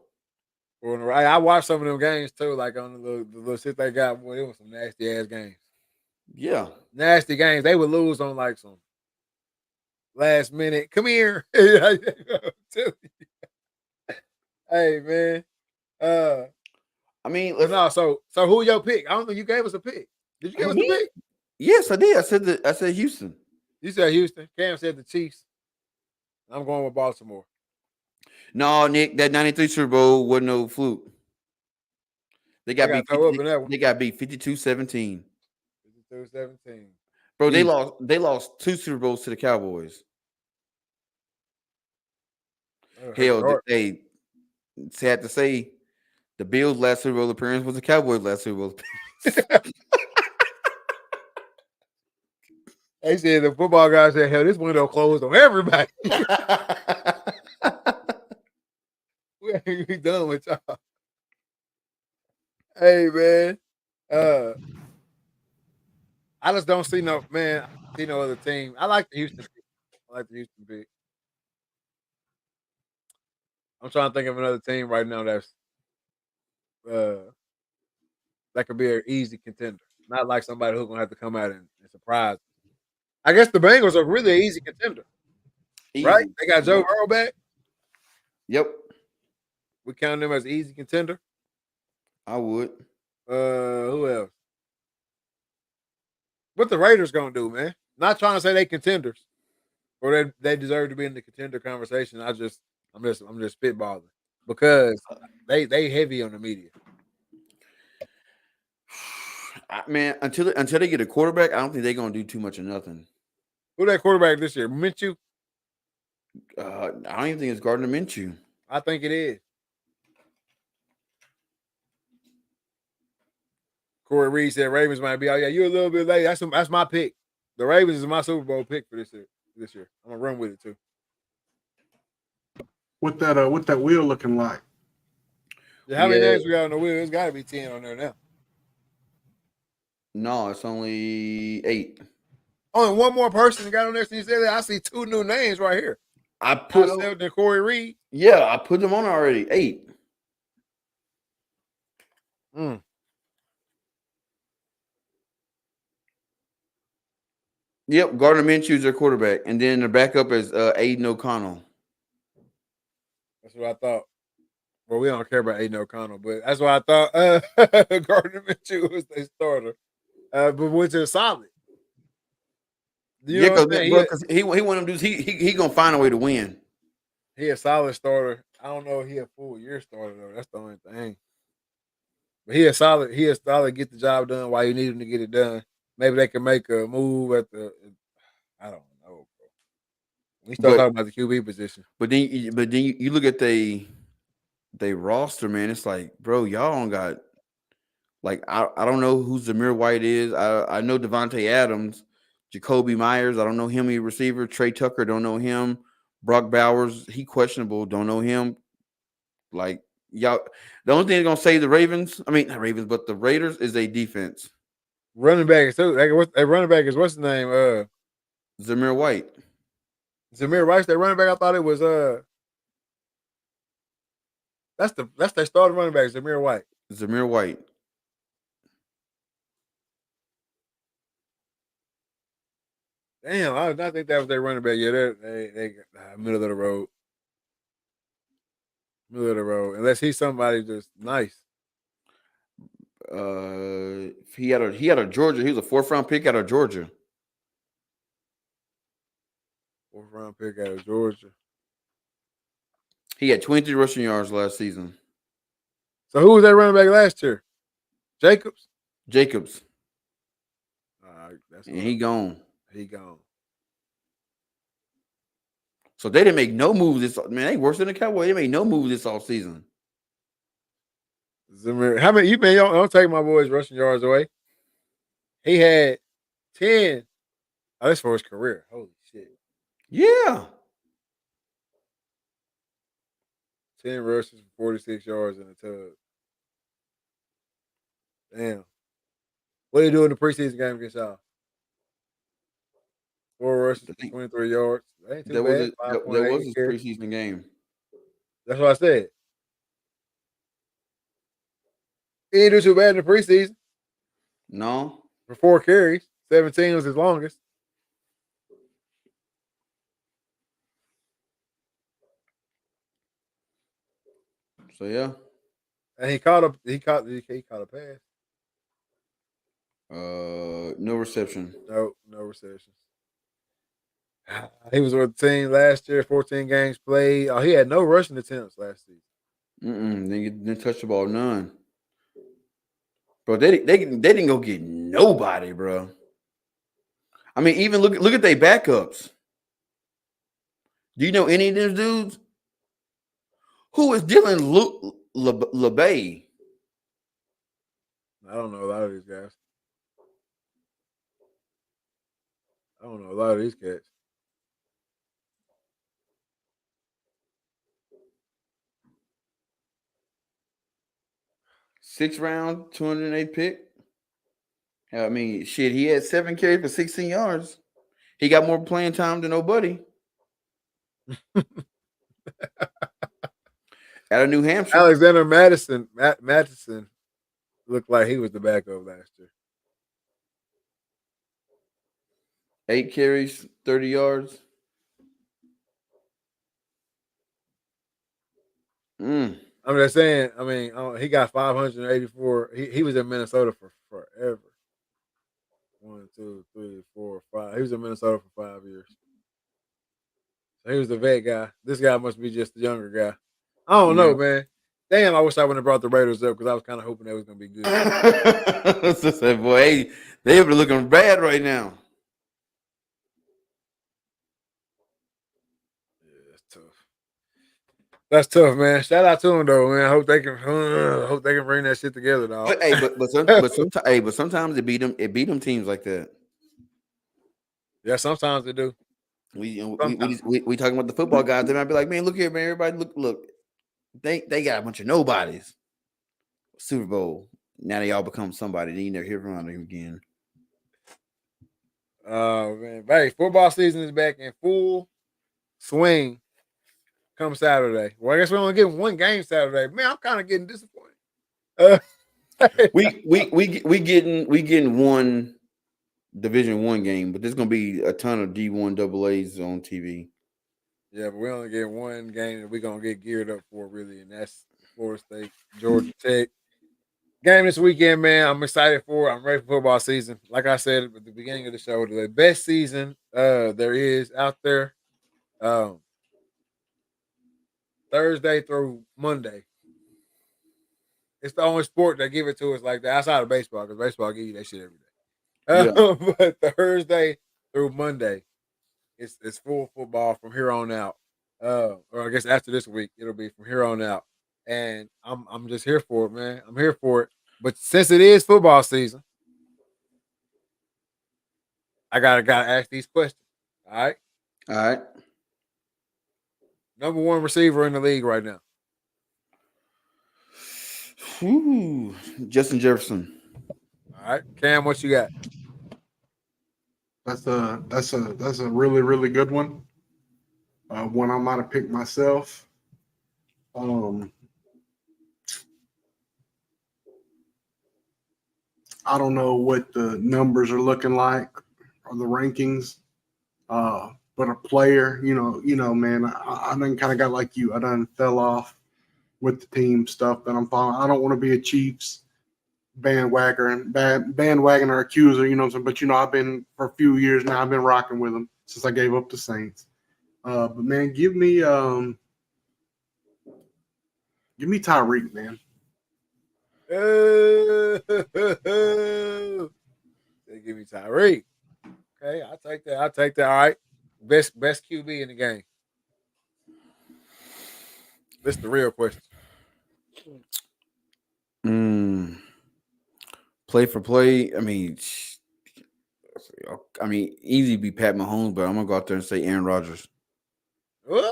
4 in a row. I watched some of them games too, like on the little shit they got. Boy, it was some nasty ass games. Yeah, nasty games. They would lose on like some last minute. Come here. Hey man. I mean, no. So who your pick? I don't think you gave us a pick. Did you give us a pick? Yes, I did. I said Houston. You said Houston. Cam said the Chiefs. I'm going with Baltimore. No, Nick, that 93 Super Bowl wasn't no fluke. They got beat 52-17. 52-17. Bro, they lost 2 Super Bowls to the Cowboys. Hell, they sad to say the Bills' last Super Bowl appearance was the Cowboys' last Super Bowl appearance. They said the football guys said, hell, this window closed on everybody. We done with y'all. Hey man. I just don't see no other team. I like the Houston pick. I'm trying to think of another team right now that's that could be an easy contender. Not like somebody who's gonna have to come out and surprise. I guess the Bengals are really an easy contender. Easy. Right? They got Joe Burrow back. Yep. We count them as an easy contender. I would. Who else? What the Raiders gonna do, man? Not trying to say they contenders, or they deserve to be in the contender conversation. I'm just spitballing because they heavy on the media. Man, until they get a quarterback, I don't think they're gonna do too much of nothing. Who that quarterback this year? Minshew? I don't even think it's Gardner Minshew. I think it is. Corey Reed said Ravens might be out. Yeah, you're a little bit late. That's my pick. The Ravens is my Super Bowl pick for this year. I'm gonna run with it too. What that wheel looking like? Yeah, how many names we got on the wheel? It's got to be 10 on there now. No, it's only 8. Only one more person got on there since you said that. I see 2 new names right here. I put the Corey Reed. Yeah, I put them on already. 8. Yep, Gardner Minshew's their quarterback, and then the backup is Aiden O'Connell. That's what I thought. Well, we don't care about Aiden O'Connell, but that's what I thought. Gardner Minshew was their starter, but which is solid. Because he one of them dudes. He gonna find a way to win. He a solid starter. I don't know if he a full year starter though. That's the only thing. But he is solid. He is solid. Get the job done while you need him to get it done. Maybe they can make a move at the. I don't know, bro. We start But talking about the QB position. you look at they roster, man. It's like, bro, y'all don't got like I don't know who Zamir White is. I know Devontae Adams, Jacoby Myers. I don't know him. He receiver. Trey Tucker. Don't know him. Brock Bowers. He questionable. Don't know him. Like y'all, the only thing that's gonna save the Ravens. I mean not Ravens, but the Raiders is a defense. Running back is too. Running back is what's the name? Zamir White. Zamir Rice. That running back. I thought it was That's their starting running back. Zamir White. Zamir White. Damn, I did not think that was their running back. Yeah, they middle of the road. Middle of the road. Unless he's somebody just nice. He had a Georgia. He was a 4th-round pick out of Georgia. 4th-round pick out of Georgia. He had 23 rushing yards last season. So who was that running back last year? Jacobs. Jacobs. That's And he gone. He gone. So they didn't make no moves this. Man, they worse than the Cowboys. They made no moves this all season. Zamir, how many? You man, don't take my boys rushing yards away. He had 10. Oh, that's for his career. Holy shit! Yeah. 10 rushes, 46 yards in the tub. Damn. What do you do in the preseason game against y'all? 4 rushes, 23 yards. That ain't too bad. That was his preseason game. That's what I said. He didn't do too bad in the preseason. No. For 4 carries. 17 was his longest. So yeah. And he caught a pass. No reception. No receptions. He was with the team last year, 14 games played. Oh, he had no rushing attempts last season. They didn't touch the ball none. Bro, they didn't go get nobody, bro. I mean, even look at their backups. Do you know any of those dudes? Who is Dylan LeBay? I don't know a lot of these guys. I don't know a lot of these cats. Sixth round, 208 pick. I mean, shit, he had 7 carries for 16 yards. He got more playing time than nobody. Out of New Hampshire. Alexander Madison looked like he was the backup last year. 8 carries, 30 yards. I'm just saying. I mean, he got 584. He was in Minnesota for forever. 1, 2, 3, 4, 5. He was in Minnesota for 5 years. So he was the vet guy. This guy must be just the younger guy. I don't know, man. Damn, I wish I wouldn't have brought the Raiders up because I was kind of hoping they was going to be good. Said, boy, they were looking bad right now. Yeah, that's tough. That's tough, man. Shout out to them though, man. Hope they can bring that shit together, dog. But sometimes it beat them teams like that. Yeah, sometimes they do. We talking about the football guys. They might be like, man, look here, man. Everybody, look. They got a bunch of nobodies. Super Bowl. Now they all become somebody. Then you never hear from them again. Oh man, hey, football season is back in full swing. Come Saturday. Well, I guess we only get one game Saturday. Man, I'm kind of getting disappointed. We getting one Division 1 game, but there's gonna be a ton of D1 AA's on TV. Yeah, but we only get one game that we're gonna get geared up for, really, and that's Florida State, Georgia Tech. Game this weekend, man. I'm excited for it. I'm ready for football season. Like I said at the beginning of the show, the best season there is out there. Thursday through Monday It's the only sport that give it to us like that outside of baseball, because baseball give you that shit every day. But Thursday through Monday, it's full football from here on out. Or I guess after this week, it'll be from here on out. And I'm just here for it, man. I'm here for it. But since it is football season, I gotta ask these questions. All right. All right. Number one receiver in the league right now. Whew. Justin Jefferson. All right. Cam, what you got? That's a really, really good one. One I might have picked myself. I don't know what the numbers are looking like or the rankings. But a player, man, I done kind of got like you. I done fell off with the team stuff that I'm following. I don't want to be a Chiefs bandwagon or accuser, you know what I'm saying? But I've been for a few years now. I've been rocking with them since I gave up the Saints. But man, give me Tyreek, man. They give me Tyreek. Okay, I'll take that. All right. Best QB in the game. This is the real question. Play for play. I mean, easy be Pat Mahomes, but I'm gonna go out there and say Aaron Rodgers. Okay.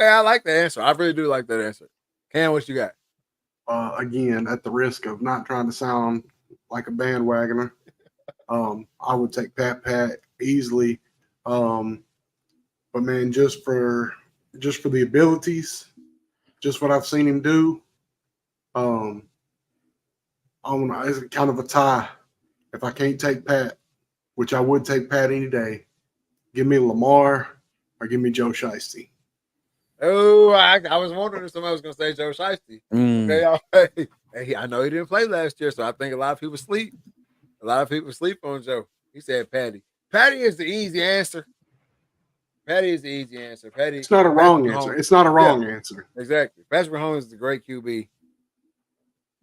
I like the answer. I really do like that answer. Cam, what you got? Again, at the risk of not trying to sound like a bandwagoner, I would take Pat easily. But man, just for the abilities, just what I've seen him do, it's kind of a tie. If I can't take Pat, which I would take Pat any day, give me Lamar or give me Joe Shiesty. Oh, I was wondering if somebody was going to say Joe Shiesty. Okay, hey, I know he didn't play last year, so I think a lot of people sleep. A lot of people sleep on Joe. He said Patty. Patty is the easy answer. Patty is the easy answer. Patty. It's not a wrong answer. It's not a wrong answer. Exactly. Patrick Mahomes is a great QB.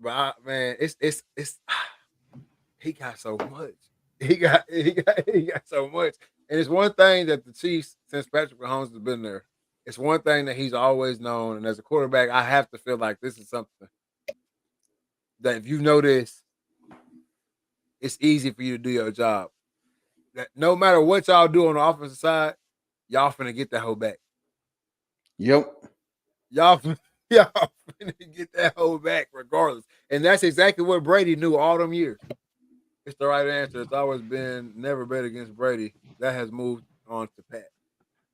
But man, it's he got so much. He got so much. And it's one thing that the Chiefs, since Patrick Mahomes has been there, it's one thing that he's always known. And as a quarterback, I have to feel like this is something that if you know this, it's easy for you to do your job. That no matter what y'all do on the offensive side, y'all finna get that hoe back. Yep. Y'all finna get that hoe back regardless. And that's exactly what Brady knew all them years. It's the right answer. It's always been never bet against Brady. That has moved on to Pat.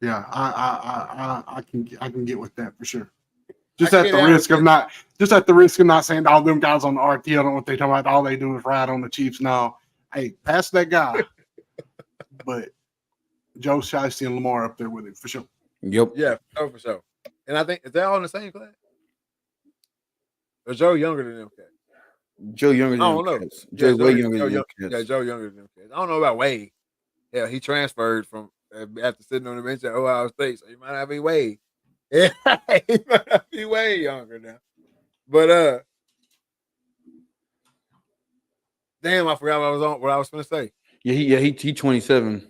Yeah, I can get with that for sure. Just at the risk of not saying all them guys on the RT, I don't know what they talking about. All they do is ride on the Chiefs now. Hey, pass that guy. But Joe Shiesty and Lamar up there with him for sure. Yep. Yeah, for sure. And I think is they all in the same class? Or Joe younger than them cats? Joe younger than them cats. Joe way younger than them cats. Yeah, Joe younger than them cats. I don't know about Wade. Yeah, he transferred from after sitting on the bench at Ohio State, so he might not be Wade. Yeah, he might not be way younger now. But damn, I forgot what I was going to say. He 27.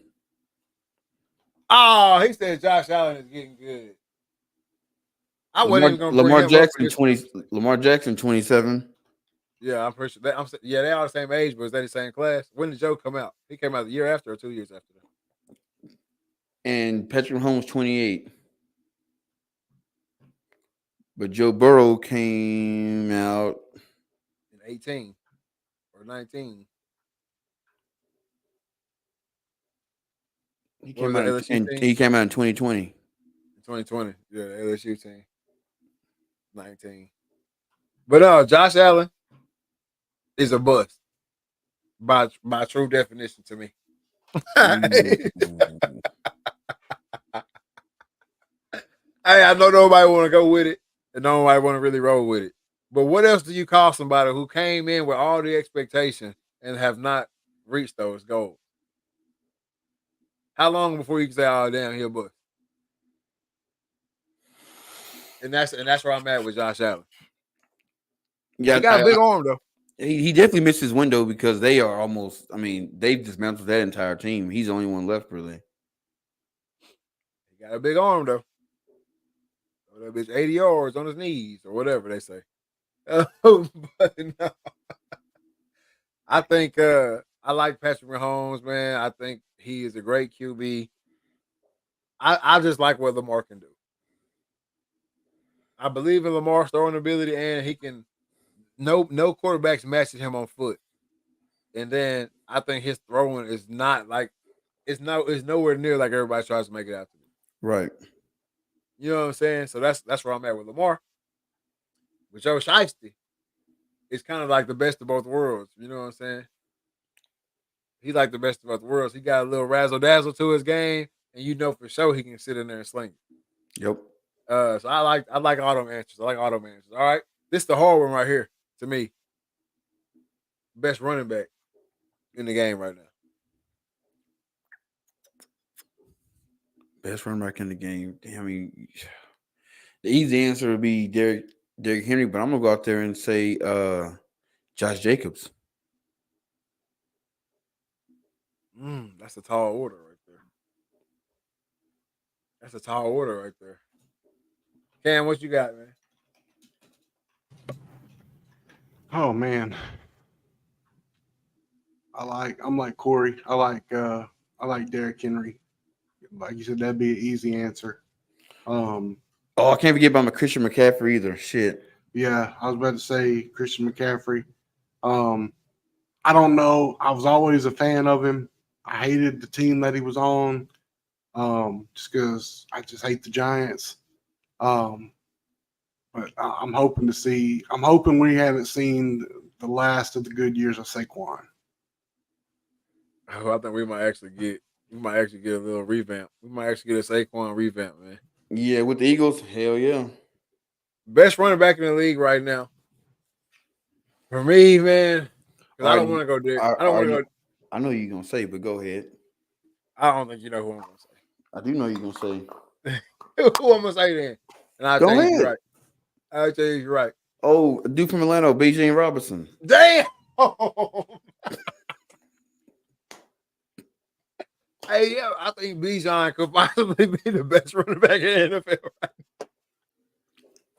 Oh, he said Josh Allen is getting good. I wasn't even going to Lamar Jackson 20. Lamar Jackson 27. Yeah, I'm pretty sure. They are the same age, but is they the same class? When did Joe come out? He came out the year after or 2 years after that. And Patrick Mahomes 28. But Joe Burrow came out in 18 or 19. He came out in 2020. 2020, yeah, the LSU team. 19. But Josh Allen is a bust by true definition to me. Hey, I know nobody want to go with it, and nobody want to really roll with it. But what else do you call somebody who came in with all the expectation and have not reached those goals? How long before you can say, "Oh, damn, he a bust"? And that's where I'm at with Josh Allen. Yeah, He got a big arm though. he definitely missed his window because they are almost. I mean, they've dismantled that entire team. He's the only one left, really. He got a big arm though. So that bitch 80 yards on his knees or whatever they say. But no, I think I like Patrick Mahomes, man. I think he is a great QB. I just like what Lamar can do. I believe in Lamar's throwing ability, and he can. No quarterbacks matching him on foot. And then I think his throwing is not like it's nowhere near like everybody tries to make it out to be. Right. You know what I'm saying? So that's where I'm at with Lamar. With Joe Shiesty, it's kind of like the best of both worlds. You know what I'm saying? He's like the best of both worlds. He got a little razzle dazzle to his game, and you know for sure he can sit in there and sling it. Yep. So I like all them answers. I like all them answers. All right. This is the hard one right here to me. Best running back in the game right now. Best running back in the game. Damn, I mean, the easy answer would be Derrick Henry, but I'm gonna go out there and say Josh Jacobs. That's a tall order right there. That's a tall order right there. Cam, what you got, man? Oh man, I'm like Corey. I like Derrick Henry. Like you said, that'd be an easy answer. Oh, I can't forget about my Christian McCaffrey either. Shit. Yeah, I was about to say Christian McCaffrey. I don't know. I was always a fan of him. I hated the team that he was on, just because I just hate the Giants. But I'm hoping to see. I'm hoping we haven't seen the last of the good years of Saquon. Oh, I think we might actually get a little revamp. We might actually get a Saquon revamp, man. Yeah, with the Eagles, hell yeah. Best running back in the league right now. For me, man, because I don't want to go there. I don't want to go. I know you're gonna say, but go ahead. I don't think you know who I'm gonna say. I do know you're gonna say. Who I'm gonna say then? And I'll Go tell you ahead. you're right. I'll tell you you're right. Oh, a dude from Atlanta, B.J. Robinson. Damn. Hey, yeah, I think Bijan could possibly be the best running back in the NFL.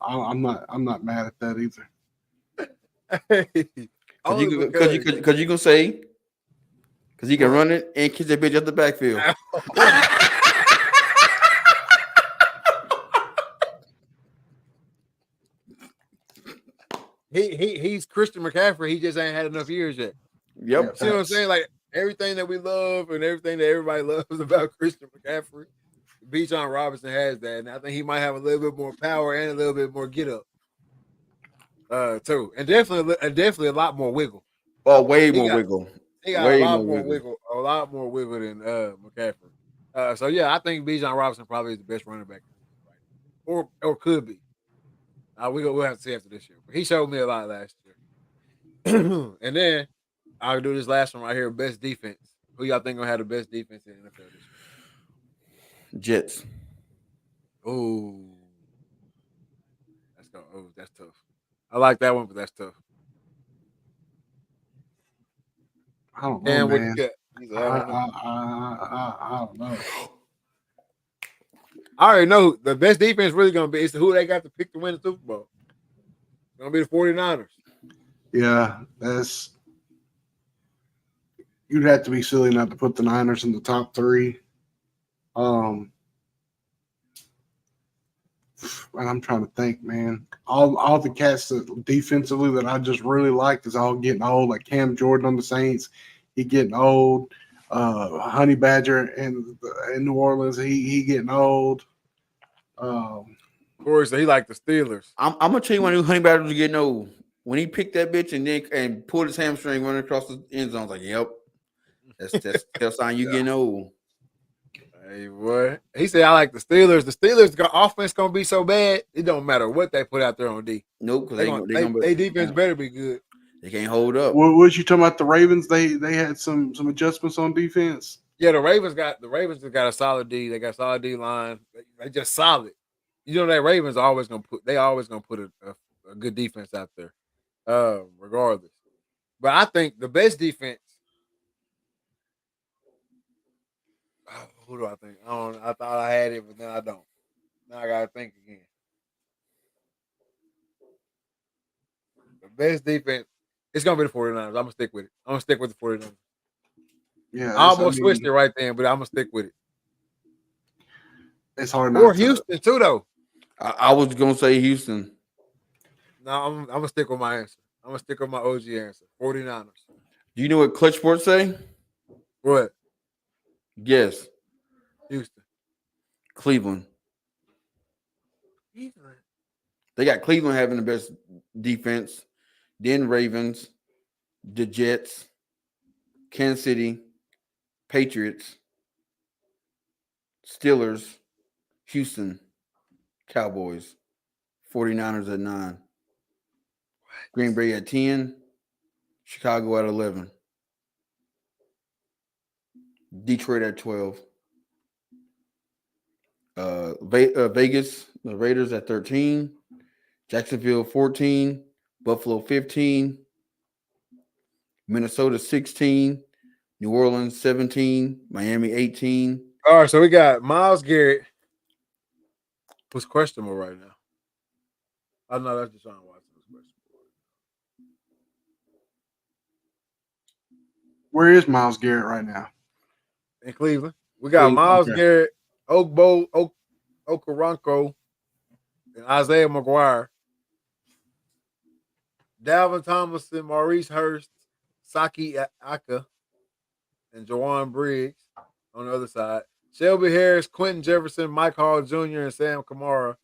I'm not mad at that either. Because you gonna say, because he can run it and kick that bitch out the backfield. He's Christian McCaffrey. He just ain't had enough years yet. Yep. See what I'm saying? Like everything that we love and everything that everybody loves about Christian McCaffrey, Bijan Robinson has that, and I think he might have a little bit more power and a little bit more get up. Too, and definitely a lot more wiggle. Oh, way more wiggle. He got a lot more wiggle than McCaffrey. So yeah, I think Bijan Robinson probably is the best running back, or could be. We'll have to see after this year. But he showed me a lot last year. And then I'll do this last one right here. Best defense. Who y'all think gonna have the best defense in the NFL this year? Jets. Oh, that's tough. I like that one, but that's tough. I don't know, man. I don't know. I already know the best defense really going to be who they got to pick to win the Super Bowl. It's going to be the 49ers. Yeah, you'd have to be silly not to put the Niners in the top three. And I'm trying to think, man. All the cats that defensively that I just really liked is all getting old. Like Cam Jordan on the Saints, he getting old. Honey Badger in New Orleans, he getting old. Corey said he like the Steelers. I'm gonna tell you when Honey Badger was getting old. When he picked that bitch and pulled his hamstring running across the end zone, I was like, "Yep, that's a sign you getting old." Hey, boy. He said, I like the Steelers. The Steelers' offense going to be so bad, it don't matter what they put out there on D. Nope, because they defense better be good. They can't hold up. What was you talking about? The Ravens? They had some adjustments on defense. Yeah, the Ravens got a solid D. They got solid D line. They just solid. You know that Ravens are always gonna put a good defense out there. regardless. But I think the best defense. Who do I think? I thought I had it, but then I don't. Now I gotta think again. The best defense. It's gonna be the 49ers. I'm gonna stick with it. I'm gonna stick with the 49ers. Yeah, I almost switched it right then, but I'm gonna stick with it. It's hard Or not to. Houston too, though. I was gonna say Houston. No, I'm gonna stick with my answer. I'm gonna stick with my OG answer. 49ers. Do you know what Clutch Sports say? What? Yes, Houston. Cleveland. They got Cleveland having the best defense, then Ravens, the Jets, Kansas City, Patriots, Steelers, Houston, Cowboys, 49ers at 9, Green Bay at 10, Chicago at 11, Detroit at 12, Vegas, the Raiders at 13, Jacksonville 14, Buffalo 15, Minnesota 16, New Orleans 17, Miami 18. All right, so we got Myles Garrett, who's questionable right now. I know that's Deshaun Watson who's questionable. Where is Myles Garrett right now? In Cleveland, we got Myles Garrett, Okoronkwo, and Isaiah McGuire. Dalvin Tomlinson, Maurice Hurst, Saki Aka, and Jawan Briggs on the other side. Shelby Harris, Quentin Jefferson, Mike Hall Jr., and Sam Kamara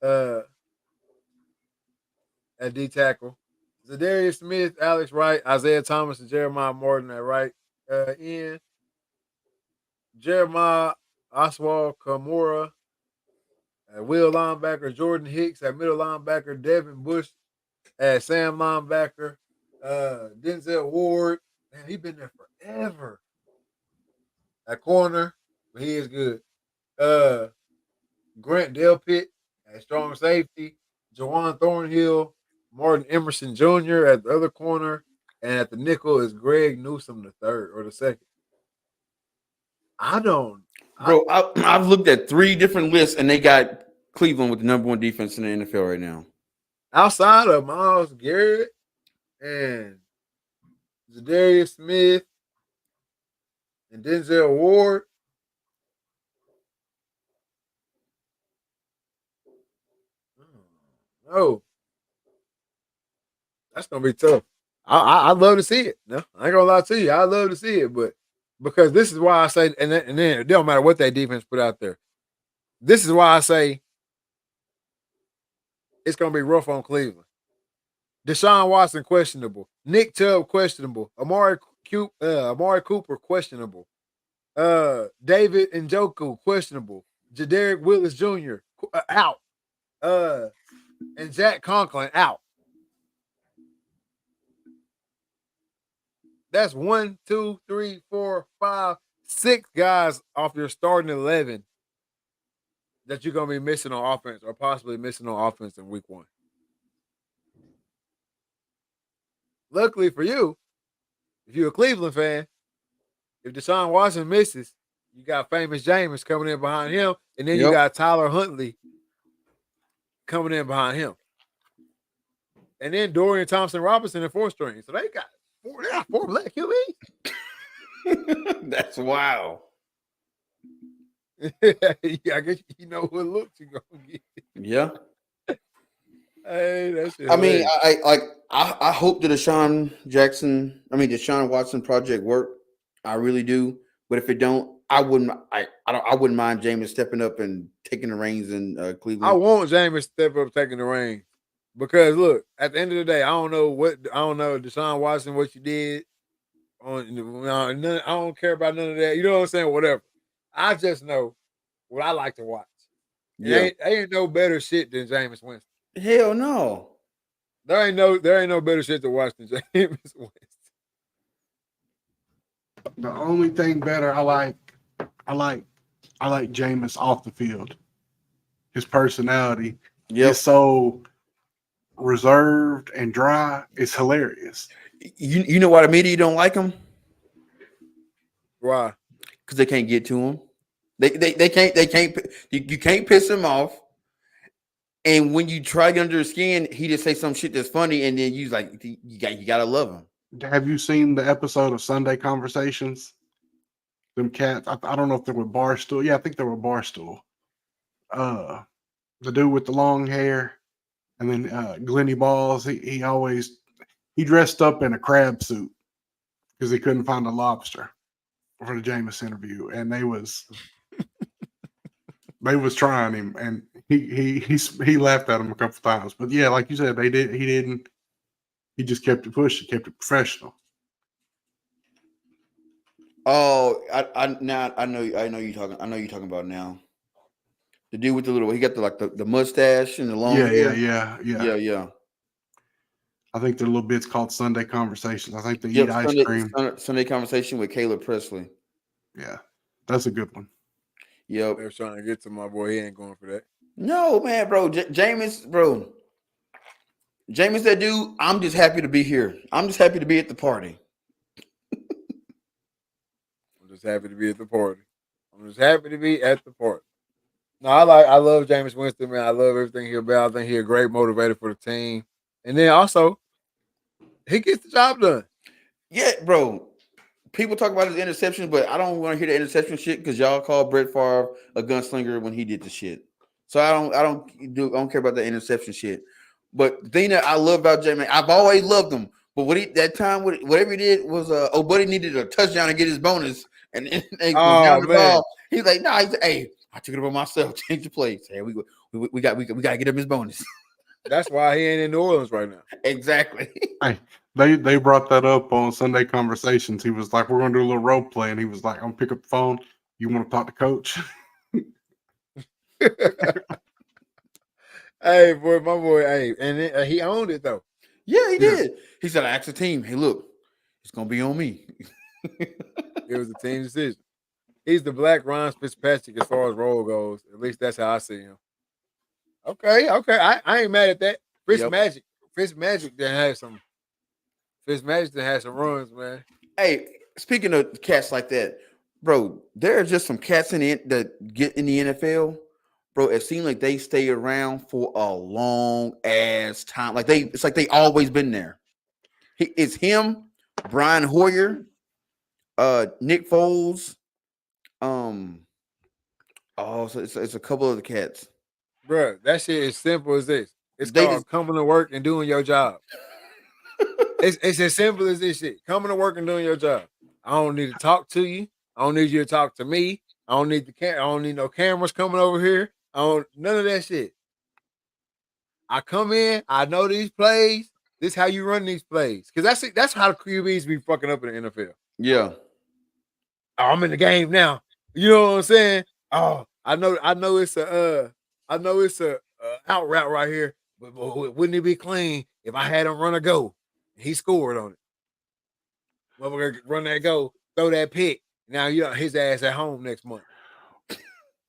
at D tackle. Zadarius Smith, Alex Wright, Isaiah Thomas, and Jeremiah Martin at right end. Jeremiah Oswald Kamura at will linebacker. Jordan Hicks at middle linebacker. Devin Bush at Sam linebacker. Denzel Ward, man, he's been there forever. At corner, but he is good. Grant Delpit at strong safety. Jawan Thornhill, Martin Emerson Jr. at the other corner, and at the nickel is Greg Newsome the third or the second. I've looked at 3 different lists, and they got Cleveland with the number 1 defense in the NFL right now. Outside of Myles Garrett and Zadarius Smith and Denzel Ward, no, that's gonna be tough. I'd love to see it. No, I ain't gonna lie to you. I'd love to see it, but because this is why I say, and then it don't matter what that defense put out there. This is why I say it's gonna be rough on Cleveland. Deshaun Watson questionable. Nick Chubb questionable. Amari Cooper questionable. David Njoku questionable. Jadarick Willis Jr. Out. And Jack Conklin out. That's 1, 2, 3, 4, 5, 6 guys off your starting 11 that you're gonna be missing on offense, or possibly missing on offense in week 1. Luckily for you, if you're a Cleveland fan, if Deshaun Watson misses, you got Famous Jameis coming in behind him, and then you got Tyler Huntley coming in behind him. And then Dorian Thompson-Robinson in 4th string. So they got 4 black QBs. That's wild. Yeah, I guess you know what looks you're gonna get. Yeah. Hey, that's it. I mean, I hope the Deshaun Watson project work. I really do. But if it don't, I wouldn't mind Jameis stepping up and taking the reins in Cleveland. I want Jameis to step up taking the reins. Because look, at the end of the day, I don't know Deshaun Watson, what you did. I don't care about none of that. You know what I'm saying? Whatever. I just know what I like to watch. Yeah. Ain't no better shit than Jameis Winston. Hell no. There ain't no better shit to watch than Jameis Winston. The only thing better I like Jameis off the field. His personality is so reserved and dry is hilarious. You know why the media don't like him? Why? Because they can't get to him. They can't you can't piss him off. And when you try to get under his skin, he just say some shit that's funny, and then you like you gotta love him. Have you seen the episode of Sunday Conversations? Them cats. I don't know if they were Barstool. Yeah, I think they were Barstool. The dude with the long hair, and then Glenny Balls. He dressed up in a crab suit because he couldn't find a lobster for the Jameis interview, and they was trying him, and he laughed at him a couple times. But yeah, like you said, he didn't. He just kept it pushing, kept it professional. Oh, I know you talking. I know you talking about now. The dude with the little, he got the mustache and the long hair. Yeah. I think the little bit's called Sunday Conversations. I think they eat ice cream. Sunday Conversation with Caleb Presley. Yeah, that's a good one. Yep. They're trying to get to my boy. He ain't going for that. No, man, bro. Jameis, that dude. I'm just happy to be here. I'm just happy to be at the party. I'm just happy to be at the party. No, I love Jameis Winston, man. I love everything he about. I think he's a great motivator for the team. And then also, he gets the job done. Yeah, bro. People talk about his interceptions, but I don't want to hear the interception shit because y'all called Brett Favre a gunslinger when he did the shit. So I don't care about the interception shit. But the thing that I love about Jameis, I've always loved him. But whatever he did was Buddy needed a touchdown to get his bonus, and they down the ball. He's like, nah, hey, I took it upon myself, change the plays. Hey, we got to get him his bonus. That's why he ain't in New Orleans right now. Exactly. Hey, they brought that up on Sunday Conversations. He was like, "We're gonna do a little role play," and he was like, "I'm gonna pick up the phone. You want to talk to Coach?" Hey, boy, my boy. Hey, and then, he owned it though. Yeah, he did. He said, "I asked the team, hey, look, it's gonna be on me." It was a team decision. He's the black Ron Fitzpatrick as far as role goes. At least that's how I see him. Okay. I ain't mad at that. Fitzmagic done had some runs, man. Hey, speaking of cats like that, bro, there are just some cats in it that get in the NFL, bro. It seems like they stay around for a long ass time. It's like they always been there. It's him, Brian Hoyer, Nick Foles. So it's a couple of the cats. Bro, that shit is simple as this. It's called coming to work and doing your job. It's as simple as this shit. Coming to work and doing your job. I don't need to talk to you. I don't need you to talk to me. I don't need I don't need no cameras coming over here. None of that shit. I come in. I know these plays. This is how you run these plays. Because that's how the QBs be fucking up in the NFL. Yeah. Oh, I'm in the game now. You know what I'm saying? Oh, I know it's a out route right here, but wouldn't it be clean if I had him run a go? He scored on it. Motherfucker run that go, throw that pick. Now his ass at home next month.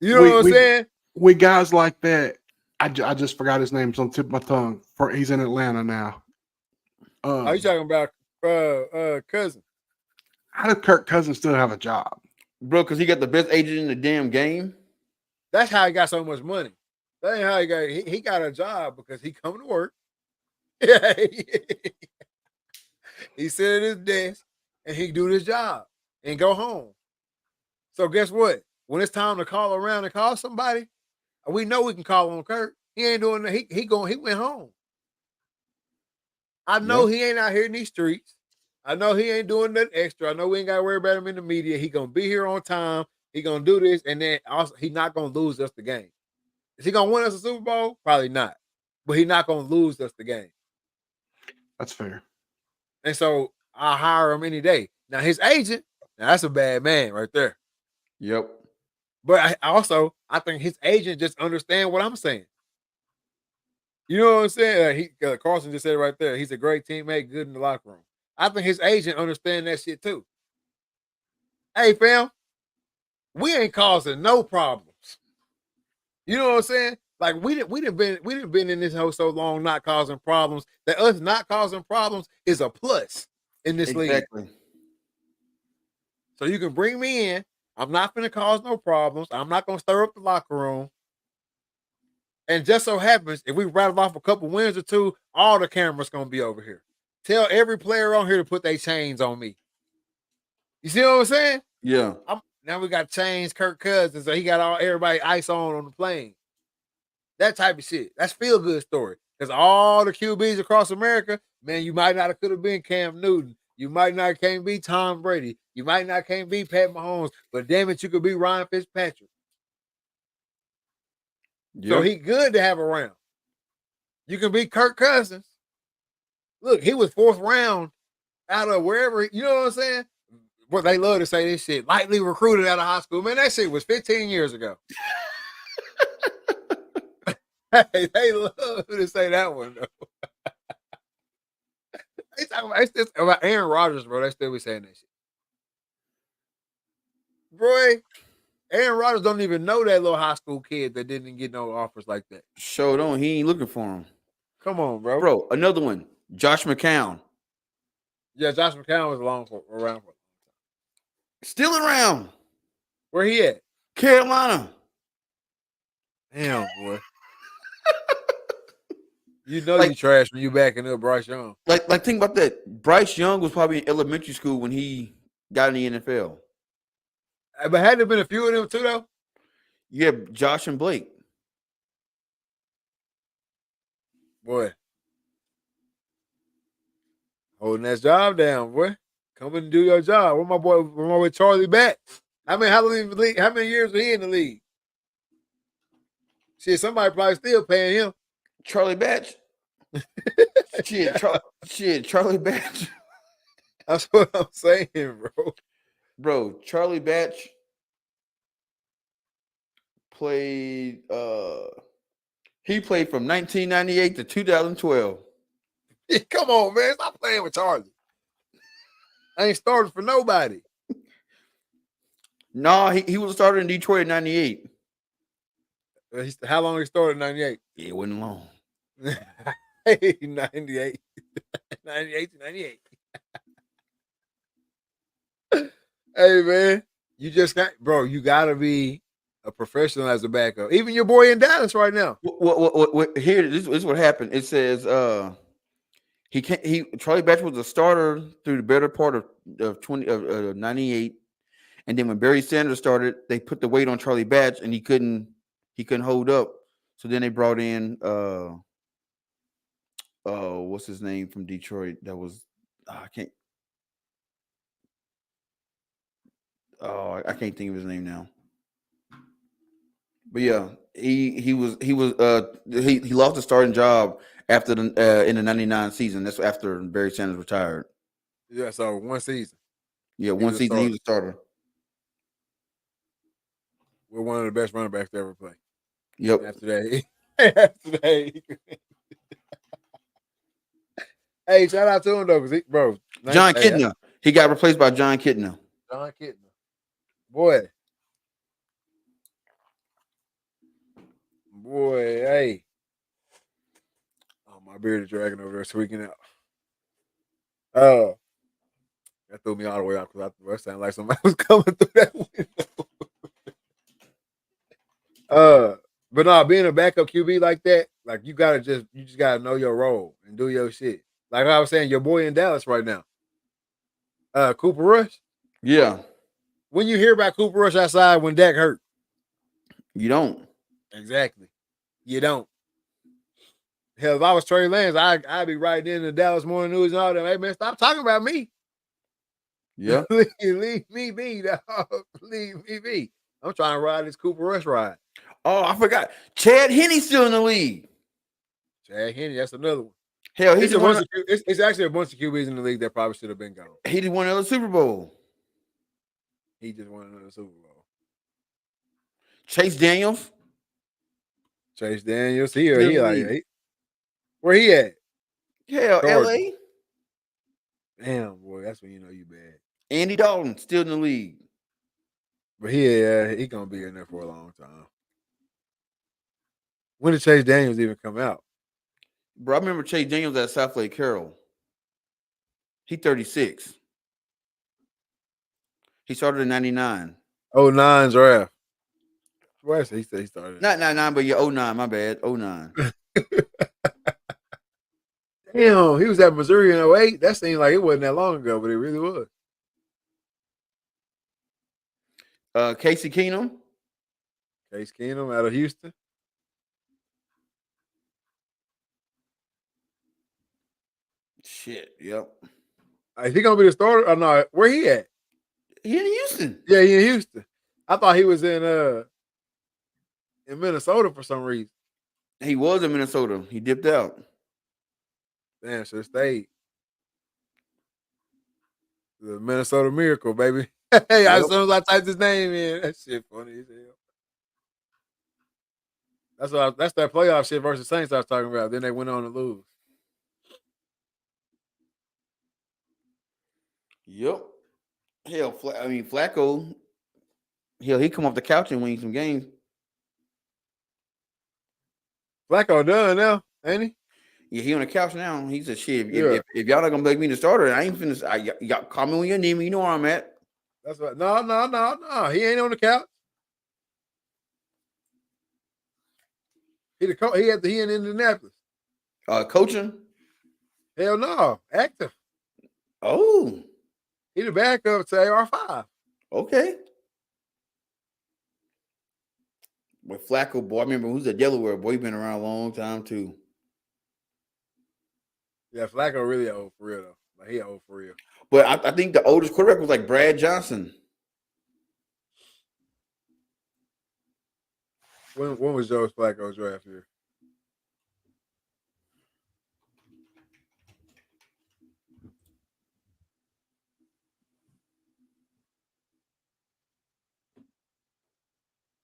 You know what I'm saying? With guys like that, I just forgot his name. It's on the tip of my tongue. He's in Atlanta now. Are you talking about Cousins? How does Kirk Cousins still have a job, bro? Because he got the best agent in the damn game. That's how he got so much money. That ain't how he got a job because he come to work. He sit at his desk and he do this job and go home. So guess what? When it's time to call around and call somebody, we know we can call on Kirk. He ain't doing that. He went home. I know he ain't out here in these streets. I know he ain't doing nothing extra. I know we ain't got to worry about him in the media. He gonna be here on time. He gonna do this, and then also he not gonna lose us the game. Is he gonna win us a Super Bowl? Probably not. But he not gonna lose us the game. That's fair. And so I hire him any day. Now his agent, that's a bad man right there. Yep. But I think his agent just understand what I'm saying. You know what I'm saying? Carson just said it right there. He's a great teammate, good in the locker room. I think his agent understand that shit too. Hey, fam, we ain't causing no problems. You know what I'm saying? Like we didn't been in this hole so long, not causing problems. That us not causing problems is a plus in this league. Exactly. So you can bring me in. I'm not going to cause no problems. I'm not going to stir up the locker room. And just so happens, if we rattle off a couple wins or two, all the cameras going to be over here. Tell every player on here to put their chains on me. You see what I'm saying? Yeah. Now we got chains, Kirk Cousins, so he got everybody ice on the plane. That type of shit. That's feel good story. Because all the QBs across America, man, you might not have could have been Cam Newton. You might not can't be Tom Brady. You might not can't be Pat Mahomes, but damn it, you could be Ryan Fitzpatrick. Yep. So he good to have around. You can be Kirk Cousins. Look, he was 4th round out of wherever, you know what I'm saying? Well, they love to say this shit. Lightly recruited out of high school. Man, that shit was 15 years ago. Hey, they love to say that one, though. It's just about Aaron Rodgers, bro. They still be saying that shit. Bro, Aaron Rodgers don't even know that little high school kid that didn't get no offers like that. Showed on. He ain't looking for him. Come on, bro. Bro, another one. Josh McCown. Yeah, Josh McCown was around for. Still around. Where he at? Carolina. Damn, boy. You know you trash when you backing up Bryce Young. Like think about that. Bryce Young was probably in elementary school when he got in the NFL. But had there been a few of them too, though? Yeah, Josh and Blake. Boy. Holding that job down, boy. Come and do your job. Where my boy Charlie Batch? How many years was he in the league? Shit, somebody probably still paying him. Charlie Batch. Charlie Batch. That's what I'm saying, bro. Bro, Charlie Batch played he played from 1998 to 2012. Come on, man. Stop playing with Charlie. I ain't started for nobody. No, he was started in Detroit in 98. How long he started in 98? Yeah, it wasn't long. 98. 98 to 98. Hey, man. You just got, bro, you got to be a professional as a backup. Even your boy in Dallas right now. What here, this is what happened. It says Charlie Batch was a starter through the better part of 98. And then when Barry Sanders started, they put the weight on Charlie Batch and he couldn't hold up. So then they brought in what's his name from Detroit? That was I can't think of his name now. But yeah, he lost the starting job after in the 99 season. That's after Barry Sanders retired. Yeah, so one season. Yeah, one season he was a starter. We're one of the best running backs to ever play. Yep. After that. Hey, shout out to him though, bro. John Kitna. He got replaced by John Kitna. John Kitna. Boy, hey. Oh, my bearded dragon over there tweaking out. That threw me all the way out because I sounded like somebody was coming through that window. But no, being a backup QB like that, like you just gotta know your role and do your shit. Like I was saying, your boy in Dallas right now. Cooper Rush. Yeah. When you hear about Cooper Rush outside when Dak hurt. You don't. Exactly. You don't. Hell, if I was Trey Lance, I'd be writing in the Dallas Morning News and all that. Hey, man, stop talking about me. Yeah. Leave me be, dog. Leave me be. I'm trying to ride this Cooper Rush ride. Oh, I forgot. Chad Henne's still in the league. Chad Henne, that's another one. Hell, it's actually a bunch of QBs in the league that probably should have been gone. He just won another Super Bowl. He just won another Super Bowl. Chase Daniels. Where he at? Hell, Georgia. LA. Damn, boy, that's when you know you bad. Andy Dalton still in the league. But he gonna be in there for a long time. When did Chase Daniels even come out? Bro, I remember Chase Daniels at South Lake Carroll. He 36. He started in 99. 09 draft. Where he said he started? Not 99, but yeah, 09. My bad. 09. Damn, he was at Missouri in 08. That seemed like it wasn't that long ago, but it really was. Casey Keenum. Case Keenum out of Houston. Shit. Yep. Is he gonna be the starter or no? Where he at? He in Houston. Yeah, he in Houston. I thought he was in Minnesota for some reason. He was in Minnesota. He dipped out. Damn, should have stayed. The Minnesota Miracle, baby. Hey, as soon as I typed his name in, that shit funny as hell. That's that playoff shit versus Saints I was talking about. Then they went on to lose. Yep. Hell, Flacco. Hell, he come off the couch and win some games. Flacco done now, ain't he? Yeah, he on the couch now. He said, "Shit, Yeah. if y'all not gonna make me the starter, I ain't finished. Y'all call me when you need me. You know where I'm at." That's what. No. He ain't on the couch. He in Indianapolis. Coaching. Hell no, active. Oh, He the backup to AR5. okay. But Flacco, boy, I remember who's a Delaware boy. He been around a long time too. Yeah, Flacco really old for real though. Like he old for real. But I think the oldest quarterback was like Brad Johnson. When was Joe Flacco's draft year?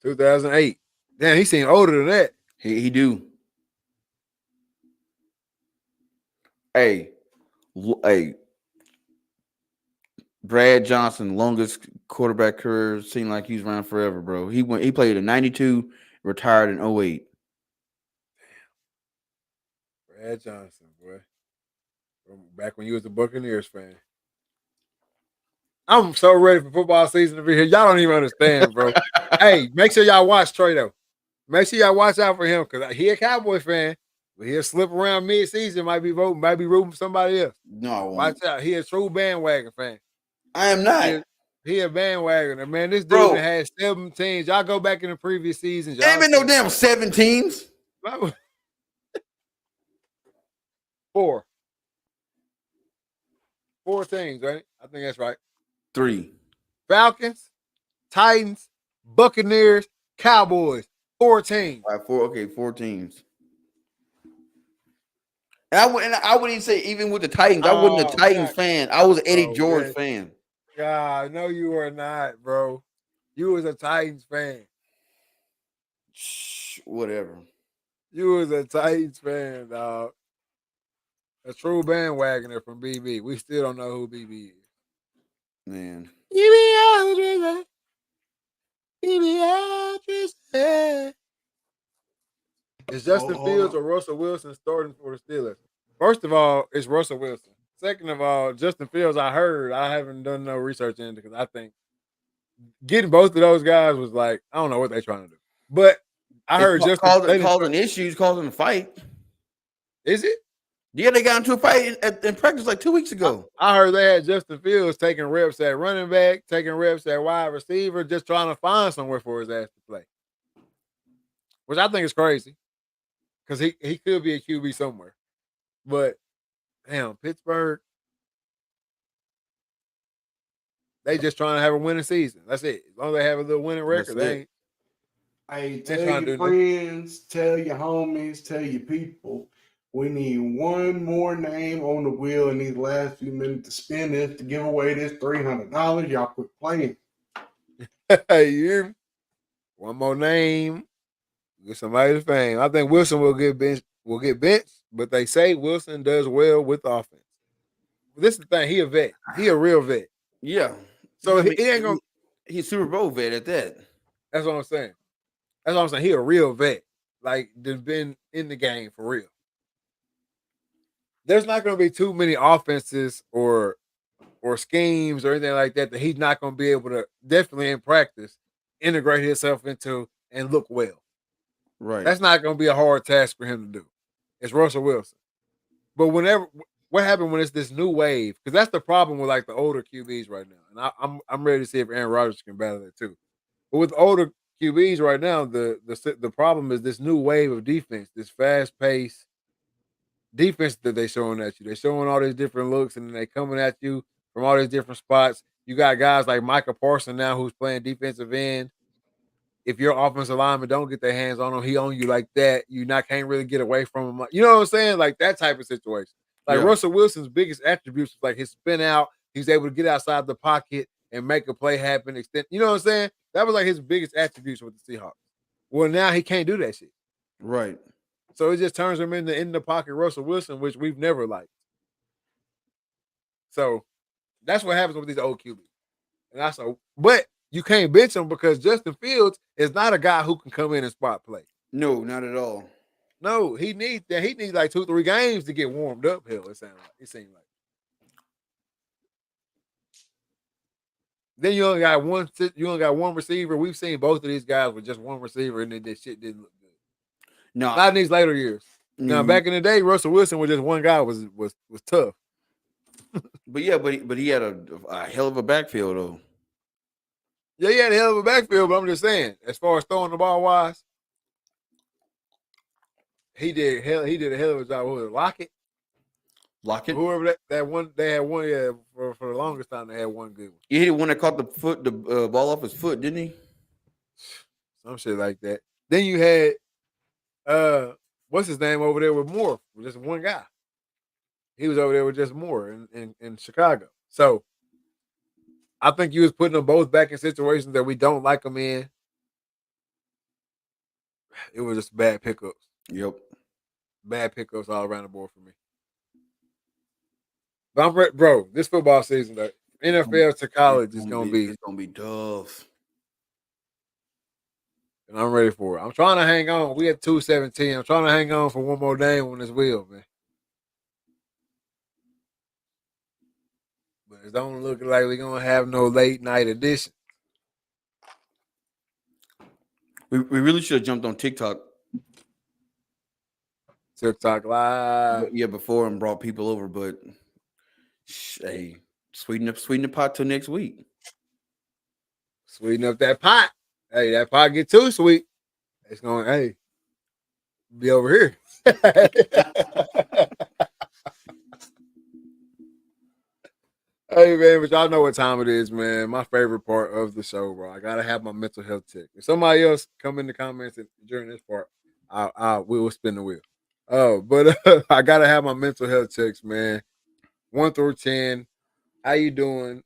$2008. Damn, he seemed older than that. He do. Hey, Brad Johnson, longest quarterback career, seemed like he's around forever, bro. He played in 92, retired in 08. Brad Johnson, boy. From back when you was a Buccaneers fan. I'm so ready for football season to be here. Y'all don't even understand, bro. Hey, make sure y'all watch Trey, though. Make sure y'all watch out for him because he a Cowboy fan, but he'll slip around mid-season, might be rooting for somebody else. No, Watch out. He a true bandwagon fan. I am not. He a bandwagoner, man. This dude Bro. that had 7 teams. Y'all go back in the previous seasons. There ain't been no damn 7 teams. 4. 4 teams, right? I think that's right. 3. Falcons, Titans, Buccaneers, Cowboys. 4 teams. All right, 4. Okay, 4 teams. And I wouldn't even say even with the Titans. I wasn't a Titans fan. I was an Eddie George fan. God, no, you were not, bro. You was a Titans fan. Shh, whatever. You was a Titans fan, dog. A true bandwagoner from BB. We still don't know who BB is. Man. Is Justin Fields or Russell Wilson starting for the Steelers? First of all, it's Russell Wilson. Second of all, Justin Fields, I haven't done no research into because I think getting both of those guys was like, I don't know what they're trying to do. But I heard Justin causing issues, causing a fight. Is it? Yeah, they got into a fight in practice like 2 weeks ago. I heard they had Justin Fields taking reps at running back, taking reps at wide receiver, just trying to find somewhere for his ass to play. Which I think is crazy. Because he could be a QB somewhere. But, damn, Pittsburgh, they just trying to have a winning season. That's it. As long as they have a little winning record, they ain't. Hey, tell your friends, tell your homies, tell your people. We need one more name on the wheel in these last few minutes to spin this to give away this $300. Y'all quit playing. Hey, you hear me? One more name. Get somebody to fame. I think Wilson will get benched, but they say Wilson does well with offense. This is the thing. He a vet. He a real vet. Yeah. So he ain't gonna. He's Super Bowl vet at that. That's what I'm saying. He a real vet. like they've been in the game for real. There's not going to be too many offenses or schemes or anything like that he's not going to be able to definitely in practice integrate himself into and look well. Right. That's not going to be a hard task for him to do. It's Russell Wilson. But what happened when it's this new wave? Because that's the problem with like the older QBs right now, and I'm ready to see if Aaron Rodgers can battle that too. But with older QBs right now, the problem is this new wave of defense, this fast paced defense that they showing at you. They're showing all these different looks, and then they coming at you from all these different spots. You got guys like Micah Parsons now who's playing defensive end. If your offensive lineman don't get their hands on him, he on you like that. Can't really get away from him. You know what I'm saying? Like that type of situation. Like Russell Wilson's biggest attributes is like his spin out. He's able to get outside the pocket and make a play happen. Extend. You know what I'm saying? That was like his biggest attributes with the Seahawks. Well, now he can't do that shit. Right. So it just turns him into in the pocket Russell Wilson, which we've never liked. So that's what happens with these old QBs. And but you can't bench him because Justin Fields is not a guy who can come in and spot play. No, not at all. No, he needs that. He needs like 2-3 games to get warmed up. Hell, it seemed like. Then you only got one. You only got one receiver. We've seen both of these guys with just one receiver, and then this shit didn't look good. No, not in these later years. Now, back in the day, Russell Wilson with just one guy was tough. but he had a hell of a backfield though. Yeah, he had a hell of a backfield, but I'm just saying, as far as throwing the ball wise, he did a hell of a job. What was it, Lockett? Whoever that one, they had one. Yeah, for the longest time, they had one good one. He hit one that caught the ball off his foot, didn't he? Some shit like that. Then you had what's his name over there with Moore, with just one guy. He was over there with just Moore in Chicago. So I think you was putting them both back in situations that we don't like them in. It was just bad pickups. Yep. Bad pickups all around the board for me. But I'm bro, this football season, the NFL to college is gonna be tough. And I'm ready for it. I'm trying to hang on. We at 217. I'm trying to hang on for one more day on this wheel, man. But it don't look like we're gonna have no late night edition. We really should have jumped on TikTok. TikTok live. Yeah, before and brought people over, but hey, sweeten the pot till next week. Sweeten up that pot. Hey, that pot get too sweet. It's going, be over here. Hey, man, but y'all know what time it is, man. My favorite part of the show, bro. I got to have my mental health check. If somebody else come in the comments during this part, we will spin the wheel. But I got to have my mental health checks, man. 1 through 10. How you doing?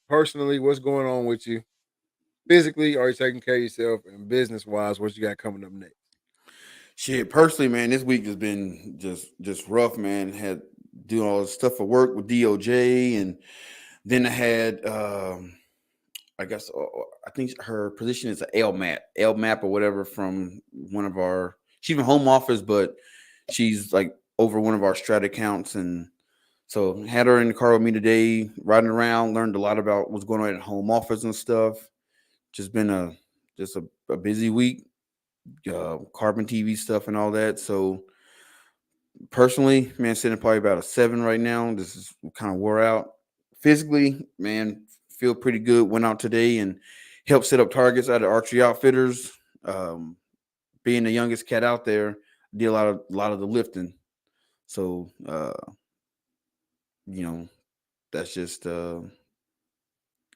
Personally, what's going on with you? Physically, are you taking care of yourself? And business-wise, what you got coming up next? Shit, personally, man, this week has been just rough, man. Had doing all this stuff for work with DOJ, and then I had, I guess, I think her position is an LMAP or whatever from one of our. She's in home office, but she's like over one of our strat accounts, and so had her in the car with me today, riding around. Learned a lot about what's going on at home office and stuff. Just been a busy week, Carbon TV stuff and all that. So personally, man, sitting probably about a 7 right now. This is kind of wore out. Physically, man, feel pretty good. Went out today and helped set up targets out of Archery Outfitters. Being the youngest cat out there, did a lot of the lifting. So that's just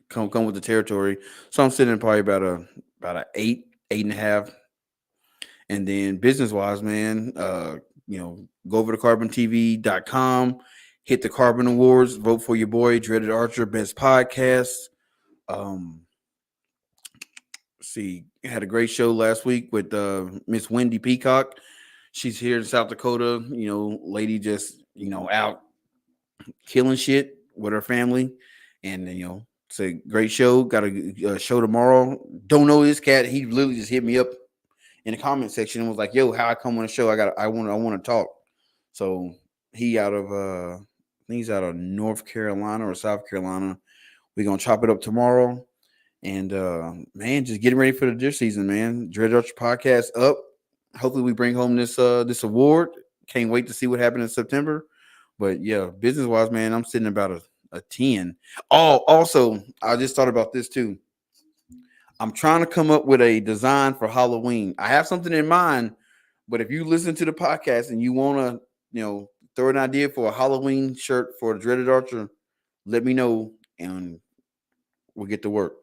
come with the territory. So I'm sitting probably about a 8.5. And then business wise, man, go over to carbontv.com, hit the Carbon Awards, vote for your boy, Dreaded Archer, best podcast. Had a great show last week with Miss Wendy Peacock. She's here in South Dakota, lady just, out killing shit with her family. And, it's a great show. Got a show tomorrow. Don't know this cat. He literally just hit me up in the comment section and was like, "Yo, how I come on the show? I want to talk." So he out of I think he's out of North Carolina or South Carolina. We're gonna chop it up tomorrow. And man, just getting ready for the deer season, man. Dread Archer podcast up. Hopefully we bring home this award. Can't wait to see what happens in September. But yeah, business wise, man, I'm sitting about a 10. Oh, also, I just thought about this too. I'm trying to come up with a design for Halloween. I have something in mind, but if you listen to the podcast and you want to, throw an idea for a Halloween shirt for the Dreaded Archer, let me know and we'll get to work.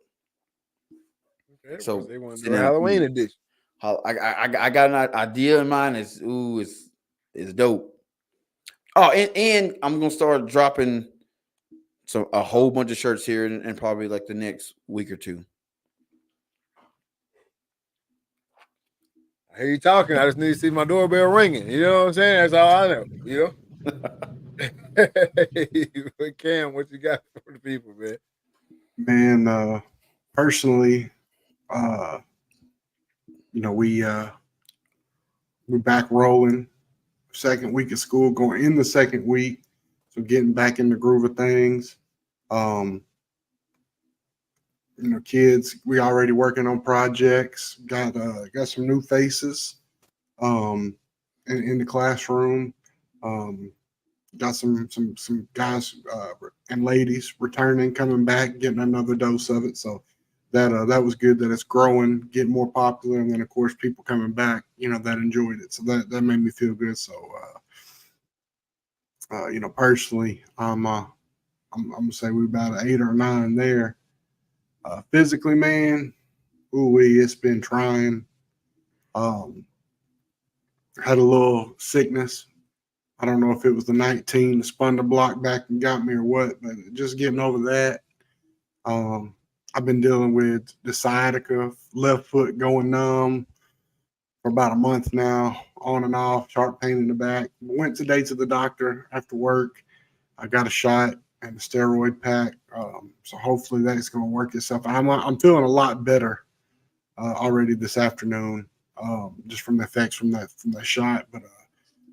Okay, So they want to do a Halloween edition. I got an idea in mind. It's dope. Oh, and I'm gonna start dropping a whole bunch of shirts here and probably like the next week or two. I hear you talking. I just need to see my doorbell ringing. You know what I'm saying? That's all I know. You know. Cam, what you got for the people, man? Man, personally, we're back rolling. Second week of school, going in the second week, so getting back in the groove of things. Kids, we already working on projects. Got some new faces, in the classroom. Got some guys and ladies returning, coming back, getting another dose of it. So that was good. That it's growing, getting more popular, and then of course people coming back, that enjoyed it. So that made me feel good. So personally, I'm gonna say we're about an 8 or 9 there. Physically, man, it's been trying. Had a little sickness. I don't know if it was the 19 that spun the block back and got me or what, but just getting over that. I've been dealing with the sciatica, left foot going numb for about a month now, on and off, sharp pain in the back. Went today to the doctor after work. I got a shot and a steroid pack. So hopefully that's going to work itself. I'm feeling a lot better already this afternoon, just from the effects from that shot. But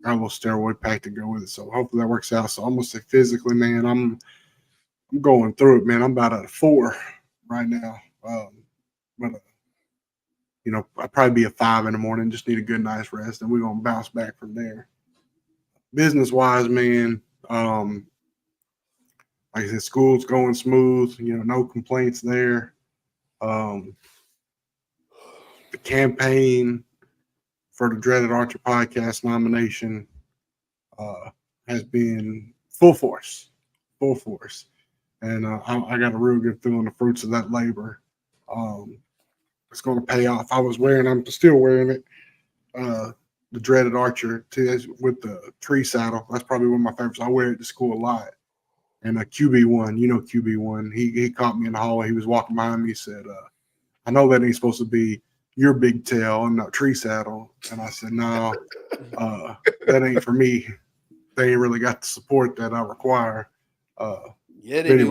got a little steroid pack to go with it. So hopefully that works out. So I'm gonna say physically, man, I'm going through it, man. I'm about at a 4 right now. But I'd probably be a 5 in the morning. Just need a good night's rest, and we're gonna bounce back from there. Business wise, man, like I said, school's going smooth. No complaints there. The campaign for the Dreaded Archer podcast nomination has been full force. And I got a real good feeling the fruits of that labor. It's going to pay off. I'm still wearing it. The Dreaded Archer with the tree saddle. That's probably one of my favorites. I wear it to school a lot. And QB1, QB1, he caught me in the hallway. He was walking behind me. He said, I know that ain't supposed to be your big tail and not tree saddle. And I said, no, that ain't for me. They ain't really got the support that I require. Yeah, they do.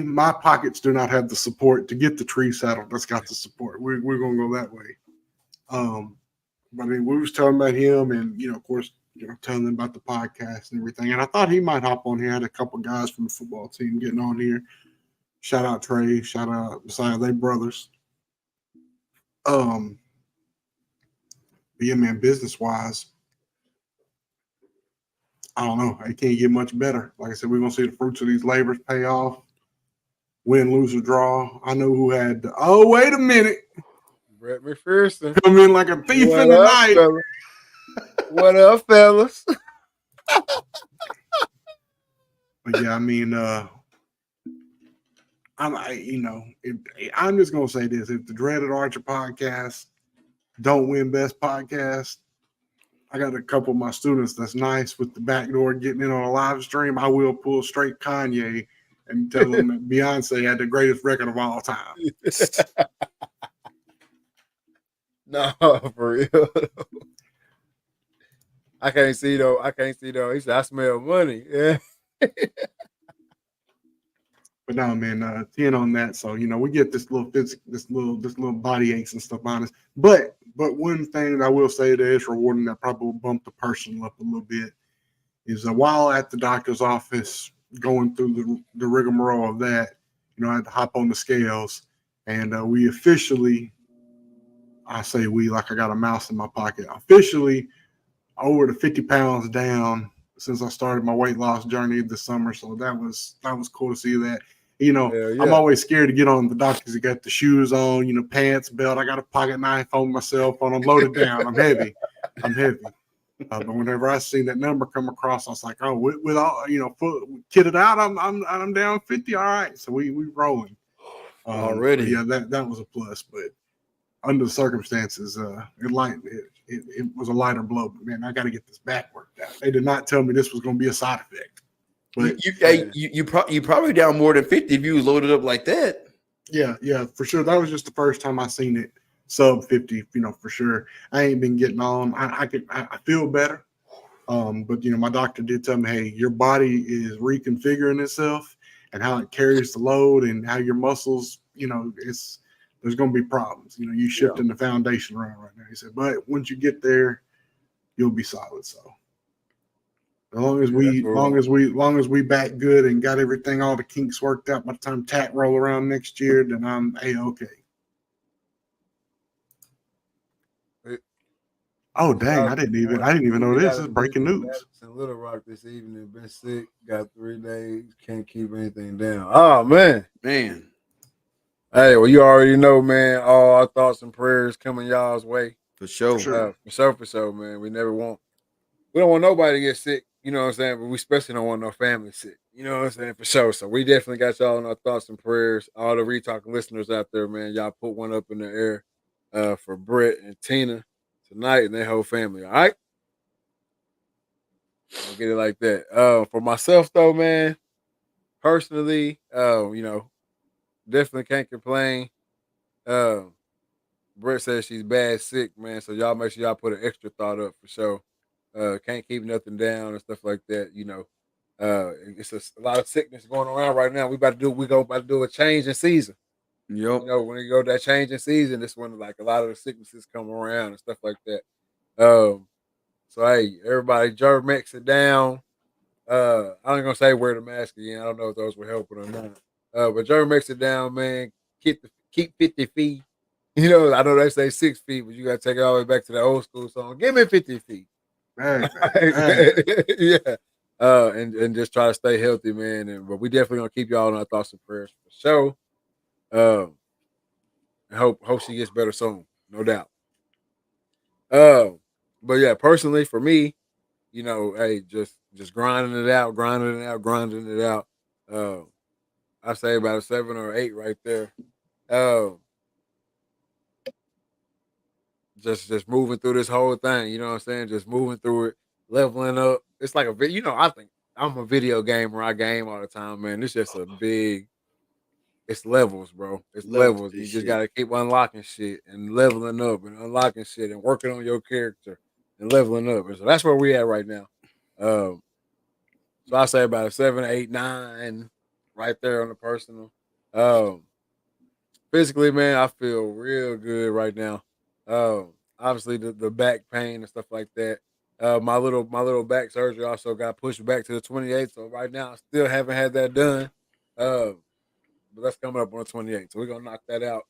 My pockets do not have the support to get the tree saddle that's got the support. We're going to go that way. But we was talking about him and, of course, telling them about the podcast and everything. And I thought he might hop on here. I had a couple guys from the football team getting on here. Shout out Trey. Shout out Messiah. They brothers. But yeah, man, business wise, I don't know. It can't get much better. Like I said, we're gonna see the fruits of these labors pay off. Win, lose, or draw. I know who had. Wait a minute. Brett McPherson come in like a thief in the night. Fellas? What up, fellas? But yeah, I mean, I'm just gonna say this: if the Dreaded Archer podcast don't win best podcast, I got a couple of my students that's nice with the backdoor getting in on a live stream. I will pull straight Kanye and tell them that Beyonce had the greatest record of all time. No, for real. I can't see though. He said, I smell money. Yeah. But But no, man, 10 on that. So we get this little this little body aches and stuff on us. But one thing that I will say that is rewarding that probably will bump the personal up a little bit is while at the doctor's office going through the rigmarole of that, I had to hop on the scales, and we officially, I say we like I got a mouse in my pocket, officially over the 50 pounds down since I started my weight loss journey this summer. So that was cool to see that. I'm always scared to get on the doctors. I got the shoes on, pants, belt. I got a pocket knife on my cell phone. I'm loaded down. I'm heavy. But whenever I seen that number come across, I was like, oh, with all kitted out, I'm down 50. All right, so we rolling already. Yeah, that was a plus. But under the circumstances, it was a lighter blow. But man, I got to get this back worked out. They did not tell me this was going to be a side effect. But you probably down more than 50 if you was loaded up like that. Yeah, for sure. That was just the first time I seen it sub 50, for sure. I ain't been getting on. I feel better. But my doctor did tell me, hey, your body is reconfiguring itself and how it carries the load and how your muscles, there's going to be problems. You shifting the foundation around right now. He said, but once you get there, you'll be solid. So as long as we back good and got everything, all the kinks worked out by the time TAC roll around next year, then I'm A-okay. Oh dang! I didn't even know this. This is breaking news. In Little Rock this evening, been sick, got 3 days, can't keep anything down. Oh man. Hey, well, you already know, man. All our thoughts and prayers coming y'all's way. For sure. For sure, man. We don't want nobody to get sick, you know what I'm saying? But we especially don't want no family sick. You know what I'm saying? For sure. So we definitely got y'all in our thoughts and prayers. All the Retalk listeners out there, man, y'all put one up in the air for Brett and Tina tonight and their whole family. All right. I'll get it like that. For myself though, man, personally, definitely can't complain. Brett says she's bad sick, man. So y'all make sure y'all put an extra thought up for sure. Can't keep nothing down and stuff like that. It's a lot of sickness going around right now. We about to do a change in season. Yep. When you go to that change in season, that's when like a lot of the sicknesses come around and stuff like that. So hey, everybody, Germ-X it down. I ain't gonna say wear the mask again. I don't know if those were helping or not. But Germ-X it down, man. Keep 50 feet. I know they say 6 feet, but you gotta take it all the way back to the old school song. Give me 50 feet. Hey. Yeah. And just try to stay healthy, man. But we definitely gonna keep y'all in our thoughts and prayers for sure. I hope she gets better soon, no doubt. But yeah, personally for me, hey, just grinding it out. I say about a 7 or 8 right there. Just moving through this whole thing, you know what I'm saying? Just moving through it, leveling up. It's like I think I'm a video gamer. I game all the time, man. It's just it's levels, bro. It's levels. You just gotta keep unlocking shit and leveling up and unlocking shit and working on your character and leveling up. And so that's where we at right now. So I say about a 7, 8, 9 right there on the personal. Physically, man, I feel real good right now. Obviously the back pain and stuff like that. My little back surgery also got pushed back to the 28th. So right now I still haven't had that done. But that's coming up on the 28th. So we're gonna knock that out,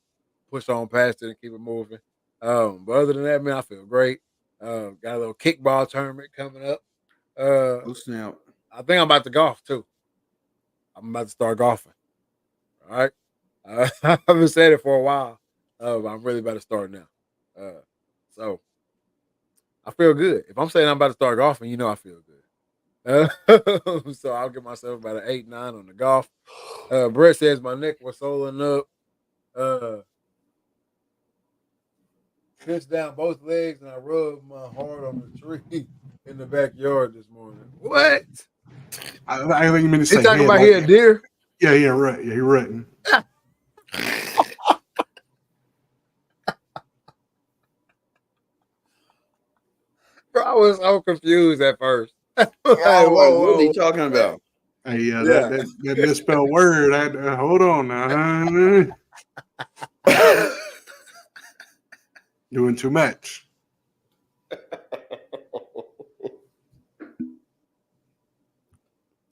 push on past it and keep it moving. But other than that, man, I feel great. Got a little kickball tournament coming up. Loosen out. I think I'm about to golf too. I'm about to start golfing. All right. I haven't said it for a while. But I'm really about to start now. So I feel good. If I'm saying I'm about to start golfing, I feel good. So I'll give myself about an 8, 9 on the golf. Brett says my neck was swollen up. Stretched down both legs and I rubbed my heart on the tree in the backyard this morning. What? I think you meant to say. He talking about he a deer? Yeah, right. Yeah, he rutting. Bro, I was so confused at first. What are you talking about? Hey, yeah, that misspelled word. Hold on now. Doing too much.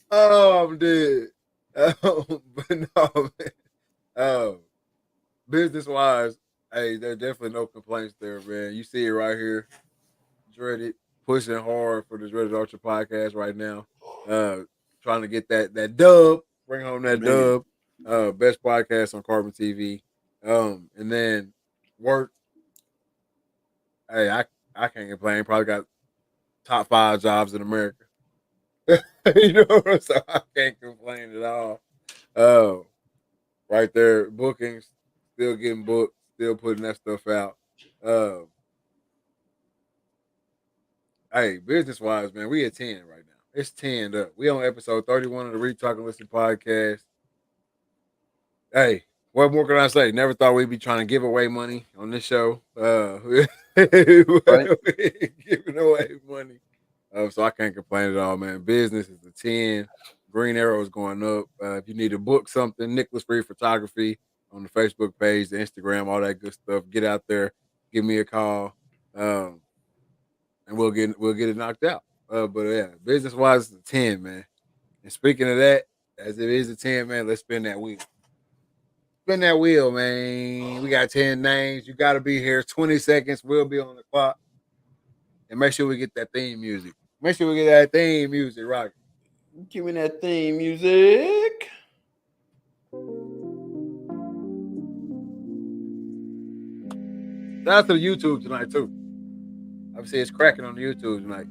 Oh, I'm dead. But no, man. Business wise, hey, there's definitely no complaints there, man. You see it right here. Dreaded pushing hard for the Dreaded Archer podcast right now. Trying to get that dub, bring home that Man. dub. Best podcast on Carbon TV. And then work. Hey, I can't complain. Probably got top 5 jobs in America. You know, so I can't complain at all. Right there, bookings, still getting booked, still putting that stuff out. Hey, business wise, man, we at 10 right now. It's 10 up. We on episode 31 of the Read Talk and Listen podcast. Hey, what more can I say? Never thought we'd be trying to give away money on this show. Right? Giving away money. So I can't complain at all, man. Business is a 10. Green Arrow is going up. If you need to book something, Nicholas Free Photography on the Facebook page, the Instagram, all that good stuff. Get out there, give me a call, and we'll get it knocked out. But yeah, business wise, it's a 10, man. And speaking of that, as it is a 10, man, let's spin that wheel. Spin that wheel, man. We got 10 names. You got to be here. 20 seconds. We'll be on the clock. And make sure we get that theme music. Make sure we get that theme music right. Give me that theme music. Shout out to the YouTube tonight, too. Obviously, it's cracking on the YouTube tonight.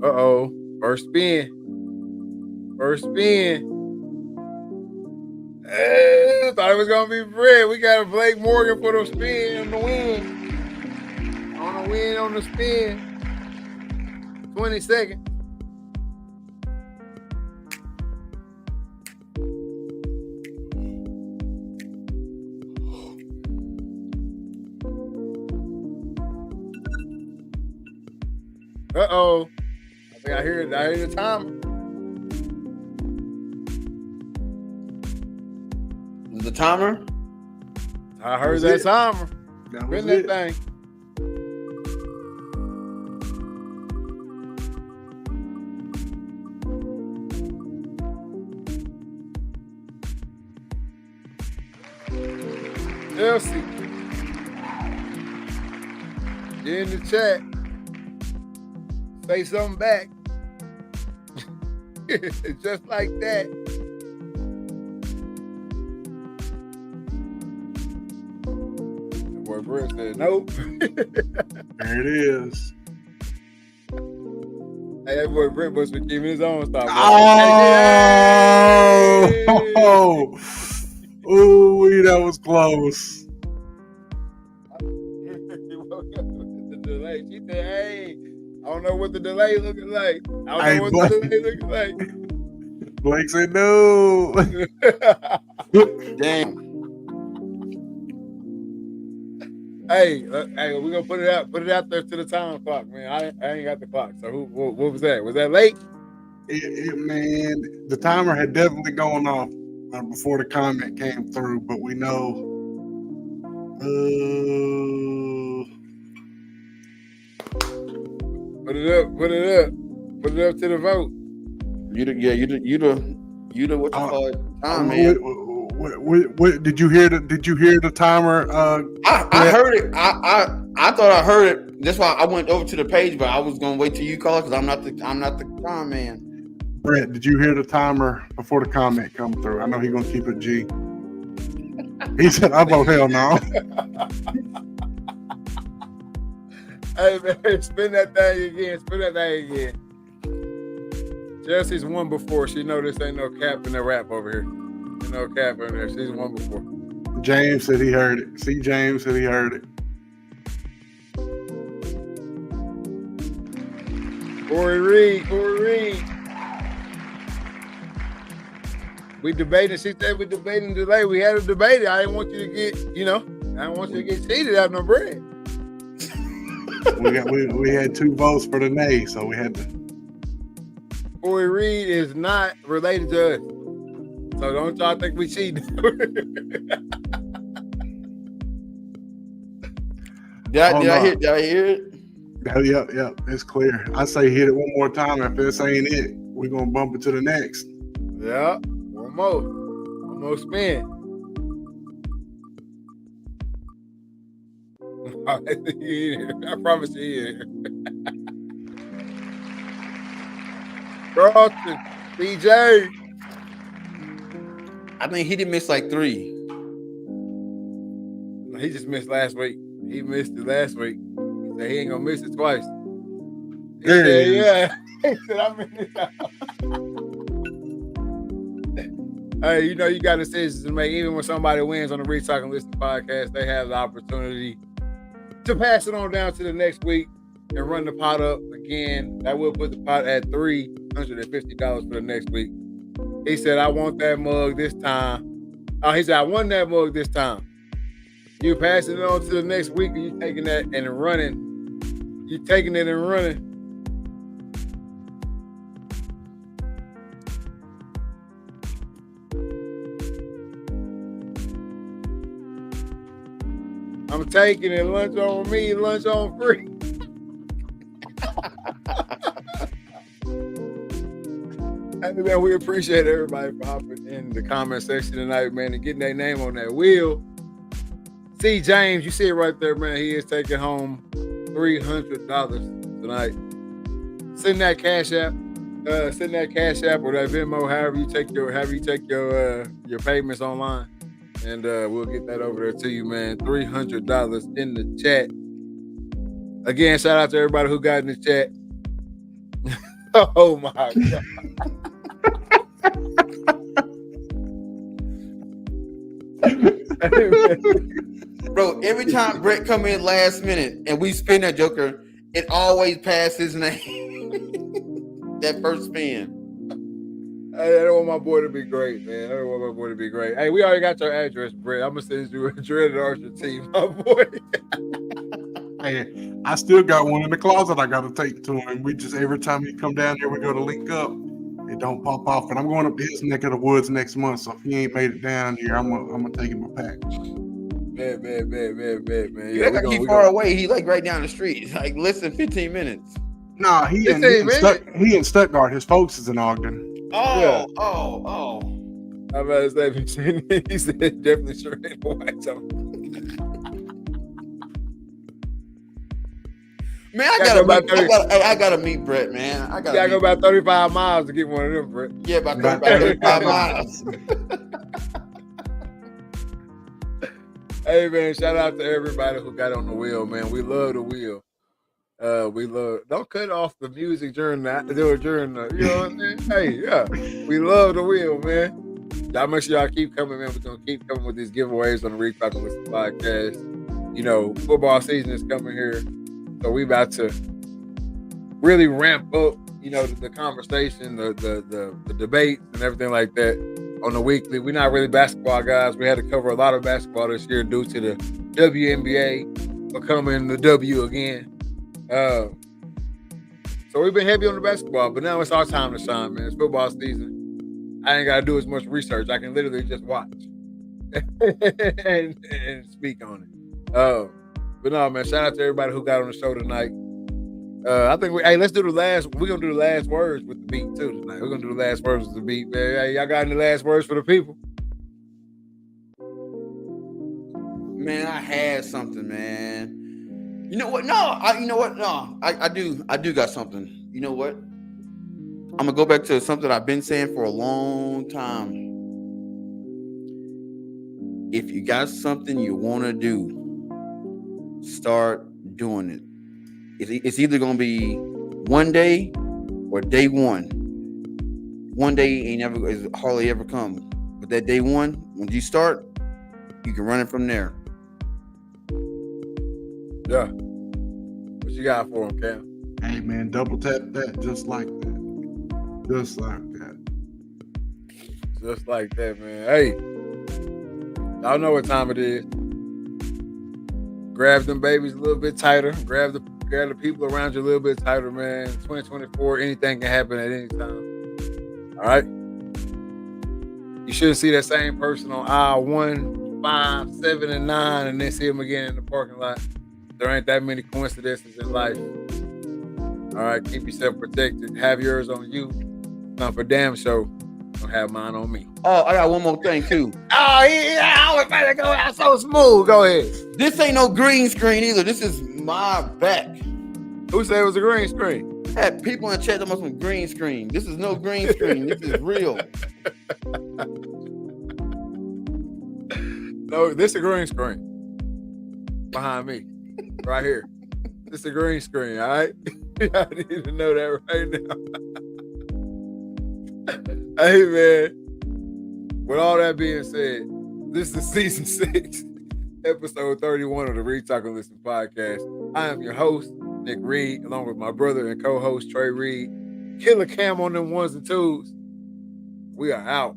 Uh-oh. First spin. First spin. Hey, thought it was going to be Fred. We got a Blake Morgan for the spin on the win. On the win, on the spin. 20 seconds. Uh-oh. I think I hear it. I hear the timer. The timer? I heard that timer. That was Spin it. that thing. Chelsea. Get in the chat. Say something back. Just like that. That boy Brett said nope. There it is. Hey, that boy Brett must be keeping his own stop. Oh, ooh, that was close. The delay. She said, hey, I don't know what the delay looking like. I don't know what the delay looking like. Blake said no. Damn. Hey, we're gonna put it out there to the time clock, man. I ain't got the clock. So what was that? Was that late? Man, the timer had definitely gone off before the comment came through, but we know. Put it up to the vote. You the what you call it? Time, man. What did you hear? Did you hear the timer? I heard it. I thought I heard it. That's why I went over to the page, but I was gonna wait till you call it because I'm not the time man. Brett, did you hear the timer before the comment come through? I know he's gonna keep it G. He said, "I vote hell no." Hey man, spin that thing again. Chelsea's won before. She know this ain't no cap in the rap over here. There's no cap in there. She's won before. James said he heard it. See, James said he heard it. Corey Reed. We debated. She said we debating delay. We had a debate. I didn't want you to get, I didn't want you to get cheated out of no bread. we had 2 votes for the nay, so we had to. Corey Reed is not related to us. So don't y'all think we cheating. Did I hear it? Yep, it's clear. I say hit it one more time. If this ain't it, we're gonna bump it to the next. Yeah, one more spin. I promise you here. Charleston, DJ. I think he did miss like 3. He just missed last week. He missed it last week. He said he ain't gonna miss it twice. He said, yeah. He said, I missed it. Hey, you know, you got decisions to make. Even when somebody wins on the Reed Talk and Listen podcast, they have the opportunity to pass it on down to the next week and run the pot up again. That will put the pot at $350 for the next week. He said, I want that mug this time. Oh, he said, I won that mug this time. You passing it on to the next week, and you taking that and running. You taking it and running. I'm taking it. Lunch on me, lunch on free. Hey, man, we appreciate everybody for hopping in the comment section tonight, man, and getting their name on that wheel. See, James, you see it right there, man. He is taking home $300 tonight. Send that cash app. Send that cash app or that Venmo, however you take your payments online. And we'll get that over there to you, man. $300 in the chat. Again, shout out to everybody who got in the chat. Oh my God. Bro, every time Brett come in last minute and we spin that joker, it always passes his name. That first spin. Hey, I don't want my boy to be great, man. I don't want my boy to be great. Hey, we already got your address, Brett. I'm gonna send you a dreaded Archer team, my boy. Hey, I still got one in the closet I gotta take to him. We just every time he come down here, we go to link up. It don't pop off. And I'm going up to his neck of the woods next month. So if he ain't made it down here, I'm gonna take him a pack. Man. Yeah, like he's far away. He's like right down the street. Like less than 15 minutes. Nah, he in Stuttgart. His folks is in Ogden. Oh. I'm about to say, he said definitely sure ain't white. So. Man, I gotta meet Brett, man. I gotta go about 35 miles to get one of them, Brett. Yeah, about 35 miles. Hey, man, shout out to everybody who got on the wheel, man. We love the wheel. Don't cut off the music during the, you know what I'm saying? Hey, yeah, we love the wheel, man. Y'all make sure y'all keep coming, man. We're going to keep coming with these giveaways on the Reed Talk and Listen podcast. You know, football season is coming here. So we about to really ramp up, you know, the conversation, the debate and everything like that on the weekly. We're not really basketball guys. We had to cover a lot of basketball this year due to the WNBA becoming the W again. So we've been heavy on the basketball, but now it's our time to shine, man. It's football season. I ain't got to do as much research. I can literally just watch and speak on it. But no, man, shout out to everybody who got on the show tonight. I think we're gonna do the last words with the beat too tonight. We're gonna do the last words with the beat, man. Hey, y'all got any last words for the people? Man, I had something, man. You know what? No, I do got something. You know what? I'm gonna go back to something I've been saying for a long time. If you got something you want to do, start doing it. It's either gonna be one day or day one. One day is hardly ever come, but that day one, when you start, you can run it from there. Yeah. What you got for him, Cam? Hey man, double tap that just like that. Just like that. Just like that, man. Hey, y'all know what time it is. Grab them babies a little bit tighter. Grab gather people around you a little bit tighter, man. 2024, anything can happen at any time. All right. You shouldn't see that same person on aisle 1, 5, 7, and 9, and then see him again in the parking lot. There ain't that many coincidences in life. All right, keep yourself protected. Have yours on you. Not for damn sure. Don't have mine on me. Oh, I got one more thing too. Oh, yeah, I was about to go out so smooth. Go ahead. This ain't no green screen either. This is my back. Who said it was a green screen? I had people in the chat talking about some green screen. This is no green screen. This is real. No, this is a green screen. Behind me. Right here. This is a green screen, all right? I need to know that right now. Hey, man. With all that being said, this is season 6, episode 31 of the Reed Talk and Listen podcast. I am your host, Nick Reed, along with my brother and co-host, Trey Reed. Killer Cam on them 1s and 2s. We are out.